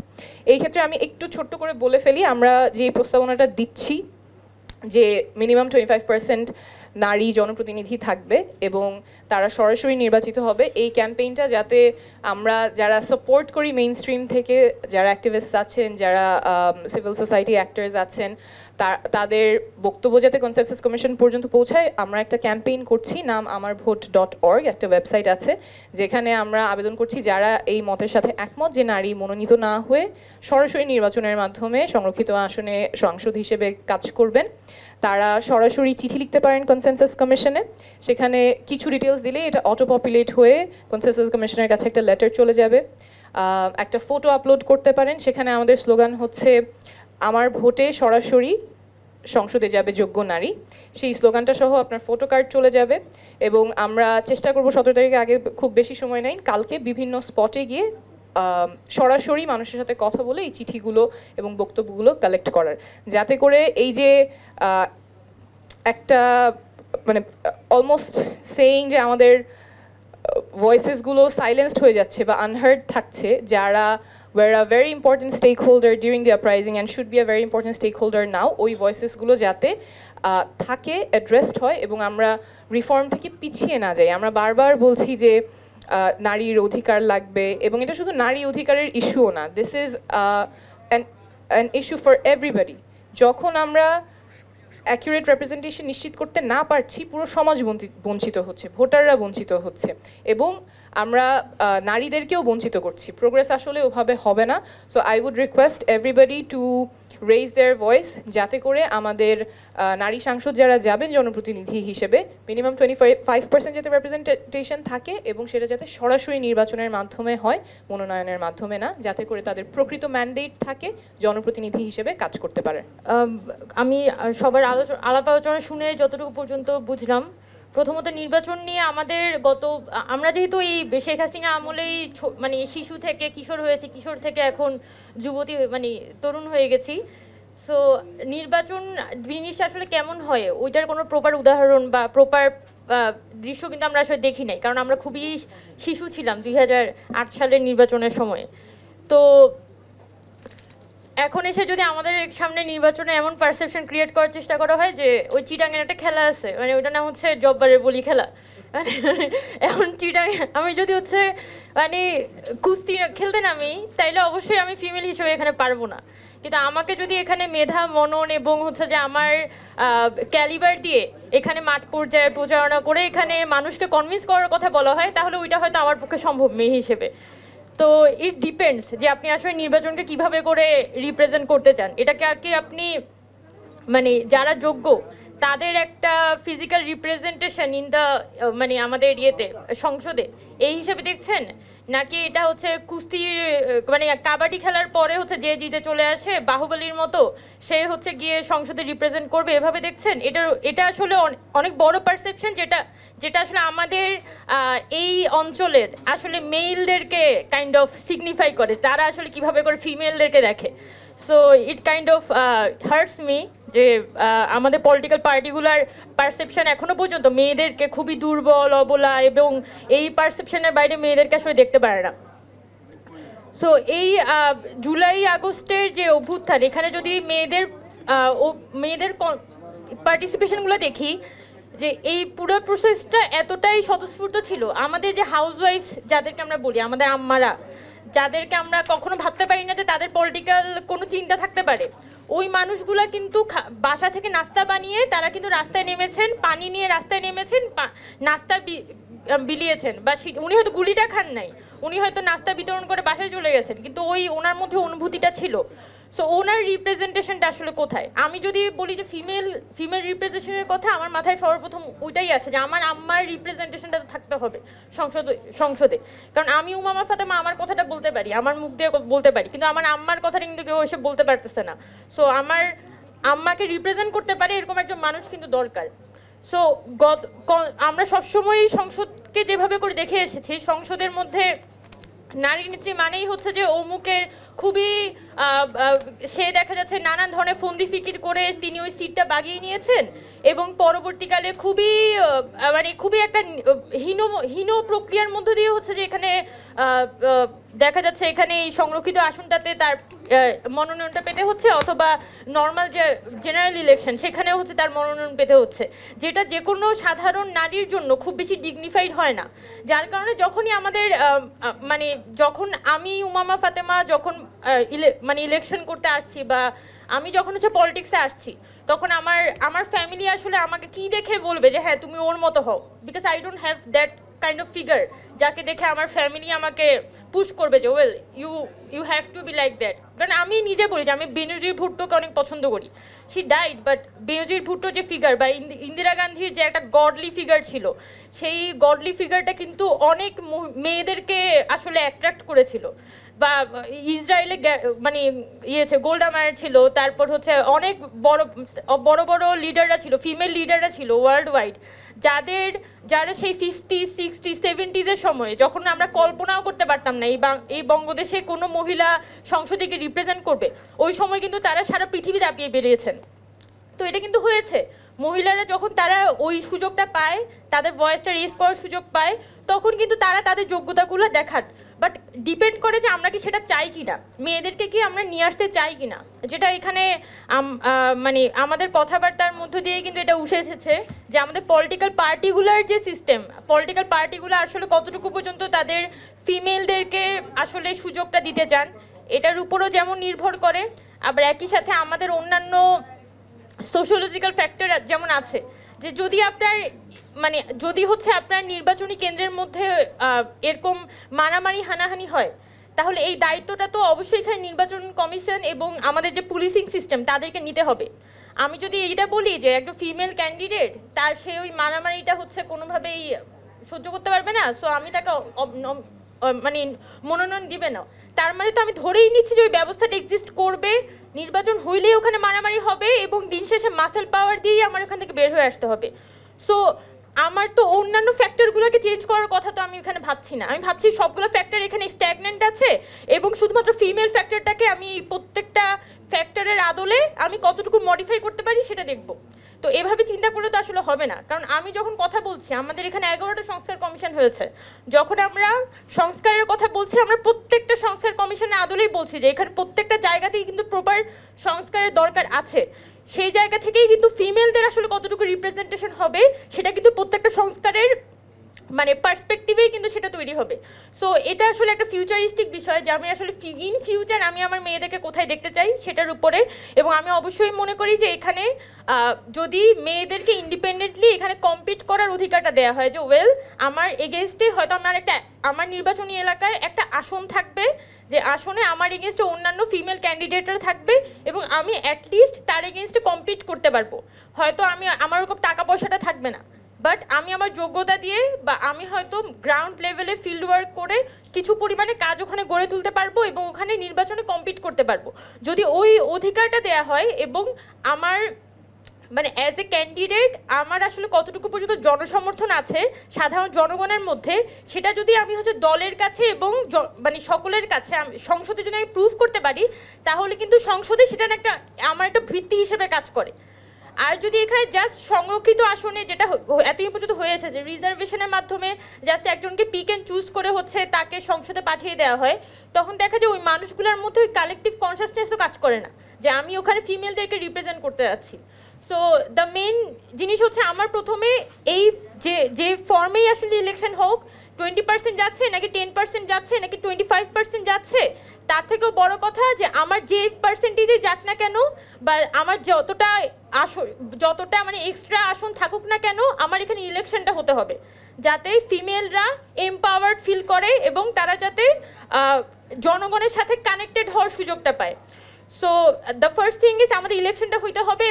এই ক্ষেত্রে আমি একটু ছোট্ট করে বলে ফেলি, আমরা যে প্রস্তাবনাটা দিচ্ছি যে মিনিমাম 25% নারী জনপ্রতিনিধি থাকবে এবং তারা সরাসরি নির্বাচিত হবে, এই ক্যাম্পেইনটা যাতে আমরা যারা সাপোর্ট করি মেইন স্ট্রিম থেকে, যারা অ্যাক্টিভিস্ট আছেন, যারা সিভিল সোসাইটি অ্যাক্টরস আছেন, তাদের বক্তব্য যাতে কনসেনসাস কমিশন পর্যন্ত পৌঁছায়, আমরা একটা ক্যাম্পেইন করছি, নাম আমারভোট.org, একটা ওয়েবসাইট আছে যেখানে আমরা আবেদন করছি যারা এই মতের সাথে একমত যে নারী মনোনীত না হয়ে সরাসরি নির্বাচনের মাধ্যমে সংরক্ষিত আসনে সাংসদ হিসেবে কাজ করবেন, তারা সরাসরি চিঠি লিখতে পারেন কনসেনসাস কমিশনে। সেখানে কিছু ডিটেলস দিলে এটা অটো পপুলেট হয়ে কনসেনসাস কমিশনের কাছে একটা লেটার চলে যাবে। একটা ফটো আপলোড করতে পারেন। সেখানে আমাদের স্লোগান হচ্ছে আমার ভোটে সরাসরি সংসদে যাবে যোগ্য নারী। সেই স্লোগানটা সহ আপনার ফটো কার্ড চলে যাবে এবং আমরা চেষ্টা করব 17 তারিখে আগে, খুব বেশি সময় নেই, কালকে বিভিন্ন স্পটে গিয়ে সরাসরি মানুষের সাথে কথা বলে এই চিঠিগুলো এবং বক্তব্যগুলো কালেক্ট করার, যাতে করে এই যে একটা মানে অলমোস্ট সেইং যে আমাদের ভয়েসেসগুলো সাইলেন্সড হয়ে যাচ্ছে বা আনহার্ড থাকছে, যারা were a very important stakeholder during the uprising and should be a very important stakeholder now, ওই ভয়েসেসগুলো যাতে থাকে, অ্যাড্রেসড হয় এবং আমরা রিফর্ম থেকে পিছিয়ে না যাই। আমরা বারবার বলছি যে নারীর অধিকার লাগবে এবং এটা শুধু নারী অধিকারের ইস্যুও না, this is an issue for everybody. যখন আমরা অ্যাকুরেট রিপ্রেজেন্টেশন নিশ্চিত করতে না পারছি, পুরো সমাজ বঞ্চিত হচ্ছে, ভোটাররা বঞ্চিত হচ্ছে এবং আমরা নারীদেরকেও বঞ্চিত করছি। প্রোগ্রেস আসলে ওভাবে হবে না। So I would request everybody to raise their voice, যাতে করে আমাদের নারী সাংসদ যারা যাবেন জনপ্রতিনিধি হিসেবে মিনিমাম 25% যাতে রিপ্রেজেন্টেশন থাকে এবং সেটা যাতে সরাসরি নির্বাচনের মাধ্যমে হয়, মনোনয়নের মাধ্যমে না, যাতে করে তাদের প্রকৃত ম্যান্ডেট থাকে, জনপ্রতিনিধি হিসেবে কাজ করতে পারে। আমি সবার আলাপ আলোচনা শুনে যতটুকু পর্যন্ত বুঝলাম, প্রথমত নির্বাচন নিয়ে আমাদের আমরা যেহেতু এই শেখ হাসিনা আমলেই মানে শিশু থেকে কিশোর হয়েছি, কিশোর থেকে এখন যুবতী মানে তরুণ হয়ে গেছি। সো নির্বাচন জিনিসটা আসলে কেমন হয় ওইটার কোনো প্রপার উদাহরণ বা প্রপার দৃশ্য কিন্তু আমরা আসলে দেখি নাই, কারণ আমরা খুবই শিশু ছিলাম 2008 সালের নির্বাচনের সময়। তো এখন এসে যদি আমাদের সামনে নির্বাচনে এমন পারসেপশন ক্রিয়েট করার চেষ্টা করা হয় যে ওই চিটাঙের একটা খেলা আছে, মানে ওইটা নাম হচ্ছে জব্বারের বলি খেলা, মানে এখন চিটাং আমি যদি হচ্ছে মানে কুস্তি খেলতে নামি, তাইলে অবশ্যই আমি ফিমেল হিসেবে এখানে পারবো না। কিন্তু আমাকে যদি এখানে মেধা, মনন এবং হচ্ছে যে আমার ক্যালিবার দিয়ে এখানে মাঠ পর্যায়ে প্রচারণা করে এখানে মানুষকে কনভিন্স করার কথা বলা হয়, তাহলে ওইটা হয়তো আমার পক্ষে সম্ভব মেয়ে হিসেবে। তো ইট ডিপেন্ডস যে আপনি আসলে নির্বাচনকে কিভাবে করে রিপ্রেজেন্ট করতে চান। এটাকে কি আপনি মানে যারা যোগ্য তাদের একটা ফিজিক্যাল রিপ্রেজেন্টেশন ইন দ্য মানে আমাদের সংসদে এই হিসেবে দেখছেন, নাকি এটা হচ্ছে কুস্তির মানে কাবাডি খেলার পরে হচ্ছে যে জিতে চলে আসে বাহুবলীর মতো সে হচ্ছে গিয়ে সংসদে রিপ্রেজেন্ট করবে এভাবে দেখছেন? এটা আসলে অনেক বড় পারসেপশন, যেটা আসলে আমাদের এই অঞ্চলের আসলে মেইলদেরকে কাইন্ড অফ সিগনিফাই করে, তারা আসলে কিভাবে করে ফিমেলদেরকে দেখে। So it kind of hearts me যে আমাদের পলিটিক্যাল পার্টিগুলার পারসেপশন এখনো পর্যন্ত মেয়েদেরকে খুবই দুর্বল, অবলা এবং এই পারসেপশনের বাইরে মেয়েদেরকে আসলে দেখতে পারে না। সো এই জুলাই আগস্টের যে অভ্যুত্থান, এখানে যদি মেয়েদের পার্টিসিপেশনগুলো দেখি, যে এই পুরো প্রসেসটা এতটাই স্বতঃস্ফূর্ত ছিল। আমাদের যে হাউস ওয়াইফস যাদেরকে আমরা বলি, আমাদের আম্মারা, যাদেরকে আমরা কখনো ভাবতে পারি না যে তাদের পলিটিক্যাল কোনো চিন্তা থাকতে পারে, ওই মানুষগুলা কিন্তু বাসা থেকে নাস্তা বানিয়ে তারা কিন্তু রাস্তায় নেমেছেন, পানি নিয়ে রাস্তায় নেমেছেন, নাস্তা বিলিয়েছেন, বা উনি হয়তো গুলিটা খান নাই, উনি হয়তো নাস্তা বিতরণ করে বাসায় চলে গেছেন, কিন্তু ওনার মধ্যে অনুভূতিটা ছিল। সো ওনার রিপ্রেজেন্টেশনটা আসলে কোথায়? আমি যদি বলি যে ফিমেল রিপ্রেজেন্টেশনের কথা, আমার মাথায় সর্বপ্রথম ওইটাই আসে যে আমার আম্মার রিপ্রেজেন্টেশনটা থাকতে হবে সংসদে। কারণ আমি উমামা ফাতেমা আমার কথাটা বলতে পারি, আমার মুখ দিয়ে বলতে পারি, কিন্তু আমার আম্মার কথাটা কিন্তু কেউ এসে বলতে পারতেছে না। সো আমার আম্মাকে রিপ্রেজেন্ট করতে পারে এরকম একজন মানুষ কিন্তু দরকার। সো আমরা সবসময় সংসদকে যেভাবে করে দেখে এসেছি, সংসদের মধ্যে নারী নেত্রী মানেই হচ্ছে যে অমুকের খুবই সে দেখা যাচ্ছে নানান ধরনের ফন্দি ফিকির করে তিনি ওই সিটটা বাগিয়ে নিয়েছেন এবং পরবর্তীকালে খুবই একটা হীন প্রক্রিয়ার মধ্য দিয়ে হচ্ছে যে এখানে দেখা যাচ্ছে এখানে এই সংরক্ষিত আসনটাতে তার মনোনয়নটা পেতে হচ্ছে, অথবা নর্মাল যে জেনারেল ইলেকশন সেখানেও হচ্ছে তার মনোনয়ন পেতে হচ্ছে, যেটা যে কোনো সাধারণ নারীর জন্য খুব বেশি ডিগনিফাইড হয় না। যার কারণে যখনই আমাদের যখন আমি উমামা ফাতেমা যখন ইলেকশন করতে আসছি বা আমি যখন হচ্ছে পলিটিক্সে আসছি, তখন আমার ফ্যামিলি আসলে আমাকে কি দেখে বলবে যে হ্যাঁ তুমি ওর মতো হও, because I don't have that kind of figure যাকে দেখে আমার ফ্যামিলি আমাকে পুশ করবে যে well you have to be like that. কারণ আমি নিজে বলি যে আমি বেনজির ভুট্টোকে অনেক পছন্দ করি, শি ডাইড, বাট বেনজির ভুট্টো যে ফিগার বা ইন্দিরা গান্ধীর যে একটা গডলি ফিগার ছিল, সেই গডলি ফিগারটা কিন্তু অনেক মেয়েদেরকে আসলে অ্যাট্রাক্ট করেছিল। বা ইসরায়েলে মানে ইয়েছে গোল্ডা মায়ার ছিল, তারপর হচ্ছে অনেক বড় বড় বড় লিডাররা ছিল, ফিমেল লিডাররা ছিল ওয়ার্ল্ড ওয়াইড, যারা সেই 50, 60, 70s সময়ে যখন আমরা কল্পনাও করতে পারতাম না এই বঙ্গদেশে কোনো মহিলা সংসদকে রিপ্রেজেন্ট করবে, ওই সময় কিন্তু তারা সারা পৃথিবী দাপিয়ে বেরিয়েছেন। তো এটা কিন্তু হয়েছে, মহিলারা যখন তারা ওই সুযোগটা পায়, তাদের ভয়েসটা রেজ করার সুযোগ পায়, তখন কিন্তু তারা তাদের যোগ্যতাগুলো দেখান। বাট ডিপেন্ড করে যে আমরা কি সেটা চাই কিনা, মেয়েদেরকে কি আমরা নিয়ে আসতে চাই কিনা, যেটা এখানে মানে আমাদের কথাবার্তার মধ্য দিয়ে কিন্তু এটা উঠে এসেছে যে আমাদের পলিটিক্যাল পার্টিগুলার যে সিস্টেম, পলিটিক্যাল পার্টিগুলো আসলে কতটুকু পর্যন্ত তাদের ফিমেলদেরকে আসলে সুযোগটা দিতে চান, এটার উপরও যেমন নির্ভর করে, আবার একই সাথে আমাদের অন্যান্য সোশিওলজিক্যাল ফ্যাক্টর যেমন আছে, যে যদি আপনার মানে যদি হচ্ছে আপনার নির্বাচনী কেন্দ্রের মধ্যে এরকম মারামারি হানাহানি হয়, তাহলে এই দায়িত্বটা তো অবশ্যই এখানে নির্বাচন কমিশন এবং আমাদের যে পুলিশিং সিস্টেম তাদেরকে নিতে হবে। আমি যদি এটা বলি যে একটা ফিমেল ক্যান্ডিডেট তার সে ওই মারামারিটা হচ্ছে কোনোভাবেই সহ্য করতে পারবে না, সো আমি তাকে মানে মনোনয়ন দিবে না, তার মানে তো আমি ধরেই নিচ্ছি যে ওই ব্যবস্থাটা এক্সিস্ট করবে, নির্বাচন হইলেই ওখানে মারামারি হবে এবং দিন শেষে মাসেল পাওয়ার দিয়েই আমার ওখান থেকে বের হয়ে আসতে হবে। সো আমার তো অন্যান্য ফ্যাক্টরগুলোকে চেঞ্জ করার কথা তো আমি এখানে ভাবছি না, আমি ভাবছি সবগুলো ফ্যাক্টর এখানে স্ট্যাগনেন্ট আছে এবং শুধুমাত্র ফিমেল ফ্যাক্টরটাকে আমি প্রত্যেকটা ফ্যাক্টরের আদলে আমি কতটুকু মডিফাই করতে পারি সেটা দেখব। তো এভাবে চিন্তা করলে তো আসলে হবে না, কারণ আমি যখন কথা বলছি আমাদের এখানে 11টা সংস্কার কমিশন হয়েছে, যখন আমরা সংস্কারের কথা বলছি আমরা প্রত্যেকটা সংস্কার কমিশনের আদলেই বলছি যে এখানে প্রত্যেকটা জায়গাতেই কিন্তু প্রপার সংস্কারের দরকার আছে, সেই জায়গা থেকেই কিন্তু ফিমেলদের আসলে কতটুকু রিপ্রেজেন্টেশন হবে সেটা কিন্তু প্রত্যেকটা সংস্কারের মানে পার্সপেক্টিভেই কিন্তু সেটা তৈরি হবে। সো এটা আসলে একটা ফিউচারিস্টিক বিষয় যে আমি আসলে ইন ফিউচার আমি আমার মেয়েদেরকে কোথায় দেখতে চাই সেটার উপরে, এবং আমি অবশ্যই মনে করি যে এখানে যদি মেয়েদেরকে ইন্ডিপেন্ডেন্টলি এখানে কম্পিট করার অধিকারটা দেওয়া হয়, যে ওয়েল আমার এগেনস্টে হয়তো আমার নির্বাচনী এলাকায় একটা আসন থাকবে, যে আসনে আমার এগেনস্টে অন্যান্য ফিমেল ক্যান্ডিডেটরা থাকবে এবং আমি অ্যাটলিস্ট তার এগেনস্টে কম্পিট করতে পারবো, হয়তো আমার ওরকম টাকা পয়সাটা থাকবে না, বাট আমি আমার যোগ্যতা দিয়ে বা আমি হয়তো গ্রাউন্ড লেভেলে ফিল্ড ওয়ার্ক করে কিছু পরিমাণে কাজ ওখানে গড়ে তুলতে পারবো এবং ওখানে নির্বাচনে কম্পিট করতে পারবো। যদি ওই অধিকারটা দেয়া হয় এবং আমার মানে অ্যাজ এ ক্যান্ডিডেট আমার আসলে কতটুকু পর্যন্ত জনসমর্থন আছে সাধারণ জনগণের মধ্যে, সেটা যদি আমি হচ্ছে দলের কাছে এবং মানে সকলের কাছে সংসদে যদি আমি প্রুভ করতে পারি, তাহলে কিন্তু সংসদে সেটা আমার একটা ভিত্তি হিসেবে কাজ করে। আর যদি এখানে জাস্ট সংরক্ষিত আসনে যেটা এতদিন পর্যন্ত হয়েছে যে রিজার্ভেশনের মাধ্যমে জাস্ট একজনকে পিক অ্যান্ড চুজ করে হচ্ছে তাকে সংসদে পাঠিয়ে দেওয়া হয়, তখন দেখা যায় ওই মানুষগুলোর মধ্যে ওই কালেকটিভ কনসাসনেসও কাজ করে না যে আমি ওখানে ফিমেলদেরকে রিপ্রেজেন্ট করতে যাচ্ছি। সো দ্য মেন জিনিস হচ্ছে আমার প্রথমে এই যে ফর্মেই আসলে ইলেকশন হোক, 20% যাচ্ছে নাকি 10% যাচ্ছে নাকি 25% যাচ্ছে, তার থেকেও বড় কথা যে আমার যে পার্সেন্টেজে যাক না কেন বা আমার যতটা মানে এক্সট্রা আসন থাকুক না কেন, আমার এখানে ইলেকশনটা হতে হবে যাতে ফিমেলরা এমপাওয়ার্ড ফিল করে এবং তারা যাতে জনগণের সাথে কানেক্টেড হওয়ার সুযোগটা পায়। So the first thing is আমাদের ইলেকশনটা হইতে হবে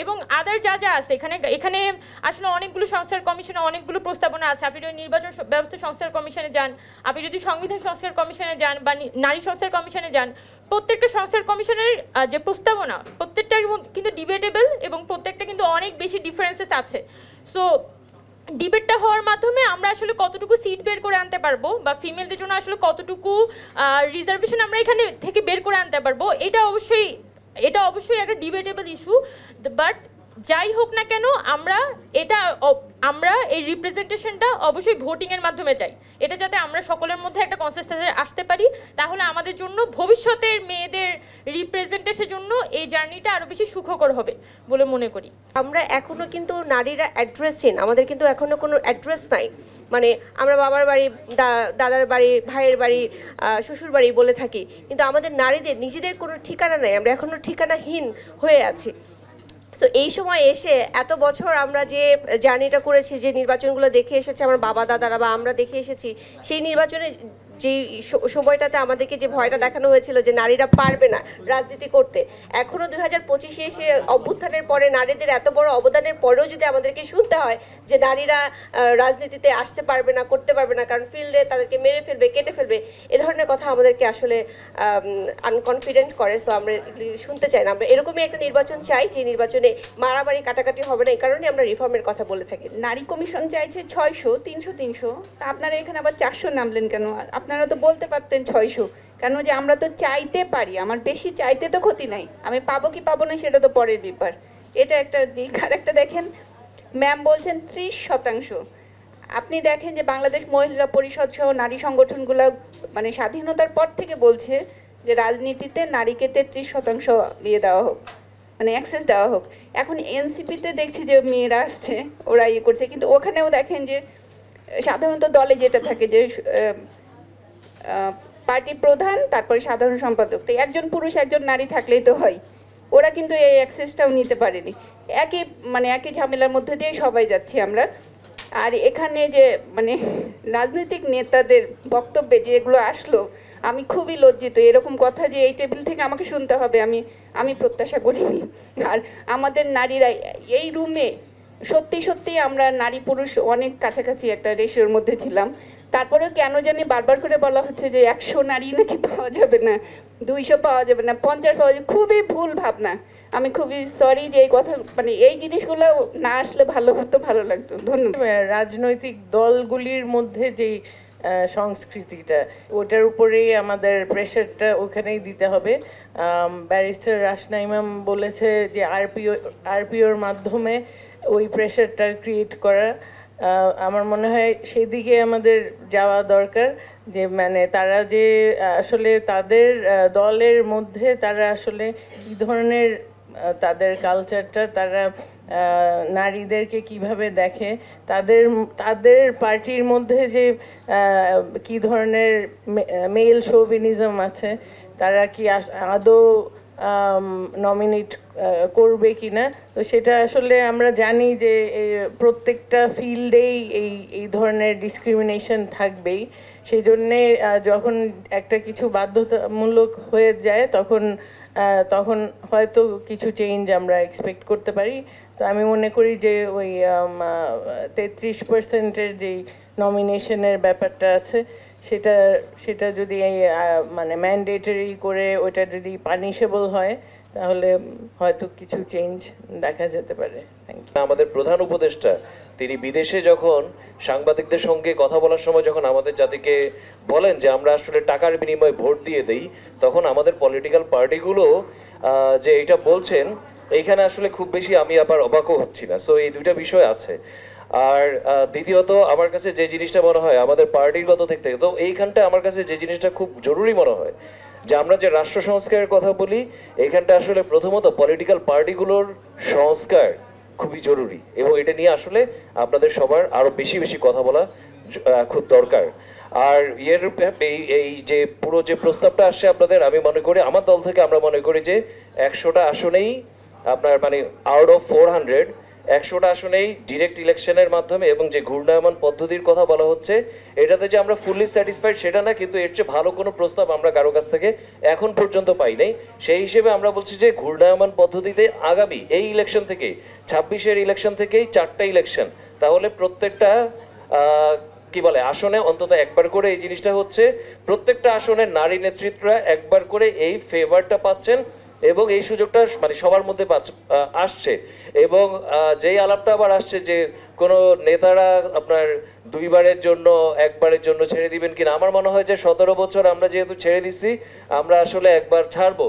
এবং আদার যা আছে এখানে আসলে অনেকগুলো সংস্কার কমিশনে অনেকগুলো প্রস্তাবনা আছে। আপনি যদি নির্বাচন ব্যবস্থা সংস্কার কমিশনে যান, আপনি যদি সংবিধান সংস্কার কমিশনে যান বা নারী সংস্কার কমিশনে যান, প্রত্যেকটা সংস্কার কমিশনের যে প্রস্তাবনা প্রত্যেকটার কিন্তু ডিবেটেবল এবং প্রত্যেকটা কিন্তু অনেক বেশি ডিফারেন্সেস আছে। সো ডিবেটটা হওয়ার মাধ্যমে আমরা আসলে কতটুকু সিট বের করে আনতে পারবো বা ফিমেলদের জন্য আসলে কতটুকু রিজার্ভেশন আমরা এখানে থেকে বের করে আনতে পারবো, এটা অবশ্যই একটা ডিবেটেবল ইস্যু। বাট যাই হোক না কেন আমরা এই রিপ্রেজেন্টেশনটা অবশ্যই ভোটিং এর মাধ্যমে চাই, এটা যাতে আমরা সকলের মধ্যে একটা কনসেনসাসে আসতে পারি, তাহলে আমাদের জন্য ভবিষ্যতের মেয়েদের রিপ্রেজেন্টেশনের জন্য এই জার্নিটা আরো বেশি সুখকর হবে বলে মনে করি। আমরা এখনো কিন্তু নারীরা অ্যাড্রেসহীন, আমাদের কিন্তু এখনো কোনো অ্যাড্রেস নাই, মানে আমরা বাবার বাড়ি, দাদার বাড়ি, ভাইয়ের বাড়ি, শ্বশুর বাড়ি বলে থাকি, কিন্তু আমাদের নারীদের নিজেদের কোনো ঠিকানা নাই, আমরা এখনো ঠিকানাহীন হয়ে আছি। সো এই সময় এসে এত বছর আমরা যে জার্নিটা করেছি, যে নির্বাচনগুলো দেখে এসেছে আমার বাবা দাদারা বা আমরা দেখে এসেছি, সেই নির্বাচনে যেই সময়টাতে আমাদেরকে যে ভয়টা দেখানো হয়েছিল যে নারীরা পারবে না রাজনীতি করতে, এখনো 2025-এ এসে অভ্যুত্থানের পরে নারীদের এত বড় অবদানের পরেও যদি আমাদেরকে শুনতে হয় যে নারীরা রাজনীতিতে আসতে পারবে না, করতে পারবে না, কারণ ফিল্ডে তাদেরকে মেরে ফেলবে, কেটে ফেলবে, এ ধরনের কথা আমাদেরকে আসলে আনকনফিডেন্ট করে। সো আমরা শুনতে চাই না। আমরা এরকমই একটা নির্বাচন চাই যে নির্বাচনে মারামারি কাটাকাটি হবে না। এই কারণে আমরা রিফর্মের কথা বলে থাকি। নারী কমিশন চাইছে 600, 300, তা আপনারা এখানে আবার 400 নামলেন কেন? আপনারা তো বলতে পারতেন 600, কেন যে আমরা তো চাইতে পারি, আমার বেশি চাইতে তো ক্ষতি নাই, আমি পাবো কি পাবো না সেটা তো পরের ব্যাপার। এটা একটা দিক। আর একটা দেখেন, ম্যাম বলছেন 30%। আপনি দেখেন যে বাংলাদেশ মহিলা পরিষদ সহ নারী সংগঠনগুলো মানে স্বাধীনতার পর থেকে বলছে যে রাজনীতিতে নারীকে 33% দিয়ে দেওয়া হোক, মানে অ্যাক্সেস দেওয়া হোক। এখন এনসিপিতে দেখছি যে মেয়েরা আসছে, ওরা ইয়ে করছে, কিন্তু ওখানেও দেখেন যে সাধারণত দলে যেটা থাকে যে পার্টি প্রধান, তারপরে সাধারণ সম্পাদক, তো একজন পুরুষ একজন নারী থাকলেই তো হয়। ওরা কিন্তু এই অ্যাক্সেসটাও নিতে পারেনি। একই ঝামেলার মধ্যে দিয়ে সবাই যাচ্ছি আমরা। আর এখানে যে মানে রাজনৈতিক নেতাদের বক্তব্যে যেগুলো আসলো, আমি খুবই লজ্জিত। এরকম কথা যে এই টেবিল থেকে আমাকে শুনতে হবে আমি প্রত্যাশা করিনি। আর আমাদের নারীরা এই রুমে সত্যি আমরা নারী পুরুষ অনেক কাছাকাছি একটা রেশিওর মধ্যে ছিলাম, তারপরেও কেন জানি বারবার করে বলা হচ্ছে যে 100 নারী নাকি পাওয়া যাবে না, 200 পাওয়া যাবে না, 50 পাওয়া যাবে। খুবই ভুল ভাবনা। আমি খুবই সরি যে এই কথা, মানে এই জিনিসগুলো না আসলে ভালো হতো, ভালো লাগতো। ধন্যবাদ। রাজনৈতিক দলগুলির মধ্যে যেই সংস্কৃতিটা, ওটার উপরেই আমাদের প্রেশারটা ওখানেই দিতে হবে। ব্যারিস্টার রাশনা ইমাম বলেছে যে আরপিওর মাধ্যমে ওই প্রেশারটা ক্রিয়েট করা, আমার মনে হয় সেদিকে আমাদের যাওয়া দরকার। যে মানে তারা যে আসলে তাদের দলের মধ্যে তারা আসলে কী ধরনের তাদের কালচারটা, তারা নারীদেরকে কিভাবে দেখে, তাদের পার্টির মধ্যে যে কি ধরনের মেল শোভিনিজম আছে, তারা কি আদৌ নমিনেট করবে কি না। তো সেটা আসলে আমরা জানি যে প্রত্যেকটা ফিল্ডেই এই ধরনের ডিসক্রিমিনেশন থাকবেই। সেই জন্যে যখন একটা কিছু বাধ্যতামূলক হয়ে যায় তখন হয়তো কিছু চেঞ্জ আমরা এক্সপেক্ট করতে পারি। তো আমি মনে করি যে ওই 33%-এর যেই নমিনেশনের ব্যাপারটা আছে, সেটা যদি মানে ম্যান্ডেটরি করে ওইটা যদি পানিশেবল হয়, তাহলে হয়তো কিছু চেঞ্জ দেখা যেতে পারে। Thank you. আমাদের প্রধান উপদেষ্টা তিনি বিদেশে যখন সাংবাদিকদের সঙ্গে কথা বলার সময় যখন আমাদের জাতিকে বলেন যে আমরা আসলে টাকার বিনিময়ে ভোট দিয়ে দেই, তখন আমাদের পলিটিক্যাল পার্টিগুলো যে এটা বলছেন, এইখানে আসলে খুব বেশি আমি আবার অবাকও হচ্ছি না। সো এই দুইটা বিষয় আছে। আর দ্বিতীয়ত আমার কাছে যে জিনিসটা মনে হয় আমাদের পার্টিগত দিক থেকে, তো এইখানটা আমার কাছে যে জিনিসটা খুব জরুরি মনে হয় যে আমরা যে রাষ্ট্র সংস্কারের কথা বলি, এইখানটা আসলে প্রথমত পলিটিক্যাল পার্টিগুলোর সংস্কার খুবই জরুরি, এবং এটা নিয়ে আসলে আপনাদের সবার আরো বেশি কথা বলা খুব দরকার। আর এই যে পুরো যে প্রস্তাবটা আসছে আপনাদের, আমি মনে করি আমার দল থেকে আমরা মনে করি যে 100টা আসনেই আপনার মানে আউট অফ 400 100টা আসনেই ডিরেক্ট ইলেকশনের মাধ্যমে এবং যে ঘূর্ণায়মান পদ্ধতির কথা বলা হচ্ছে, এটাতে যে আমরা ফুললি স্যাটিসফাইড সেটা না, কিন্তু এর চেয়ে ভালো কোনো প্রস্তাব আমরা কারো কাছ থেকে এখন পর্যন্ত পাই নাই। সেই হিসেবে আমরা বলছি যে ঘূর্ণায়মান পদ্ধতিতে আগামী এই ইলেকশন থেকে 26-এর ইলেকশন থেকেই 4টা ইলেকশন, তাহলে প্রত্যেকটা কি বলে আসনে অন্তত একবার করে, এই জিনিসটা হচ্ছে প্রত্যেকটা আসনে নারী নেতৃত্বরা একবার করে এই ফেভারটা পাচ্ছেন এবং এই সুযোগটা মানে সবার মধ্যে আসছে। এবং যেই আলাপটা আবার আসছে যে কোনো নেতারা আপনার 2বারের জন্য 1বারের জন্য ছেড়ে দিবেন কিনা, আমার মনে হয় যে 17 বছর আমরা যেহেতু ছেড়ে দিচ্ছি, আমরা আসলে একবার ছাড়বো।